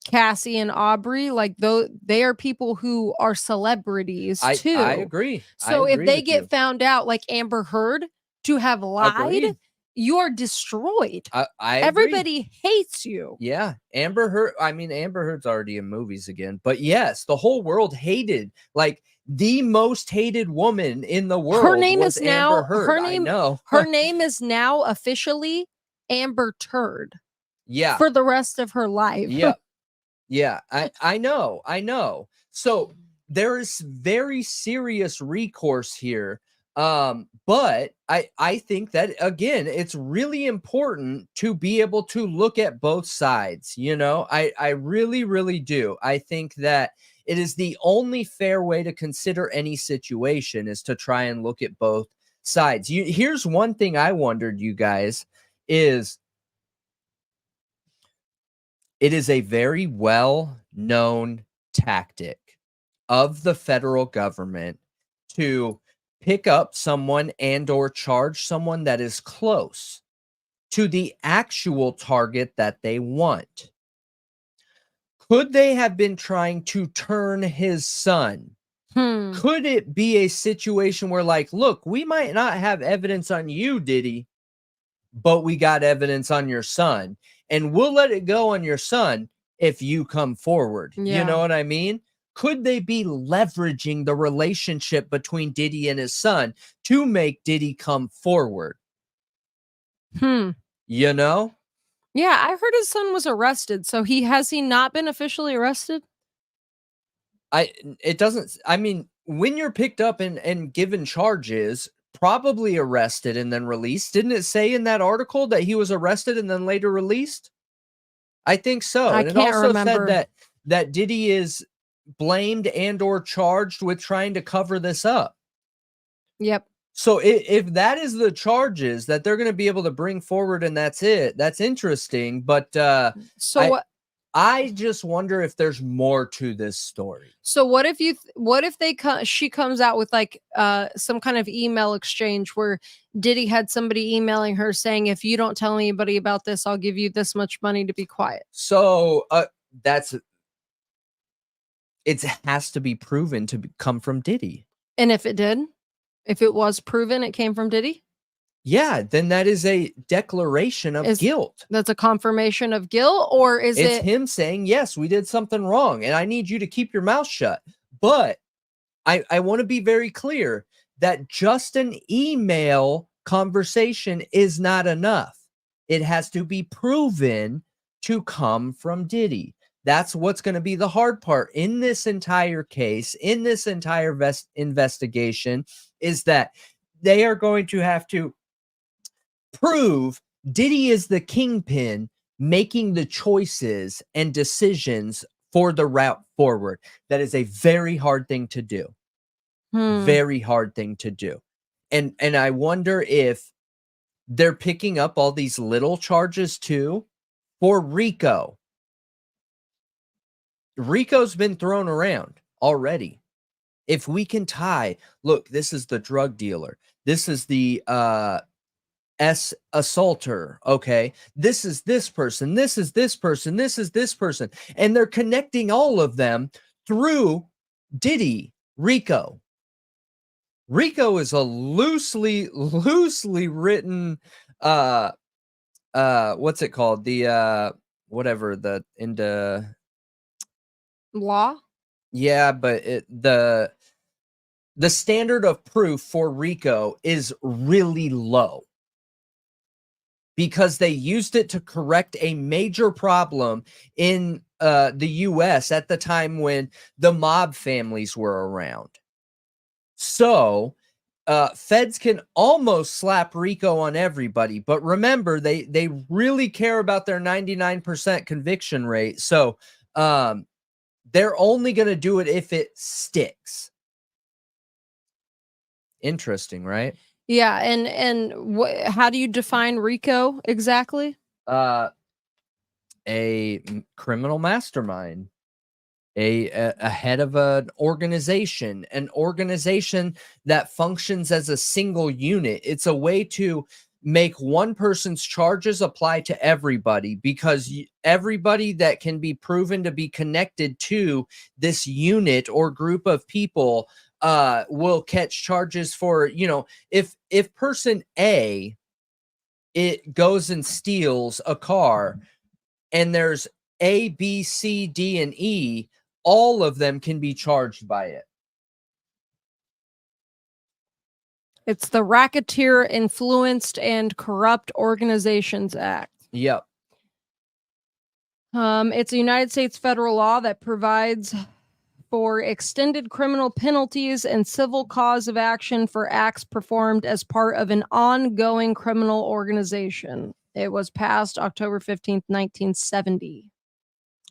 Cassie and Aubrey, like they are people who are celebrities too. I agree. So I agree if they with get you. found out, like Amber Heard, to have lied, Agreed. you are destroyed. I agree. Everybody hates you. Yeah, Amber Heard. I mean, Amber Heard's already in movies again, but yes, the whole world hated, like, the most hated woman in the world. Her name was is now Amber Heard. her name. I know. Her name is now officially Amber Turd. Yeah. For the rest of her life. Yeah. Yeah. I know. So there is very serious recourse here. But I think that, again, it's really important to be able to look at both sides. You know, I really, really do. I think that it is the only fair way to consider any situation, is to try and look at both sides. Here's one thing I wondered, you guys, is it is a very well-known tactic of the federal government to pick up someone and or charge someone that is close to the actual target that they want. Could they have been trying to turn his son? Could it be a situation where, like, look, we might not have evidence on you, Diddy, but we got evidence on your son, and we'll let it go on your son if you come forward. Yeah. You know what I mean? Could they be leveraging the relationship between Diddy and his son to make Diddy come forward? You know? Yeah, I heard his son was arrested. So has he not been officially arrested? It doesn't, I mean, when you're picked up and given charges, probably arrested and then released. Didn't it say in that article that he was arrested and then later released? I think so. I And it can't also remember. said that Diddy is blamed and or charged with trying to cover this up. Yep. So if that is the charges that they're going to be able to bring forward and that's it, that's interesting. But I just wonder if there's more to this story. So what if she comes out with like some kind of email exchange where Diddy had somebody emailing her saying, if you don't tell anybody about this, I'll give you this much money to be quiet. So it has to be proven to come from Diddy. And if it was proven it came from Diddy? Yeah, then that is a declaration of guilt. That's a confirmation of guilt, or is it's him saying, yes, we did something wrong and I need you to keep your mouth shut. But I want to be very clear that just an email conversation is not enough. It has to be proven to come from Diddy. That's what's going to be the hard part in this entire case, in this entire investigation, is that they are going to have to prove Diddy is the kingpin making the choices and decisions for the route forward. That is a very hard thing to do. Very hard thing to do. And I wonder if they're picking up all these little charges too for Rico. Rico's been thrown around already. If we can tie, look, this is the drug dealer. This is the assaulter. Okay. This is this person. This is this person. This is this person. And they're connecting all of them through Diddy, Rico. Rico is a loosely written, what's it called? The, law. Yeah, but the standard of proof for Rico is really low because they used it to correct a major problem in the US at the time when the mob families were around. So feds can almost slap Rico on everybody, but remember they really care about their 99% conviction rate. So they're only going to do it if it sticks. Interesting, right? Yeah, and how do you define Rico exactly? A criminal mastermind, a head of an organization that functions as a single unit. It's a way to make one person's charges apply to everybody, because everybody that can be proven to be connected to this unit or group of people will catch charges for, if person A, it goes and steals a car and there's A, B, C, D, and E, all of them can be charged by it. It's the Racketeer Influenced and Corrupt Organizations Act. Yep. It's a United States federal law that provides for extended criminal penalties and civil cause of action for acts performed as part of an ongoing criminal organization. It was passed October 15th, 1970.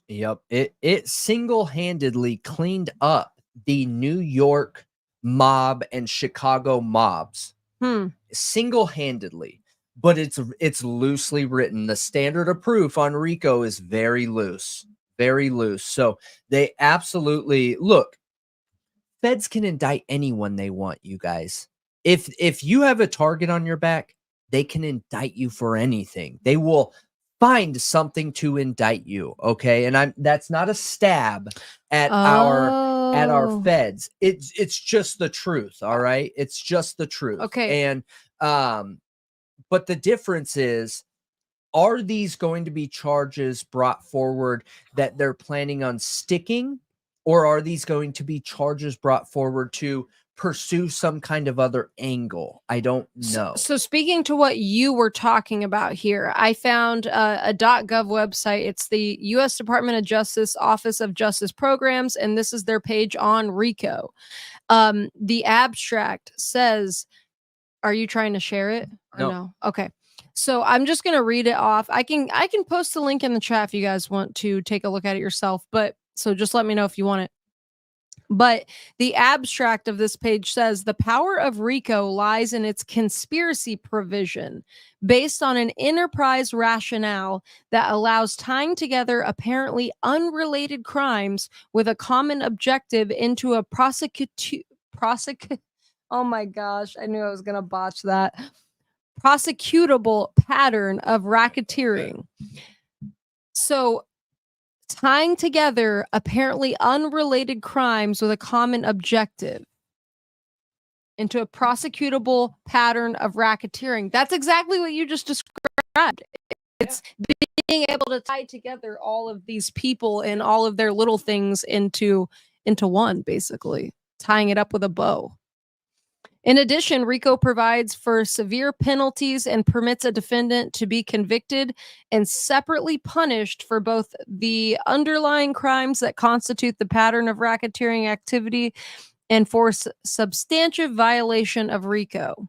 Yep. It single-handedly cleaned up the New York mob and Chicago mobs. Single-handedly. But it's loosely written. The standard of proof on Rico is very loose. Very loose. So they absolutely, look, feds can indict anyone they want, you guys. If you have a target on your back, they can indict you for anything. They will find something to indict you, okay? And that's not a stab at our feds. It's just the truth, all right? It's just the truth. Okay. And but the difference is, are these going to be charges brought forward that they're planning on sticking, or are these going to be charges brought forward to pursue some kind of other angle? I don't know. So speaking to what you were talking about here, I found a .gov website. It's the U.S. Department of Justice Office of Justice Programs, and this is their page on RICO. The abstract says, are you trying to share it? No. Okay. So I'm just going to read it off. I can post the link in the chat if you guys want to take a look at it yourself, but so just let me know if you want it. But the abstract of this page says the power of RICO lies in its conspiracy provision based on an enterprise rationale that allows tying together apparently unrelated crimes with a common objective into a oh my gosh, I knew I was going to botch that. Prosecutable pattern of racketeering. So tying together apparently unrelated crimes with a common objective into a prosecutable pattern of racketeering. That's exactly what you just described. It's being able to tie together all of these people and all of their little things into one, basically, tying it up with a bow. In addition, RICO provides for severe penalties and permits a defendant to be convicted and separately punished for both the underlying crimes that constitute the pattern of racketeering activity and for substantive violation of RICO.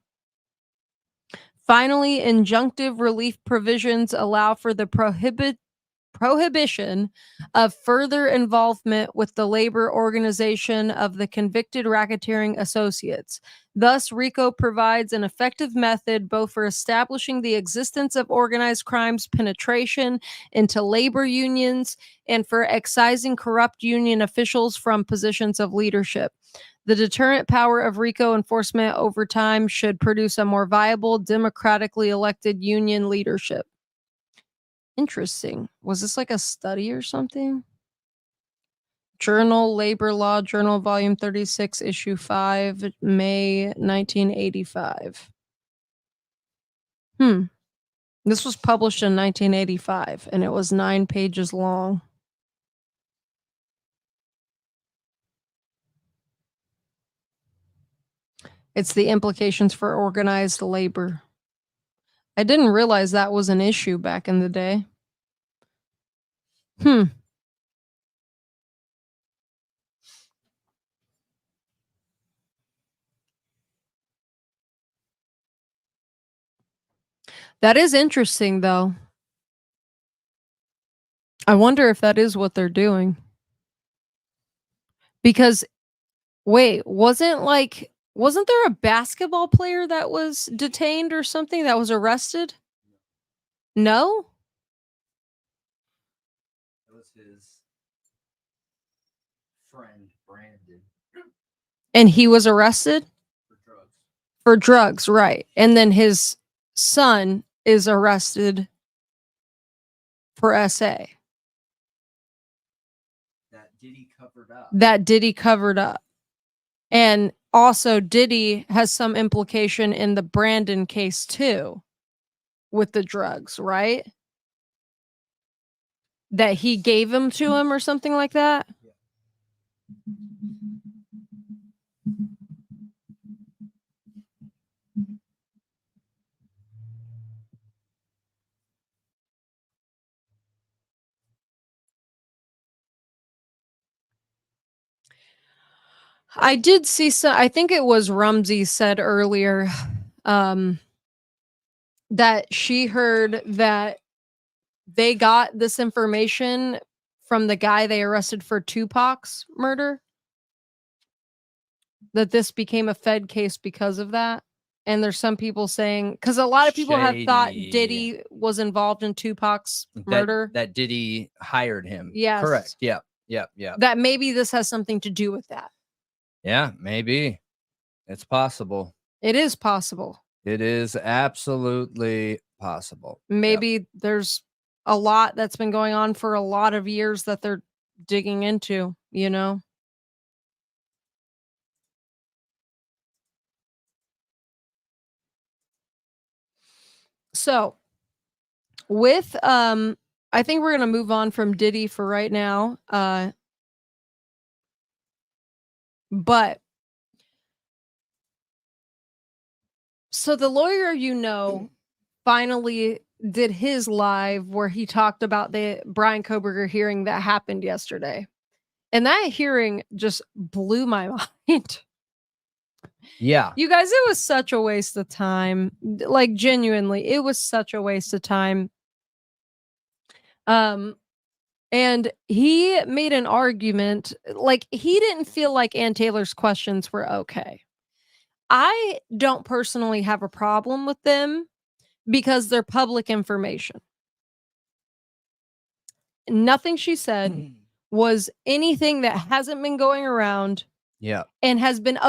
Finally, injunctive relief provisions allow for the prohibition of further involvement with the labor organization of the convicted racketeering associates. Thus, RICO provides an effective method both for establishing the existence of organized crime's penetration into labor unions and for excising corrupt union officials from positions of leadership. The deterrent power of RICO enforcement over time should produce a more viable, democratically elected union leadership. Interesting. Was this like a study or something? Journal, Labor Law Journal, Volume 36, Issue 5, May 1985. This was published in 1985, and it was 9 pages long. It's the implications for organized labor. I didn't realize that was an issue back in the day. That is interesting, though. I wonder if that is what they're doing. Because, wait, wasn't there a basketball player that was detained or something that was arrested? No? It was his friend, Brandon. And he was arrested? For drugs. For drugs, right. And then his son is arrested for SA. That Diddy covered up. That Diddy covered up. And also, Diddy has some implication in the Brandon case, too, with the drugs, right? That he gave them to him or something like that? Yeah. I did see some, I think it was Rumsey said earlier that she heard that they got this information from the guy they arrested for Tupac's murder. That this became a Fed case because of that. And there's some people saying, because a lot of people have thought Diddy was involved in Tupac's murder. That Diddy hired him. Yes. Correct. Yeah. That maybe this has something to do with that. Yeah, maybe. It's possible. It is possible. It is absolutely possible. Maybe there's a lot that's been going on for a lot of years that they're digging into, you know? So, with I think we're going to move on from Diddy for right now. But so the lawyer, finally did his live where he talked about the Bryan Kohberger hearing that happened yesterday. And that hearing just blew my mind. Yeah. You guys, it was such a waste of time. Like, genuinely, it was such a waste of time. And he made an argument, like, he didn't feel like Ann Taylor's questions were okay. I don't personally have a problem with them because they're public information. Nothing she said was anything that hasn't been going around. Yeah. And has been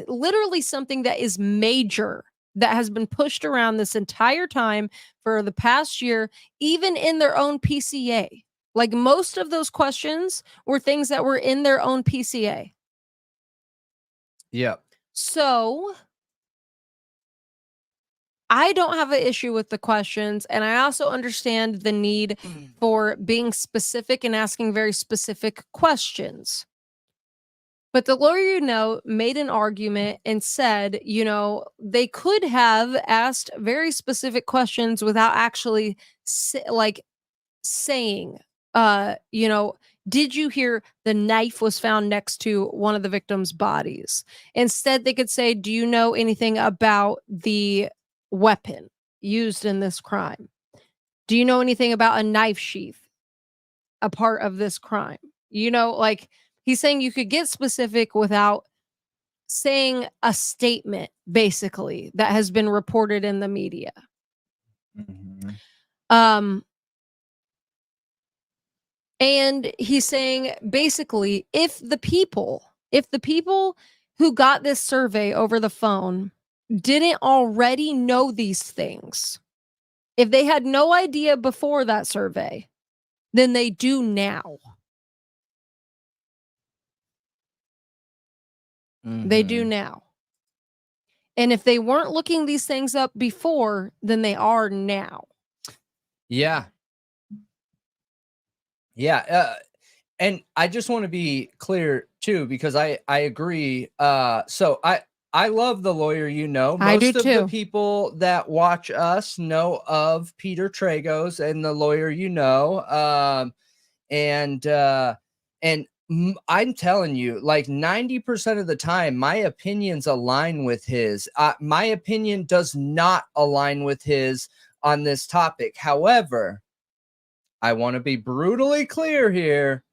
literally something that is major, that has been pushed around this entire time for the past year, even in their own PCA. Like, most of those questions were things that were in their own PCA. Yeah. So I don't have an issue with the questions, and I also understand the need for being specific and asking very specific questions. But the lawyer, made an argument and said, they could have asked very specific questions without actually saying, did you hear the knife was found next to one of the victim's bodies? Instead, they could say, do you know anything about the weapon used in this crime? Do you know anything about a knife sheath, a part of this crime? He's saying you could get specific without saying a statement, basically, that has been reported in the media. And he's saying, basically, if the people who got this survey over the phone didn't already know these things, if they had no idea before that survey, then they do now. They do now. And if they weren't looking these things up before, then they are now. Yeah. Yeah. And I just want to be clear too, because I agree. So I love the lawyer, Most I do of too. the people that watch us know of Peter Tragos and the lawyer, and I'm telling you, like 90% of the time, my opinions align with his. My opinion does not align with his on this topic. However, I want to be brutally clear here.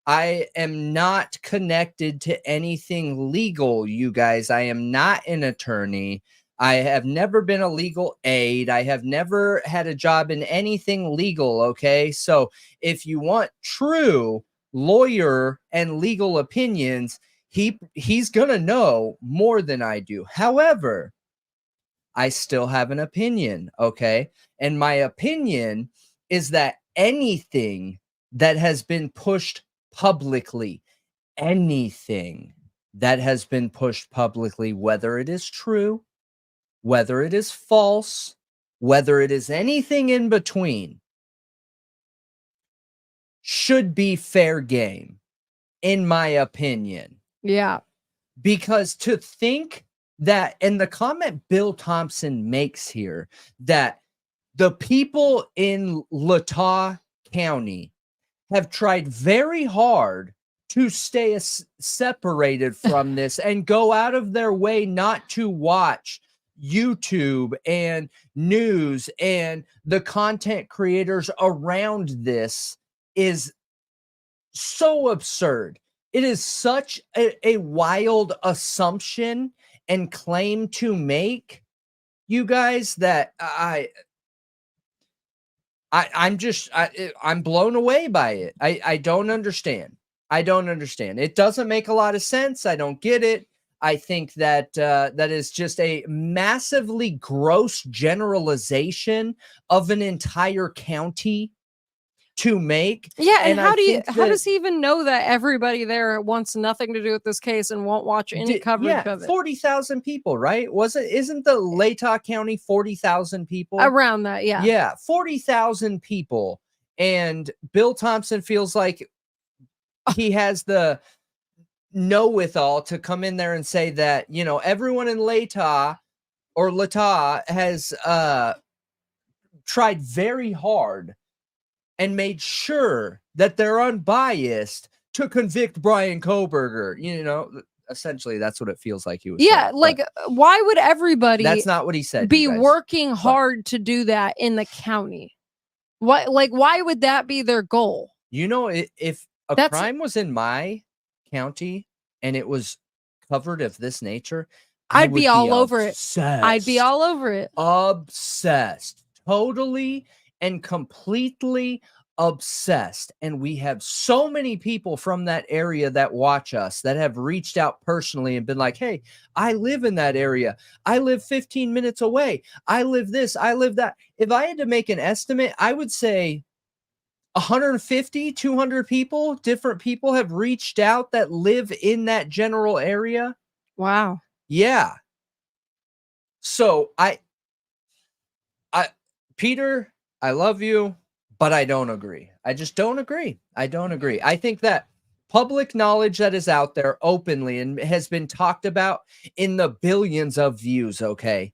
I am not connected to anything legal, you guys. I am not an attorney. I have never been a legal aid. I have never had a job in anything legal, okay? So if you want true lawyer and legal opinions, he's gonna know more than I do. However, I still have an opinion, okay? And my opinion is that anything that has been pushed publicly, anything that has been pushed publicly, whether it is true, whether it is false, whether it is anything in between, should be fair game, in my opinion. Yeah. Because to think that, and the comment Bill Thompson makes here, that the people in Latah County have tried very hard to stay separated from this and go out of their way not to watch YouTube and news and the content creators around this is so absurd. It is such a wild assumption and claim to make, you guys, that I'm blown away by it. I don't understand. I don't understand. It doesn't make a lot of sense. I don't get it. I think that that is just a massively gross generalization of an entire county to make. Yeah, and how does he even know that everybody there wants nothing to do with this case and won't watch any coverage of it? 40,000 people, right? Isn't the Latah County 40,000 people? Around that, yeah. Yeah, 40,000 people. And Bill Thompson feels like he has the know-with-all to come in there and say that, everyone in Latah has tried very hard and made sure that they're unbiased to convict Bryan Kohberger. Essentially, that's what it feels like he was saying. Like, why would everybody... That's not what he said. ...be working hard to do that in the county? Why would that be their goal? You know, if a That's crime was in my county and it was covered of this nature, I I'd would be all over it. I'd be obsessed. all over it. Obsessed. Totally and completely obsessed. And we have so many people from that area that watch us that have reached out personally and been like, hey, I live in that area. I live 15 minutes away. I live this. I live that. If I had to make an estimate, I would say 150, 200 people, different people have reached out that live in that general area. Wow. Yeah. So Peter, I love you, but I don't agree. I just don't agree. I don't agree. I think that public knowledge that is out there openly and has been talked about in the billions of views, okay,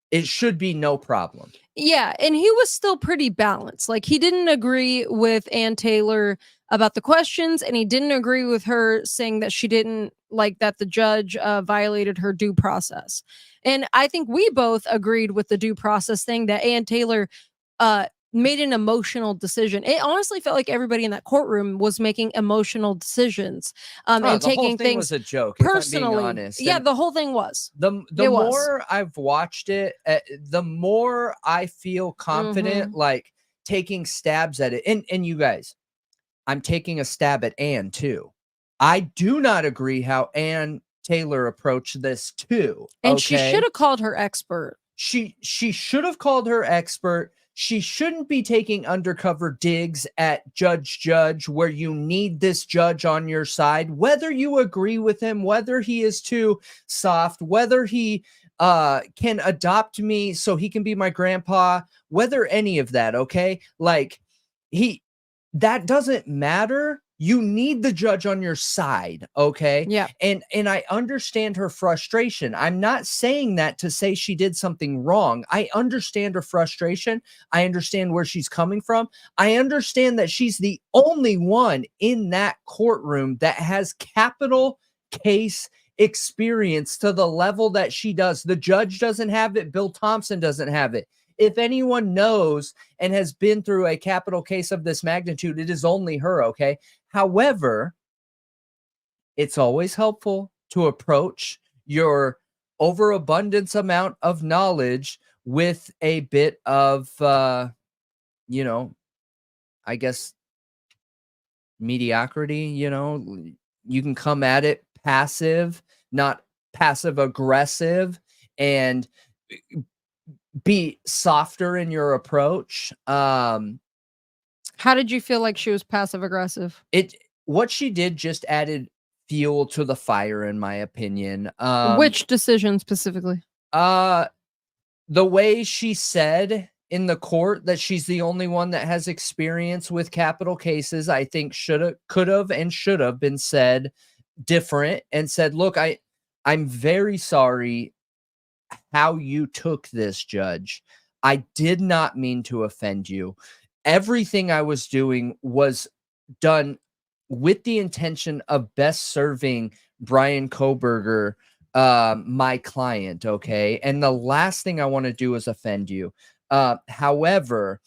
it should be no problem. Yeah, and he was still pretty balanced. Like, he didn't agree with Ann Taylor about the questions, and he didn't agree with her saying that she didn't like that the judge violated her due process. And I think we both agreed with the due process thing, that Ann Taylor made an emotional decision. It honestly felt like everybody in that courtroom was making emotional decisions and The whole taking thing things was a joke, if I'm being personally. honest. Yeah, And the whole thing was. the It was. more I've watched it, the more I feel confident, like taking stabs at it. And you guys, I'm taking a stab at Ann too. I do not agree how Ann Taylor approached this too. And she okay? should have called her expert. She should have called her expert. She shouldn't be taking undercover digs at Judge where you need this judge on your side, whether you agree with him, whether he is too soft, whether he can adopt me so he can be my grandpa, whether any of that, okay? Like, that doesn't matter. You need the judge on your side, okay? Yeah. And I understand her frustration. I'm not saying that to say she did something wrong. I understand her frustration. I understand where she's coming from. I understand that she's the only one in that courtroom that has capital case experience to the level that she does. The judge doesn't have it. Bill Thompson doesn't have it. If anyone knows and has been through a capital case of this magnitude, it is only her, okay? However, it's always helpful to approach your overabundance amount of knowledge with a bit of, you know, I guess, mediocrity. You know, you can come at it passive, not passive aggressive, and be softer in your approach. How did you feel like she was passive aggressive? What she did just added fuel to the fire, in my opinion. Which decision specifically? The way she said in the court that she's the only one that has experience with capital cases, I think could have and should have been said different, and said, look, I'm very sorry how you took this, Judge. I did not mean to offend you. Everything I was doing was done with the intention of best serving Bryan Kohberger, my client, okay? And the last thing I want to do is offend you. However,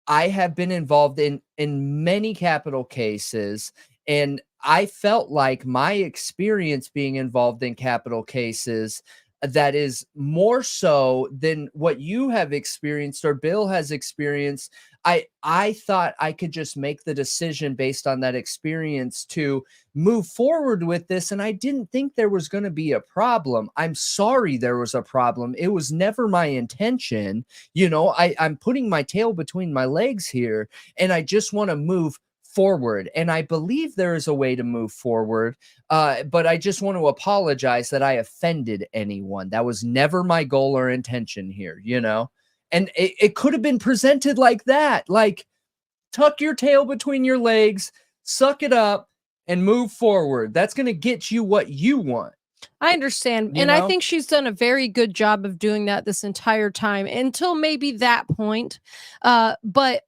I have been involved in many capital cases, and I felt like my experience being involved in capital cases that is more so than what you have experienced or Bill has experienced. I thought I could just make the decision based on that experience to move forward with this, and I didn't think there was going to be a problem. I'm sorry there was a problem. It was never my intention. You know, I'm putting my tail between my legs here, and I just want to move forward. And I believe there is a way to move forward. But I just want to apologize that I offended anyone. That was never my goal or intention here, you know? And it could have been presented like that. Like, tuck your tail between your legs, suck it up, and move forward. That's going to get you what you want. I understand. You and know? I think she's done a very good job of doing that this entire time until maybe that point. But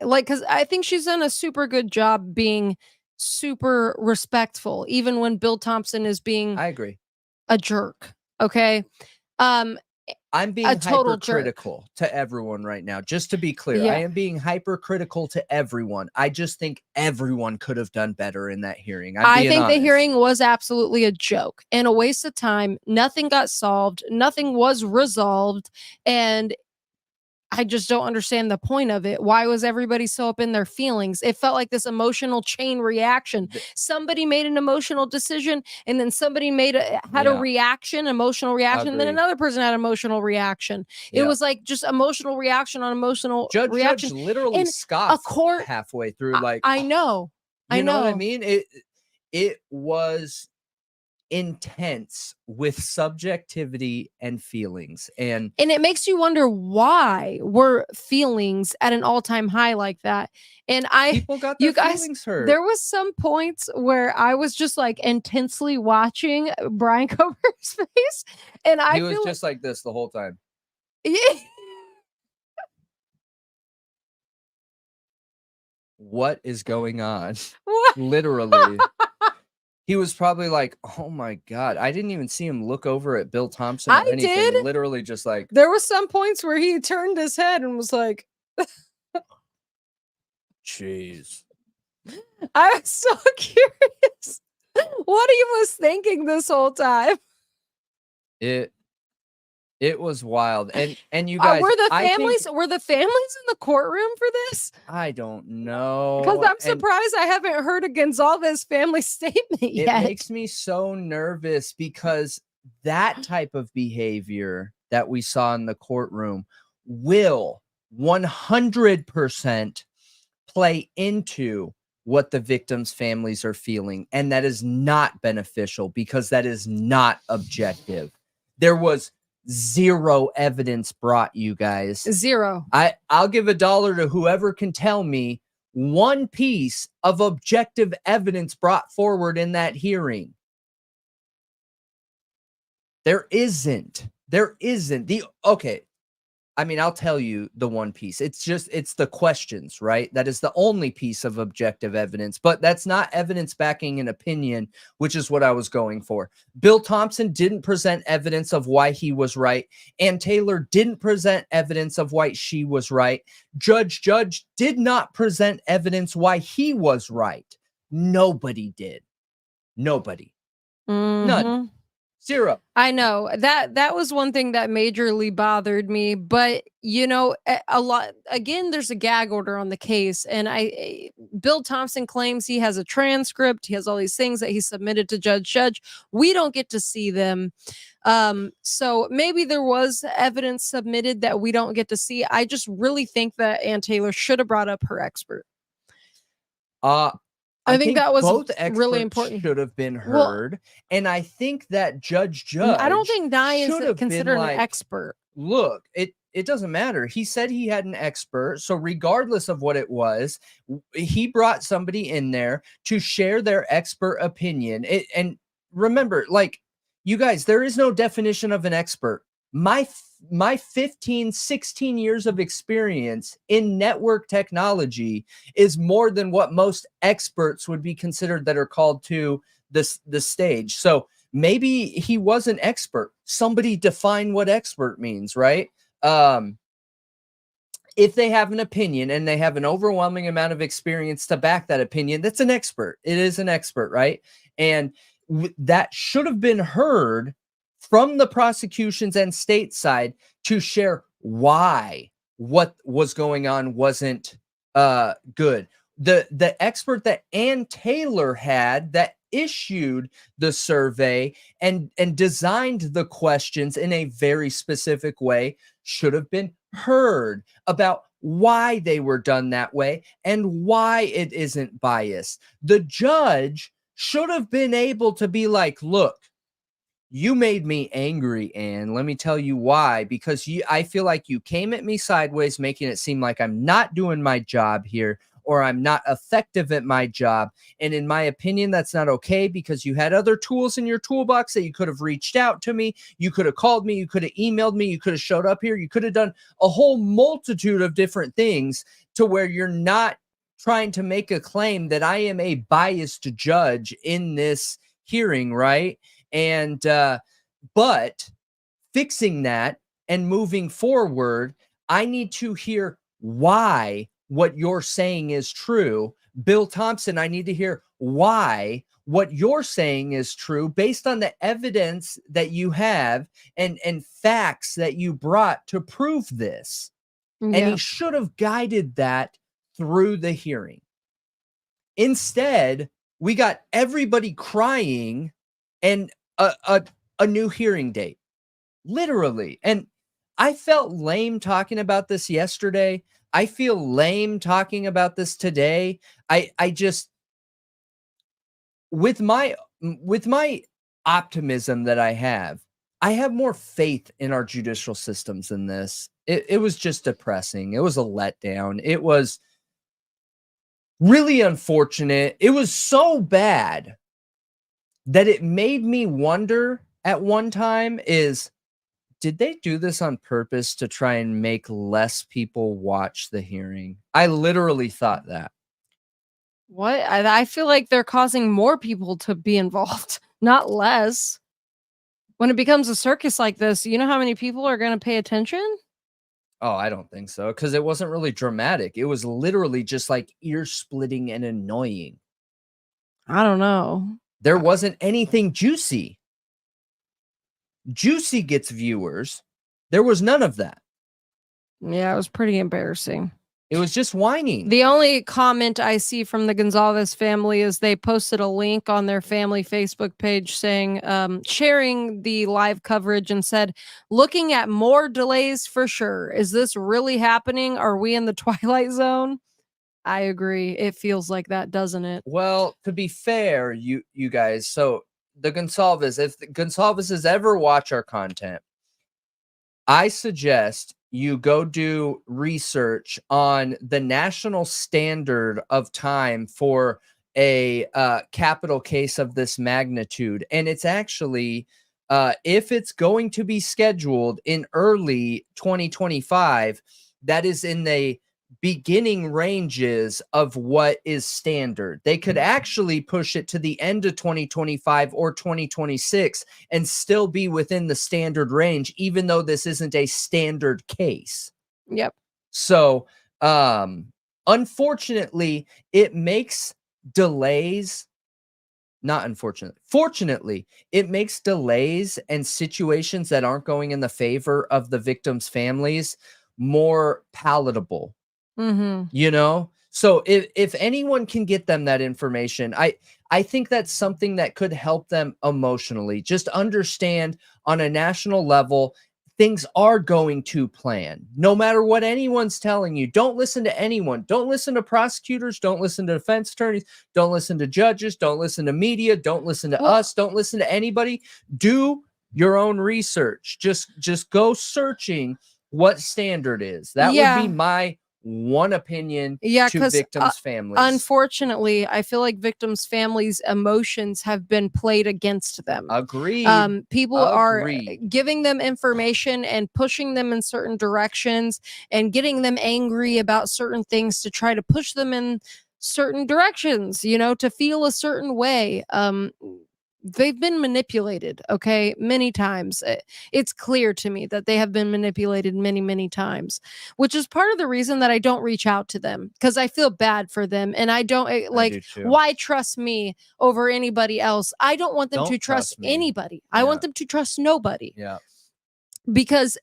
like, because I think she's done a super good job being super respectful, even when Bill Thompson is being I agree. a jerk. Okay. I'm being hypercritical to everyone right now. Just to be clear, I am being hypercritical to everyone. I just think everyone could have done better in that hearing. I think the hearing was absolutely a joke and a waste of time. Nothing got solved. Nothing was resolved. And I just don't understand the point of it. Why was everybody so up in their feelings? It felt like this emotional chain reaction. Somebody made an emotional decision, and then somebody had a reaction, emotional reaction, and then another person had emotional reaction. It was like just emotional reaction on emotional reaction. Judge literally scoffed halfway through. Like, I know. You know what I mean? It was intense with subjectivity and feelings, and it makes you wonder why were feelings at an all-time high like that. And people got their feelings hurt. There was some points where I was just like intensely watching Bryan Kohberger's face, and he was just like this the whole time. Yeah. What is going on? What? Literally. He was probably like, oh my God. I didn't even see him look over at Bill Thompson or anything. Did. Literally just like. There was some points where he turned his head and was like. Jeez. I was so curious what he was thinking this whole time. It was wild. And you guys were the families in the courtroom for this? I don't know. Because I'm surprised I haven't heard a Goncalves family statement yet. It makes me so nervous because that type of behavior that we saw in the courtroom will 100% play into what the victims' families are feeling. And that is not beneficial because that is not objective. There was zero evidence brought, you guys. Zero. I'll give $1 to whoever can tell me one piece of objective evidence brought forward in that hearing. There isn't. Okay. I mean, I'll tell you the one piece. It's the questions, right? That is the only piece of objective evidence, but that's not evidence backing an opinion, which is what I was going for. Bill Thompson didn't present evidence of why he was right. And Taylor didn't present evidence of why she was right. Judge did not present evidence why he was right. Nobody did. Nobody. Mm-hmm. None. Zero. I know that was one thing that majorly bothered me, but you know, a lot, again, there's a gag order on the case, and Bill Thompson claims he has a transcript. He has all these things that he submitted to Judge. We don't get to see them. So maybe there was evidence submitted that we don't get to see. I just really think that Ann Taylor should have brought up her expert. I think that was both really important. Should have been heard, and I think that Judge. I don't think Nye is considered an expert. Look, it doesn't matter. He said he had an expert, so regardless of what it was, he brought somebody in there to share their expert opinion. And remember, like, you guys, there is no definition of an expert. My 15, 16 years of experience in network technology is more than what most experts would be considered that are called to the stage. So maybe he was an expert. Somebody define what expert means, right? If they have an opinion and they have an overwhelming amount of experience to back that opinion, that's an expert. It is an expert, right? And that should have been heard from the prosecution's and state side to share why what was going on wasn't good. The expert that Ann Taylor had that issued the survey and designed the questions in a very specific way should have been heard about why they were done that way and why it isn't biased. The judge should have been able to be like, look, you made me angry, Ann. Let me tell you why. Because I feel like you came at me sideways, making it seem like I'm not doing my job here or I'm not effective at my job. And in my opinion, that's not okay because you had other tools in your toolbox that you could have reached out to me. You could have called me. You could have emailed me. You could have showed up here. You could have done a whole multitude of different things to where you're not trying to make a claim that I am a biased judge in this hearing, right? And but fixing that And moving forward, I need to hear why what you're saying is true. Bill Thompson, I need to hear why what you're saying is true based on the evidence that you have and facts that you brought to prove this. And he should have guided that through the hearing. Instead, we got everybody crying and a new hearing date, literally. And I felt lame talking about this yesterday. I feel lame talking about this today. I just, with my optimism that I have more faith in our judicial systems than this. It was just depressing. It was a letdown. It was really unfortunate. It was so bad that it made me wonder at one time did they do this on purpose to try and make less people watch the hearing? I literally thought that. What? I feel like they're causing more people to be involved, not less. When it becomes a circus like this, you know how many people are going to pay attention? Oh, I don't think so, because it wasn't really dramatic. It was literally just like ear-splitting and annoying. I don't know. There wasn't anything juicy. Juicy gets viewers. There was none of that. Yeah, it was pretty embarrassing. It was just whining. The only comment I see from the Goncalves family is they posted a link on their family Facebook page saying, sharing the live coverage and said, looking at more delays for sure. Is this really happening? Are we in the twilight zone? I agree. It feels like that, doesn't it? Well, to be fair, you guys, so the Goncalves, if the Goncalves ever watch our content, I suggest you go do research on the national standard of time for a capital case of this magnitude. And it's actually, if it's going to be scheduled in early 2025, that is in the beginning ranges of what is standard. They could actually push it to the end of 2025 or 2026 and still be within the standard range, even though this isn't a standard case. Yep. So, unfortunately, it makes delays, not unfortunately, fortunately, it makes delays and situations that aren't going in the favor of the victims' families more palatable. You know, so if anyone can get them that information, I think that's something that could help them emotionally. Just understand on a national level, things are going to plan. No matter what anyone's telling you, don't listen to anyone. Don't listen to prosecutors. Don't listen to defense attorneys. Don't listen to judges. Don't listen to media. Don't listen to us. Don't listen to anybody. Do your own research. Just go searching what standard is. That would be my one opinion to victims' families. Unfortunately, I feel like victims' families' emotions have been played against them. Agreed. People are giving them information and pushing them in certain directions and getting them angry about certain things to try to push them in certain directions, you know, to feel a certain way. They've been manipulated, okay, many times. It's clear to me that they have been manipulated many, many times, which is part of the reason that I don't reach out to them, because I feel bad for them. And I don't like, why trust me over anybody else? I don't want them to trust anybody. I want them to trust nobody. Yeah. Because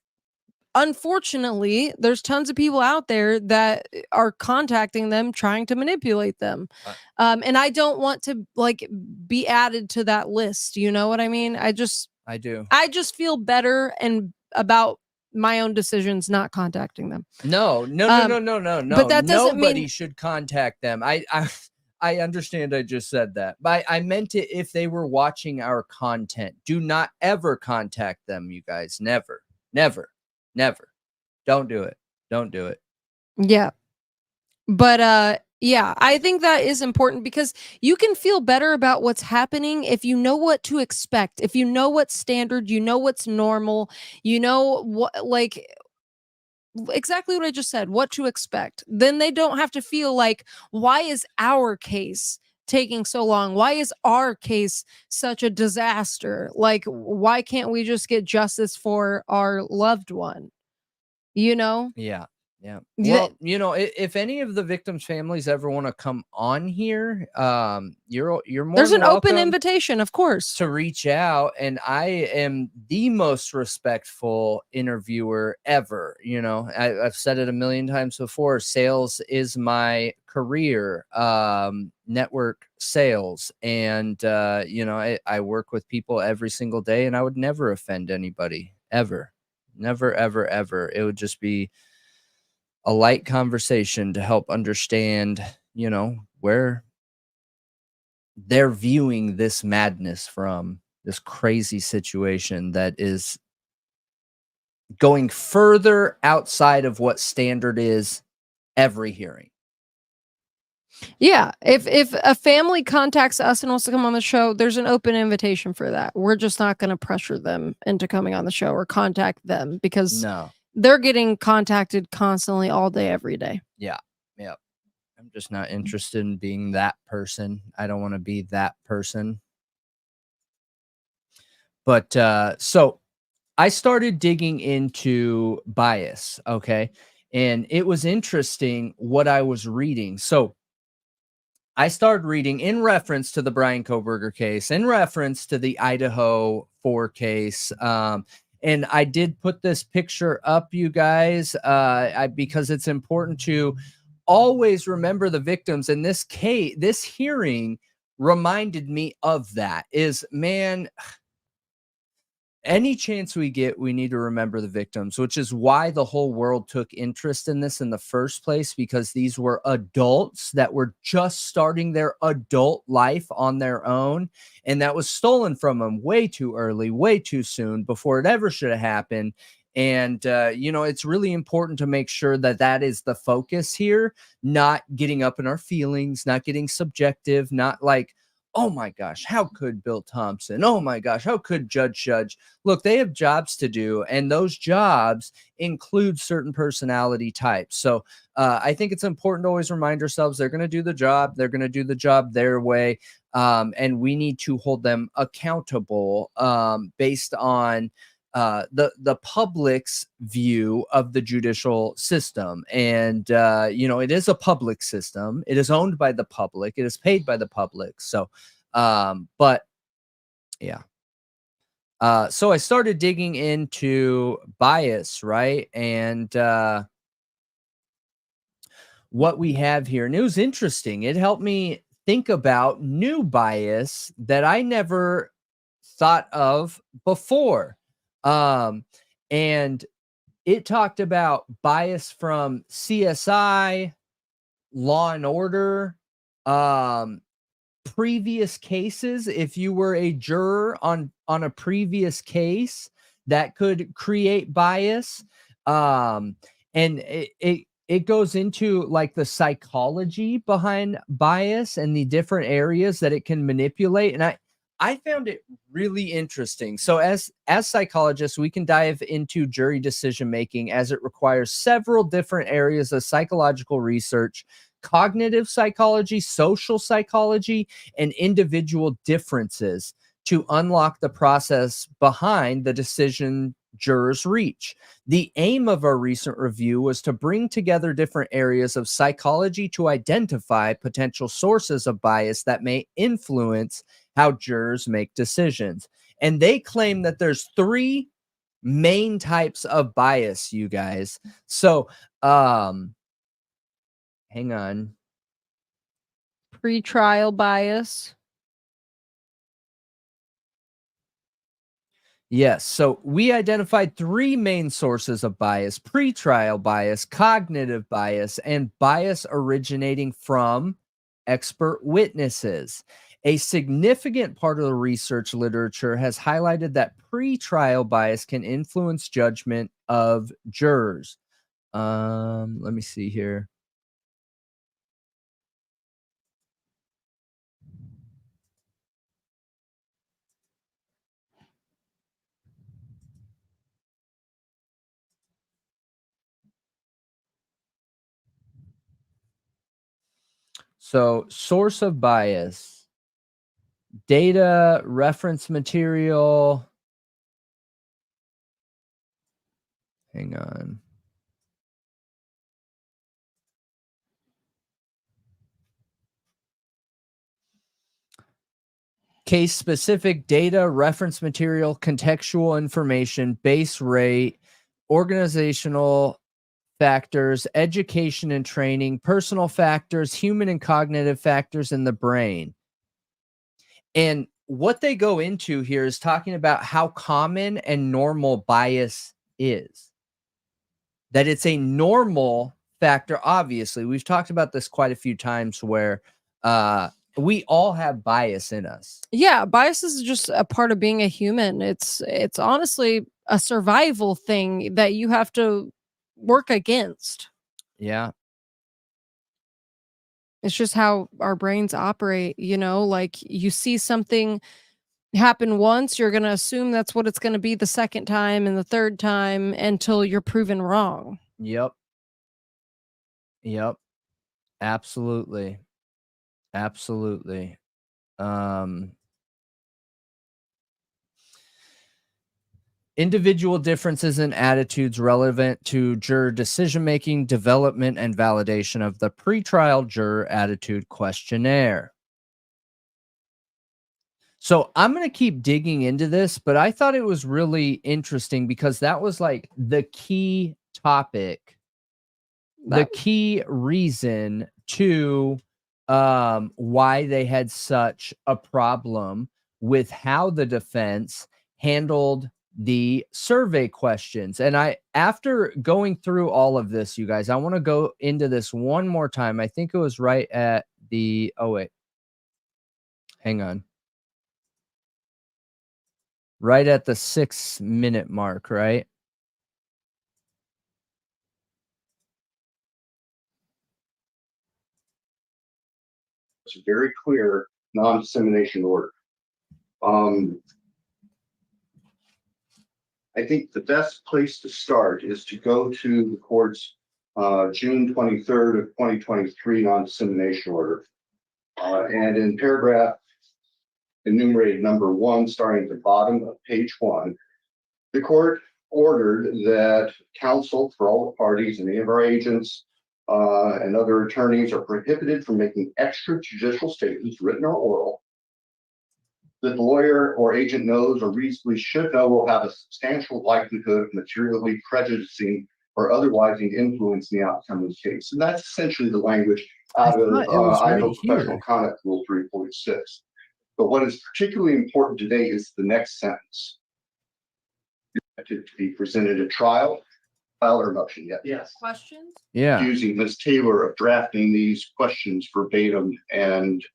unfortunately, there's tons of people out there that are contacting them, trying to manipulate them. And I don't want to like be added to that list. You know what I mean? I do. I just feel better and about my own decisions not contacting them. No. But that doesn't nobody should contact them. I understand I just said that, but I meant it if they were watching our content. Do not ever contact them, you guys. Never. Don't do it. Yeah. But yeah, I think that is important because you can feel better about what's happening if you know what to expect, if you know what's standard, you know what's normal, you know what, like exactly what I just said, what to expect. Then they don't have to feel like, why is our case taking so long? Why is our case such a disaster? Like, why can't we just get justice for our loved one? You know? Yeah. Yeah. Yeah. Well, you know, if any of the victims' families ever want to come on here, you're more There's than an open welcome invitation, of course. to reach out, and I am the most respectful interviewer ever. You know, I've said it a million times before. Sales is my career, network sales, and you know, I work with people every single day, and I would never offend anybody ever, never, ever, ever. It would just be a light conversation to help understand, you know, where they're viewing this madness from, this crazy situation that is going further outside of what standard is every hearing. Yeah, if a family contacts us and wants to come on the show, there's an open invitation for that. We're just not going to pressure them into coming on the show or contact them because No. they're getting contacted constantly all day, every day. Yeah. Yeah. I'm just not interested in being that person. I don't want to be that person. But so I started digging into bias, okay? And it was interesting what I was reading. So I started reading in reference to the Bryan Kohberger case, in reference to the Idaho 4 case. And I did put this picture up, you guys, because it's important to always remember the victims. In this case, this hearing reminded me of that. Is, man, any chance we get, we need to remember the victims, which is why the whole world took interest in this in the first place, because these were adults that were just starting their adult life on their own. And that was stolen from them way too early, way too soon, before it ever should have happened. And, you know, it's really important to make sure that that is the focus here, not getting up in our feelings, not getting subjective, not like, oh my gosh, how could Bill Thompson? Oh my gosh, how could Judge? Look, they have jobs to do, and those jobs include certain personality types. So I think it's important to always remind ourselves they're going to do the job. They're going to do the job their way. And we need to hold them accountable based on the public's view of the judicial system. And, you know, it is a public system. It is owned by the public. It is paid by the public. So, but yeah. So I started digging into bias, right? And what we have here. And it was interesting. It helped me think about new bias that I never thought of before. And it talked about bias from CSI, Law and Order, previous cases. If you were a juror on a previous case, that could create bias. And it goes into like the psychology behind bias and the different areas that it can manipulate. And I found it really interesting. So as psychologists, we can dive into jury decision making, as it requires several different areas of psychological research: cognitive psychology, social psychology, and individual differences to unlock the process behind the decision jurors reach. The aim of our recent review was to bring together different areas of psychology to identify potential sources of bias that may influence how jurors make decisions. And they claim that there's 3 main types of bias, you guys. So, hang on. Pre-trial bias. Yes. So we identified 3 main sources of bias: pretrial bias, cognitive bias, and bias originating from expert witnesses. A significant part of the research literature has highlighted that pretrial bias can influence judgment of jurors. Let me see here. So source of bias, data, reference material. Hang on. Case-specific data, reference material, contextual information, base rate, organizational factors, education and training, personal factors, human and cognitive factors in the brain. And what they go into here is talking about how common and normal bias is. That it's a normal factor. Obviously, we've talked about this quite a few times where we all have bias in us. Yeah, bias is just a part of being a human. It's honestly a survival thing that you have to work against. Yeah. It's just how our brains operate, you know, like you see something happen once, you're going to assume that's what it's going to be the second time and the third time until you're proven wrong. Yep. Yep. Absolutely. Absolutely. Individual differences in attitudes relevant to juror decision-making, development, and validation of the pretrial juror attitude questionnaire. So I'm going to keep digging into this, but I thought it was really interesting because that was like the key topic, the key reason to why they had such a problem with how the defense handled the survey questions. And after going through all of this, you guys, I want to go into this one more time. I think it was right at the, oh wait, hang on. Right at the 6-minute mark, right? It's a very clear non-dissemination order. I think the best place to start is to go to the court's June 23rd of 2023 non-dissemination order. And in paragraph enumerated number 1, starting at the bottom of page 1, the court ordered that counsel for all the parties and any of our agents and other attorneys are prohibited from making extrajudicial statements, written or oral, that the lawyer or agent knows or reasonably should know will have a substantial likelihood of materially prejudicing or otherwise influencing the outcome of the case. And that's essentially the language out of Idaho Professional Conduct Rule 3.6. But what is particularly important today is the next sentence. To be presented at trial, file or motion yet? Yes. Questions? Yeah. Accusing Ms. Taylor of drafting these questions verbatim and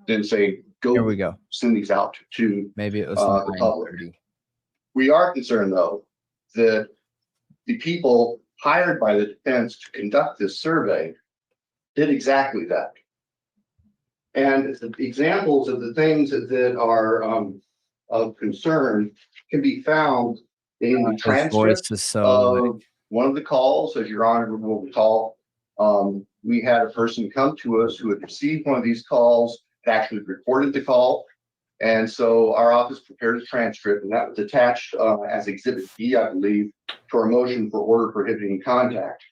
then say, go, here we go. Send these out to maybe it was the public. We are concerned, though, that the people hired by the defense to conduct this survey did exactly that. And the examples of the things that are of concern can be found in the transcript of one of the calls. As Your Honor will recall, we had a person come to us who had received one of these calls, had actually recorded the call. And so our office prepared a transcript, and that was attached as Exhibit B, I believe, to our motion for order prohibiting contact.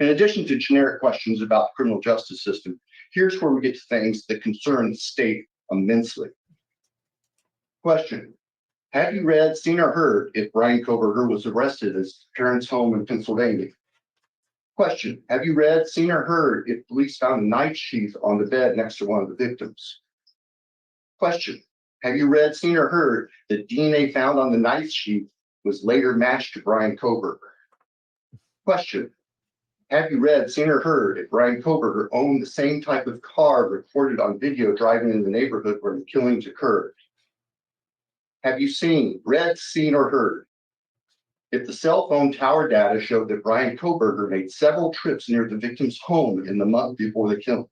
In addition to generic questions about the criminal justice system, here's where we get to things that concern the state immensely. Question: have you read, seen, or heard if Bryan Kohberger was arrested at his parents' home in Pennsylvania? Question: have you read, seen, or heard if police found a knife sheath on the bed next to one of the victims? Question: have you read, seen, or heard that DNA found on the knife sheath was later matched to Bryan Kohberger? Question: have you read, seen, or heard if Bryan Kohberger owned the same type of car recorded on video driving in the neighborhood where the killings occurred? Have you seen, read, seen, or heard if the cell phone tower data showed that Bryan Kohberger made several trips near the victim's home in the month before the killing?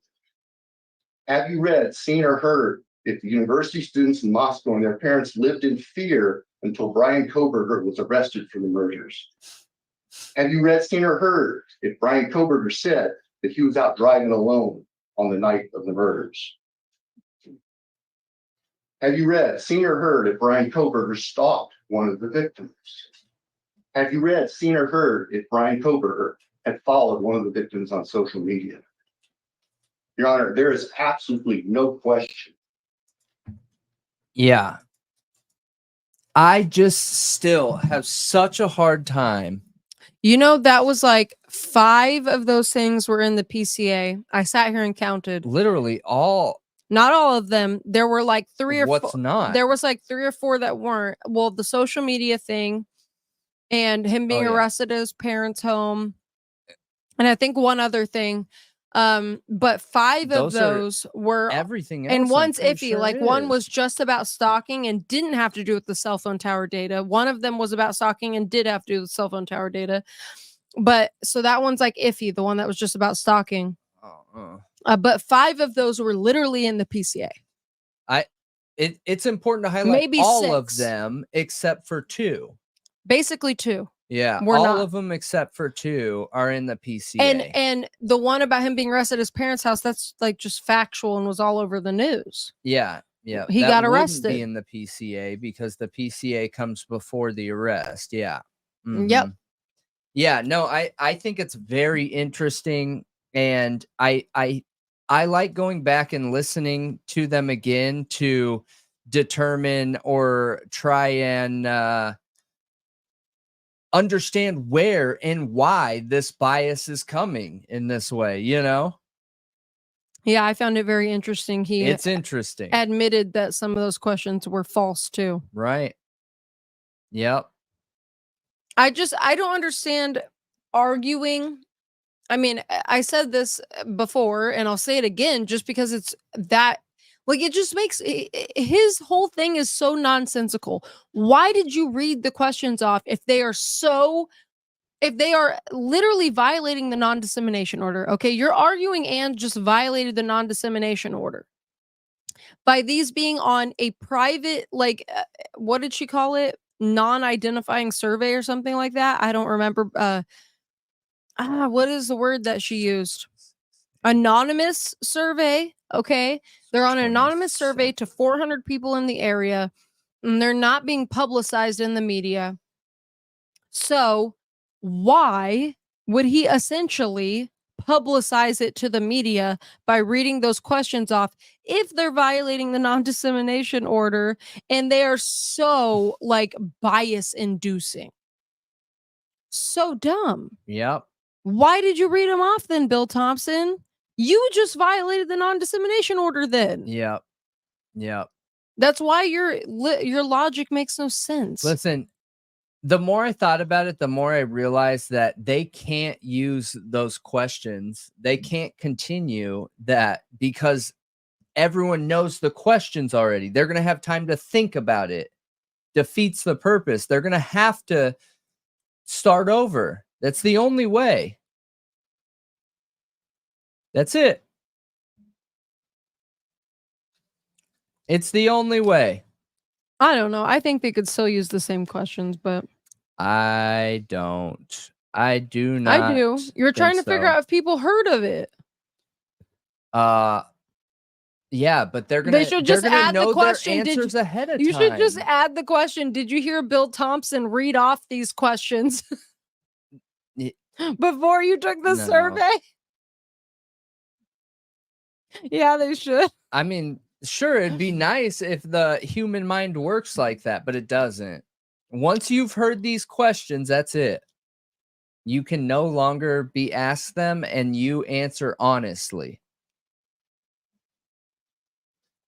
Have you read, seen, or heard if the university students in Moscow and their parents lived in fear until Bryan Kohberger was arrested for the murders? Have you read, seen, or heard if Bryan Kohberger said that he was out driving alone on the night of the murders? Have you read, seen, or heard if Bryan Kohberger stalked one of the victims? Have you read, seen, or heard if Bryan Kohberger had followed one of the victims on social media? Your Honor, there is absolutely no question. Yeah. I just still have such a hard time. You know, that was like 5 of those things were in the PCA. I sat here and counted. Literally all. Not all of them. There were like 3 or 4. What's not? There was like 3 or 4 that weren't. Well, the social media thing and him being arrested at his parents' home. And I think one other thing. But 5 of those were everything else. And one's iffy. Sure like one was just about stalking and didn't have to do with the cell phone tower data. One of them was about stalking and did have to do with cell phone tower data. But so that one's like iffy, the one that was just about stalking. But 5 of those were literally in the PCA. It's important to highlight Maybe all 6. of them except for 2. Basically 2. Yeah, We're all not. of them except for 2 are in the PCA. And the one about him being arrested at his parents' house, that's like just factual and was all over the news. Yeah, He that got wouldn't arrested. be in the PCA because the PCA comes before the arrest. Yeah. Yep. Yeah, no, I think it's very interesting, and I like going back and listening to them again to determine or try and understand where and why this bias is coming in this way, you know? Yeah, I found it very interesting. It's interesting. Admitted that some of those questions were false too. Right. Yep. I don't understand arguing. I mean, I said this before and I'll say it again just because it's that, like, it just makes his whole thing is so nonsensical. Why did you read the questions off if they are literally violating the non-dissemination order? Okay, you're arguing and just violated the non-dissemination order by these being on a private, like, what did she call it? Non-identifying survey or something like that. I don't remember. What is the word that she used? Anonymous survey. Okay. They're on an anonymous survey to 400 people in the area, and they're not being publicized in the media. So why would he essentially publicize it to the media by reading those questions off if they're violating the non-dissemination order and they are so like bias inducing? So dumb. Yep. Why did you read them off then, Bill Thompson? You just violated the non-dissemination order then. Yep. Yep. That's why your logic makes no sense. Listen, the more I thought about it, the more I realized that they can't use those questions. They can't continue that because everyone knows the questions already. They're going to have time to think about it. Defeats the purpose. They're going to have to start over. That's the only way. That's it. It's the only way. I don't know. I think they could still use the same questions, but I don't. I do not. I do. You're trying to figure out if people heard of it. Yeah, but they're gonna. They should just add the question. Their answers ahead of time. You should just add the question. Did you hear Bill Thompson read off these questions before you took the survey? Yeah, they should. I mean, sure, it'd be nice if the human mind works like that, but it doesn't. Once you've heard these questions, that's it. You can no longer be asked them, and you answer honestly.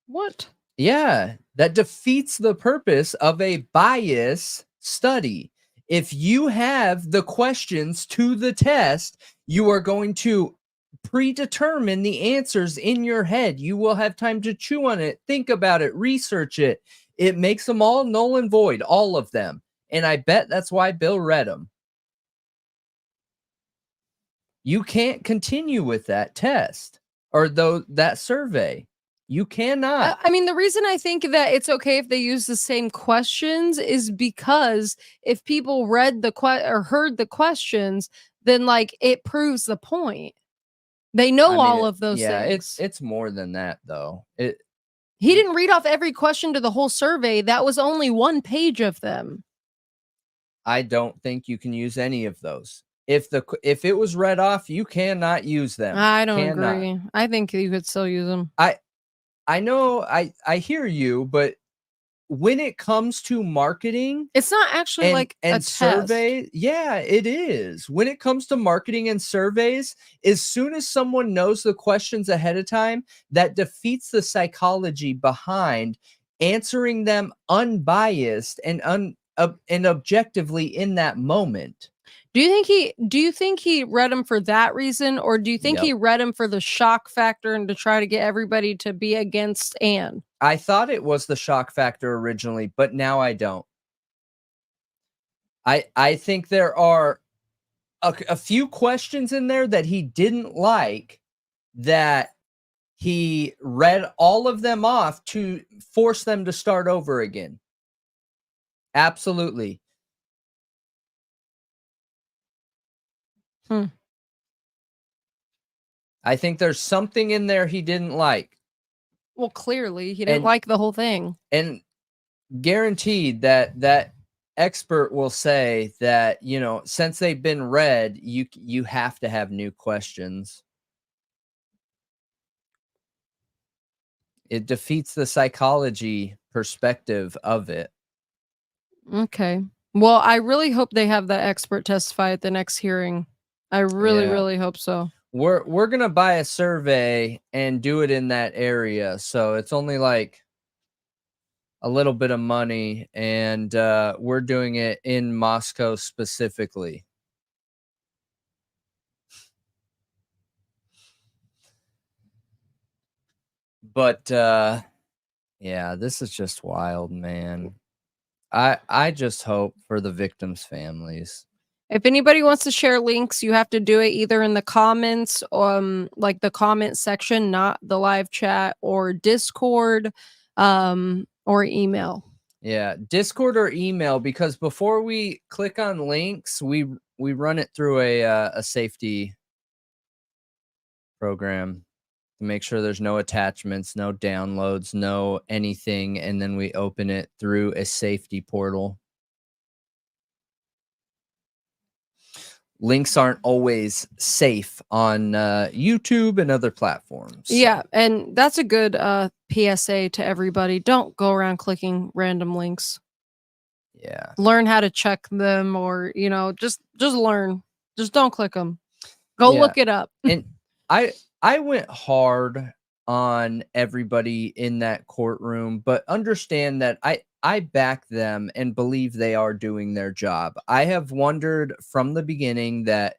What? Yeah, that defeats the purpose of a bias study. If you have the questions to the test, you are going to predetermine the answers in your head. You will have time to chew on it, think about it, research it. It makes them all null and void, all of them. And I bet that's why Bill read them. You can't continue with that test or that survey. You cannot. I mean, the reason I think that it's okay if they use the same questions is because if people read or heard the questions, then like it proves the point. They know I mean, all of those yeah, things. it's more than that though. He didn't read off every question to the whole survey. That was only 1 page of them. I don't think you can use any of those. If it was read off, you cannot use them. I don't Cannot. agree. I think you could still use them. I know I hear you, but when it comes to marketing, It's not actually like a test. survey, yeah, it is. When it comes to marketing and surveys, as soon as someone knows the questions ahead of time, that defeats the psychology behind answering them unbiased and objectively in that moment. Do you think he read them for that reason, or do you think he read them for the shock factor and to try to get everybody to be against Anne? I thought it was the shock factor originally, but now I don't. I think there are a few questions in there that he didn't like, that he read all of them off to force them to start over again. Absolutely. I think there's something in there he didn't like. Well, clearly he didn't like the whole thing. And guaranteed that expert will say that, you know, since they've been read, you have to have new questions. It defeats the psychology perspective of it. Okay. Well, I really hope they have that expert testify at the next hearing. I really hope so. We're gonna buy a survey and do it in that area, so it's only like a little bit of money, and we're doing it in Moscow specifically. But yeah, this is just wild, man. I just hope for the victims' families. If anybody wants to share links, you have to do it either in the comments, like the comment section, not the live chat, or Discord, or email. Yeah, Discord or email, because before we click on links, we run it through a safety program to make sure there's no attachments, no downloads, no anything, and then we open it through a safety portal. Links aren't always safe on YouTube and other platforms. Yeah, and that's a good PSA to everybody. Don't go around clicking random links. Yeah. Learn how to check them, or, you know, just learn. Just don't click them. Go look it up. And I went hard on everybody in that courtroom, but understand that I back them and believe they are doing their job. I have wondered from the beginning that,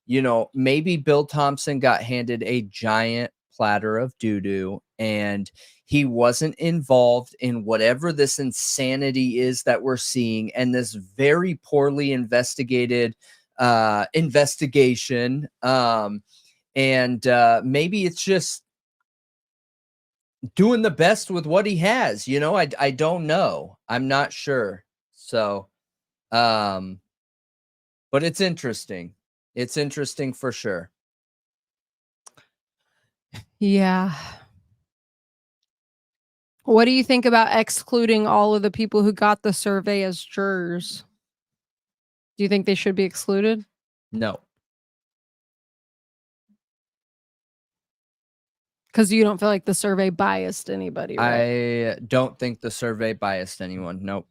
you know, maybe Bill Thompson got handed a giant platter of doo-doo and he wasn't involved in whatever this insanity is that we're seeing, and this very poorly investigated investigation. And maybe it's just doing the best with what he has. You know, I don't know. I'm not sure. So, but it's interesting. It's interesting for sure. Yeah. What do you think about excluding all of the people who got the survey as jurors? Do you think they should be excluded? No. Because you don't feel like the survey biased anybody, right? I don't think the survey biased anyone. Nope.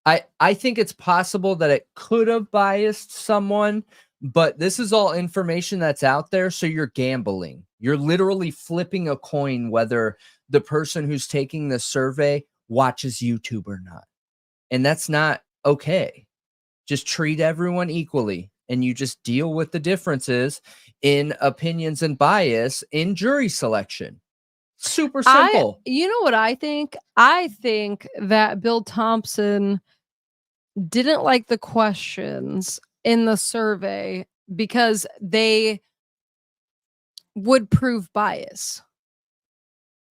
I think it's possible that it could have biased someone, but this is all information that's out there, so you're gambling. You're literally flipping a coin whether the person who's taking the survey watches YouTube or not. And that's not okay. Just treat everyone equally, and you just deal with the differences in opinions and bias in jury selection. Super simple. You know what I think? I think that Bill Thompson didn't like the questions in the survey because they would prove bias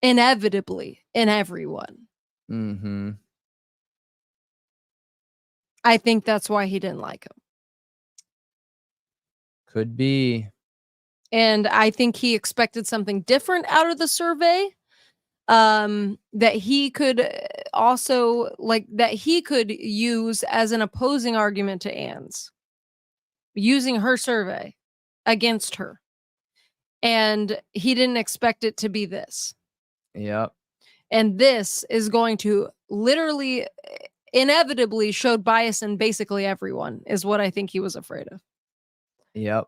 inevitably in everyone. Mm-hmm. I think that's why he didn't like him. Could be. And I think he expected something different out of the survey. That he could also that he could use as an opposing argument to Anne's, using her survey against her. And he didn't expect it to be this. Yep. And this is going to literally, inevitably showed bias in basically everyone, is what I think he was afraid of. Yep.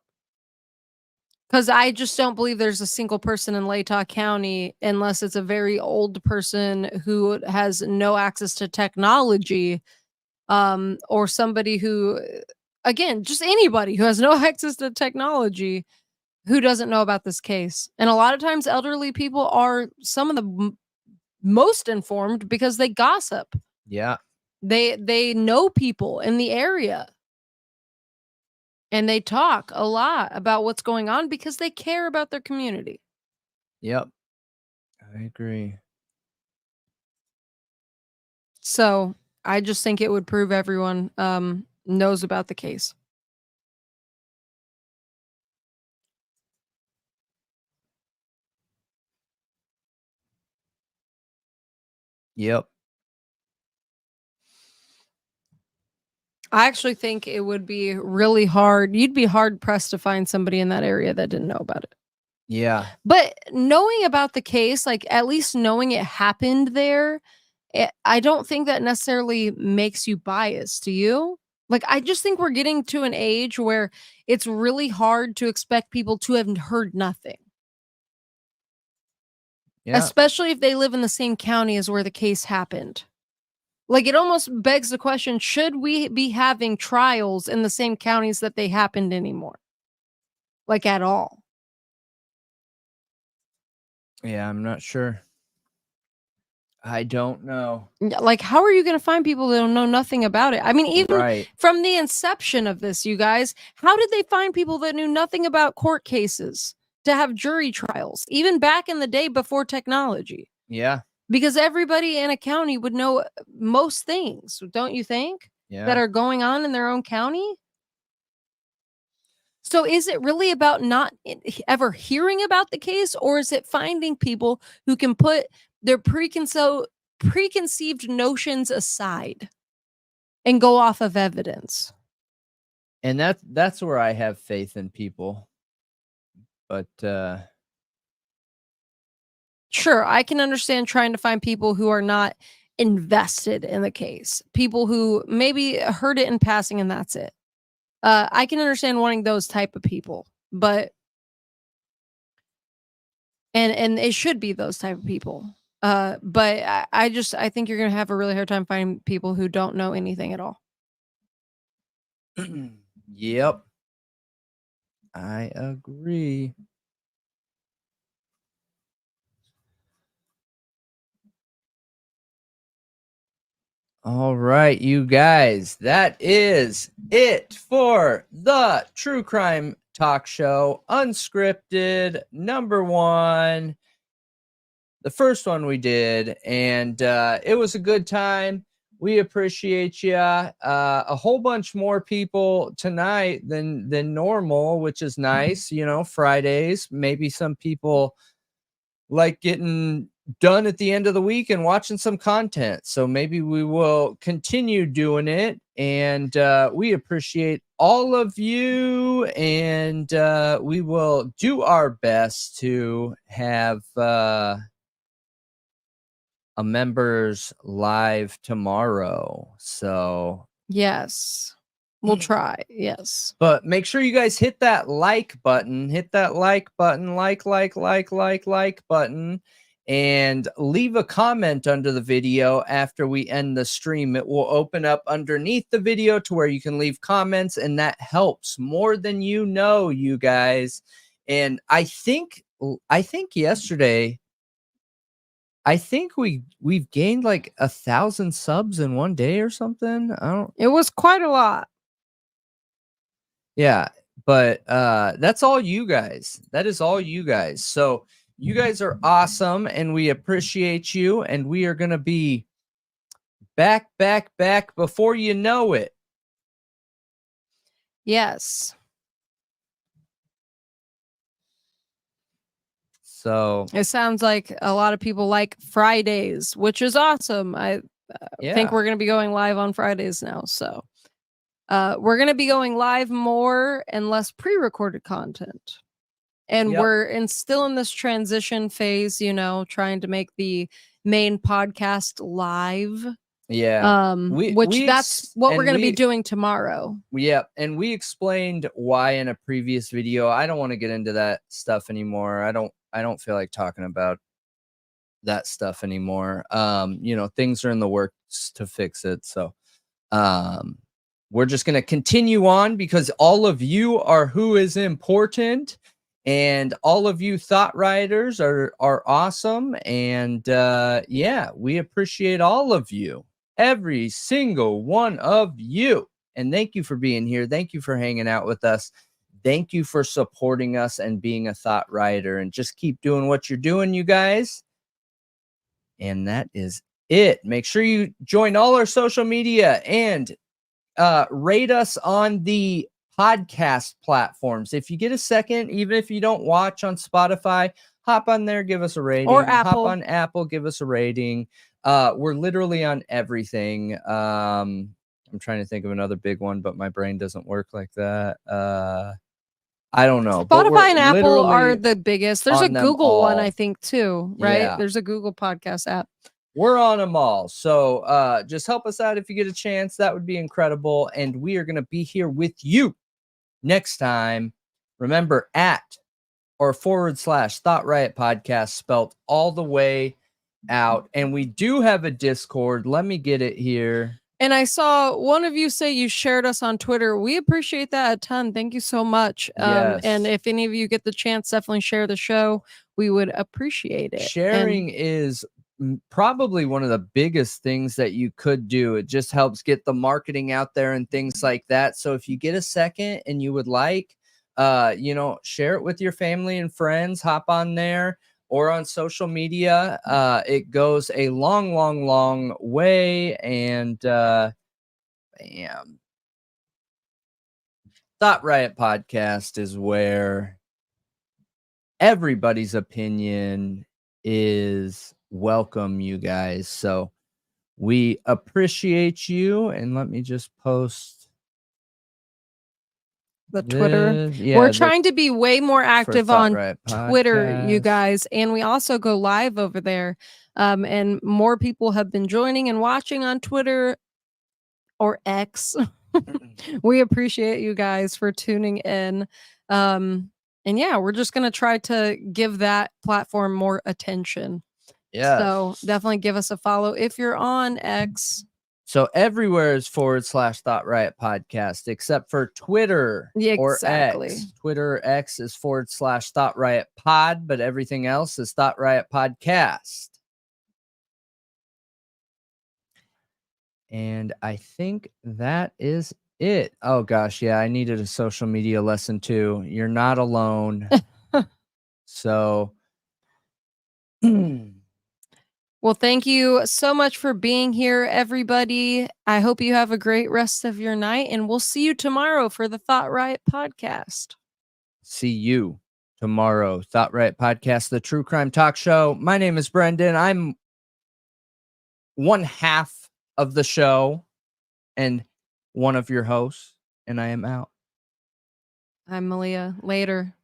Because I just don't believe there's a single person in Latah County, unless it's a very old person who has no access to technology, or somebody who, again, just anybody who has no access to technology who doesn't know about this case. And a lot of times elderly people are some of the most informed because they gossip. Yeah. They know people in the area. And they talk a lot about what's going on because they care about their community. Yep. I agree. So I just think it would prove everyone knows about the case. Yep. I actually think it would be really hard. You'd be hard pressed to find somebody in that area that didn't know about it. Yeah. But knowing about the case, like at least knowing it happened there, I don't think that necessarily makes you biased. Do you? Like, I just think we're getting to an age where it's really hard to expect people to have heard nothing. Yeah. Especially if they live in the same county as where the case happened. Like, it almost begs the question, should we be having trials in the same counties that they happened anymore? Like, at all? Yeah, I'm not sure. I don't know. Like, how are you going to find people that don't know nothing about it? I mean, even Right. from the inception of this, you guys, how did they find people that knew nothing about court cases to have jury trials, even back in the day before technology? Yeah. Because everybody in a county would know most things, don't you think? Yeah. That are going on in their own county? So is it really about not ever hearing about the case, or is it finding people who can put their preconceived notions aside and go off of evidence? And that's where I have faith in people. But Sure, I can understand trying to find people who are not invested in the case, people who maybe heard it in passing and that's it. I can understand wanting those type of people, but and it should be those type of people. But I think you're gonna have a really hard time finding people who don't know anything at all. yep. I agree. All right, you guys, that is it for the True Crime Talk Show, Unscripted, #1. The first one we did, and it was a good time. We appreciate you. A whole bunch more people tonight than normal, which is nice. You know, Fridays, maybe some people like getting done at the end of the week and watching some content. So maybe we will continue doing it. And we appreciate all of you. And we will do our best to have a members live tomorrow. So Yes. We'll try. Yes. but make sure you guys hit that like button, like button, and leave a comment under the video after we end the stream. It will open up underneath the video to where you can leave comments, and that helps more than you know, you guys. And I think yesterday, I think we've gained like 1,000 subs in one day or something. It was quite a lot. Yeah, but that's all you guys. That is all you guys. So you guys are awesome, and we appreciate you, and we are gonna be back before you know it. Yes. So It sounds like a lot of people like Fridays, which is awesome. I think we're going to be going live on Fridays now. So we're going to be going live more and less pre-recorded content. And we're still in this transition phase, you know, trying to make the main podcast live. Yeah. That's what we're going to be doing tomorrow. Yeah. And we explained why in a previous video. I don't want to get into that stuff anymore. I don't feel like talking about that stuff anymore. You know, things are in the works to fix it. So we're just going to continue on because all of you are who is important. And all of you thought writers are awesome. And yeah, we appreciate all of you. Every single one of you. And thank you for being here. Thank you for hanging out with us. Thank you for supporting us and being a thought writer. And just keep doing what you're doing, you guys. And that is it. Make sure you join all our social media and rate us on the podcast platforms. If you get a second, even if you don't watch on Spotify, hop on there, give us a rating. Or Apple. Hop on Apple, give us a rating. We're literally on everything. I'm trying to think of another big one, but my brain doesn't work like that. I don't know. Spotify and Apple are the biggest. There's a Google one, I all. think, too, right? Yeah. There's a Google podcast app. We're on them all. So just help us out if you get a chance. That would be incredible. And we are going to be here with you next time. Remember, @ Thought Riot Podcast, spelled all the way out. And we do have a Discord. Let me get it here. And I saw one of you say you shared us on Twitter. We appreciate that a ton. Thank you so much. Yes. And if any of you get the chance, definitely share the show. We would appreciate it. Sharing is probably one of the biggest things that you could do. It just helps get the marketing out there and things like that. So if you get a second and you would like, you know, share it with your family and friends, hop on there or on social media. It goes a long, long, long way. And bam. Thought Riot Podcast is where everybody's opinion is welcome, you guys. So we appreciate you. And let me just post the Twitter. We're trying to be way more active on Twitter, you guys. And we also go live over there. And more people have been joining and watching on Twitter or X. We appreciate you guys for tuning in. And yeah, we're just going to try to give that platform more attention. Yeah. So definitely give us a follow if you're on X. So everywhere is / Thought Riot Podcast, except for Twitter or X. Twitter X is / Thought Riot Pod, but everything else is Thought Riot Podcast. And I think that is it. Oh gosh, yeah, I needed a social media lesson too. You're not alone. So well, thank you so much for being here, everybody. I hope you have a great rest of your night, and we'll see you tomorrow for the Thought Riot Podcast. See you tomorrow. Thought Riot Podcast, the true crime talk show. My name is Brendan. I'm one half of the show and one of your hosts, and I am out. I'm Malia. Later.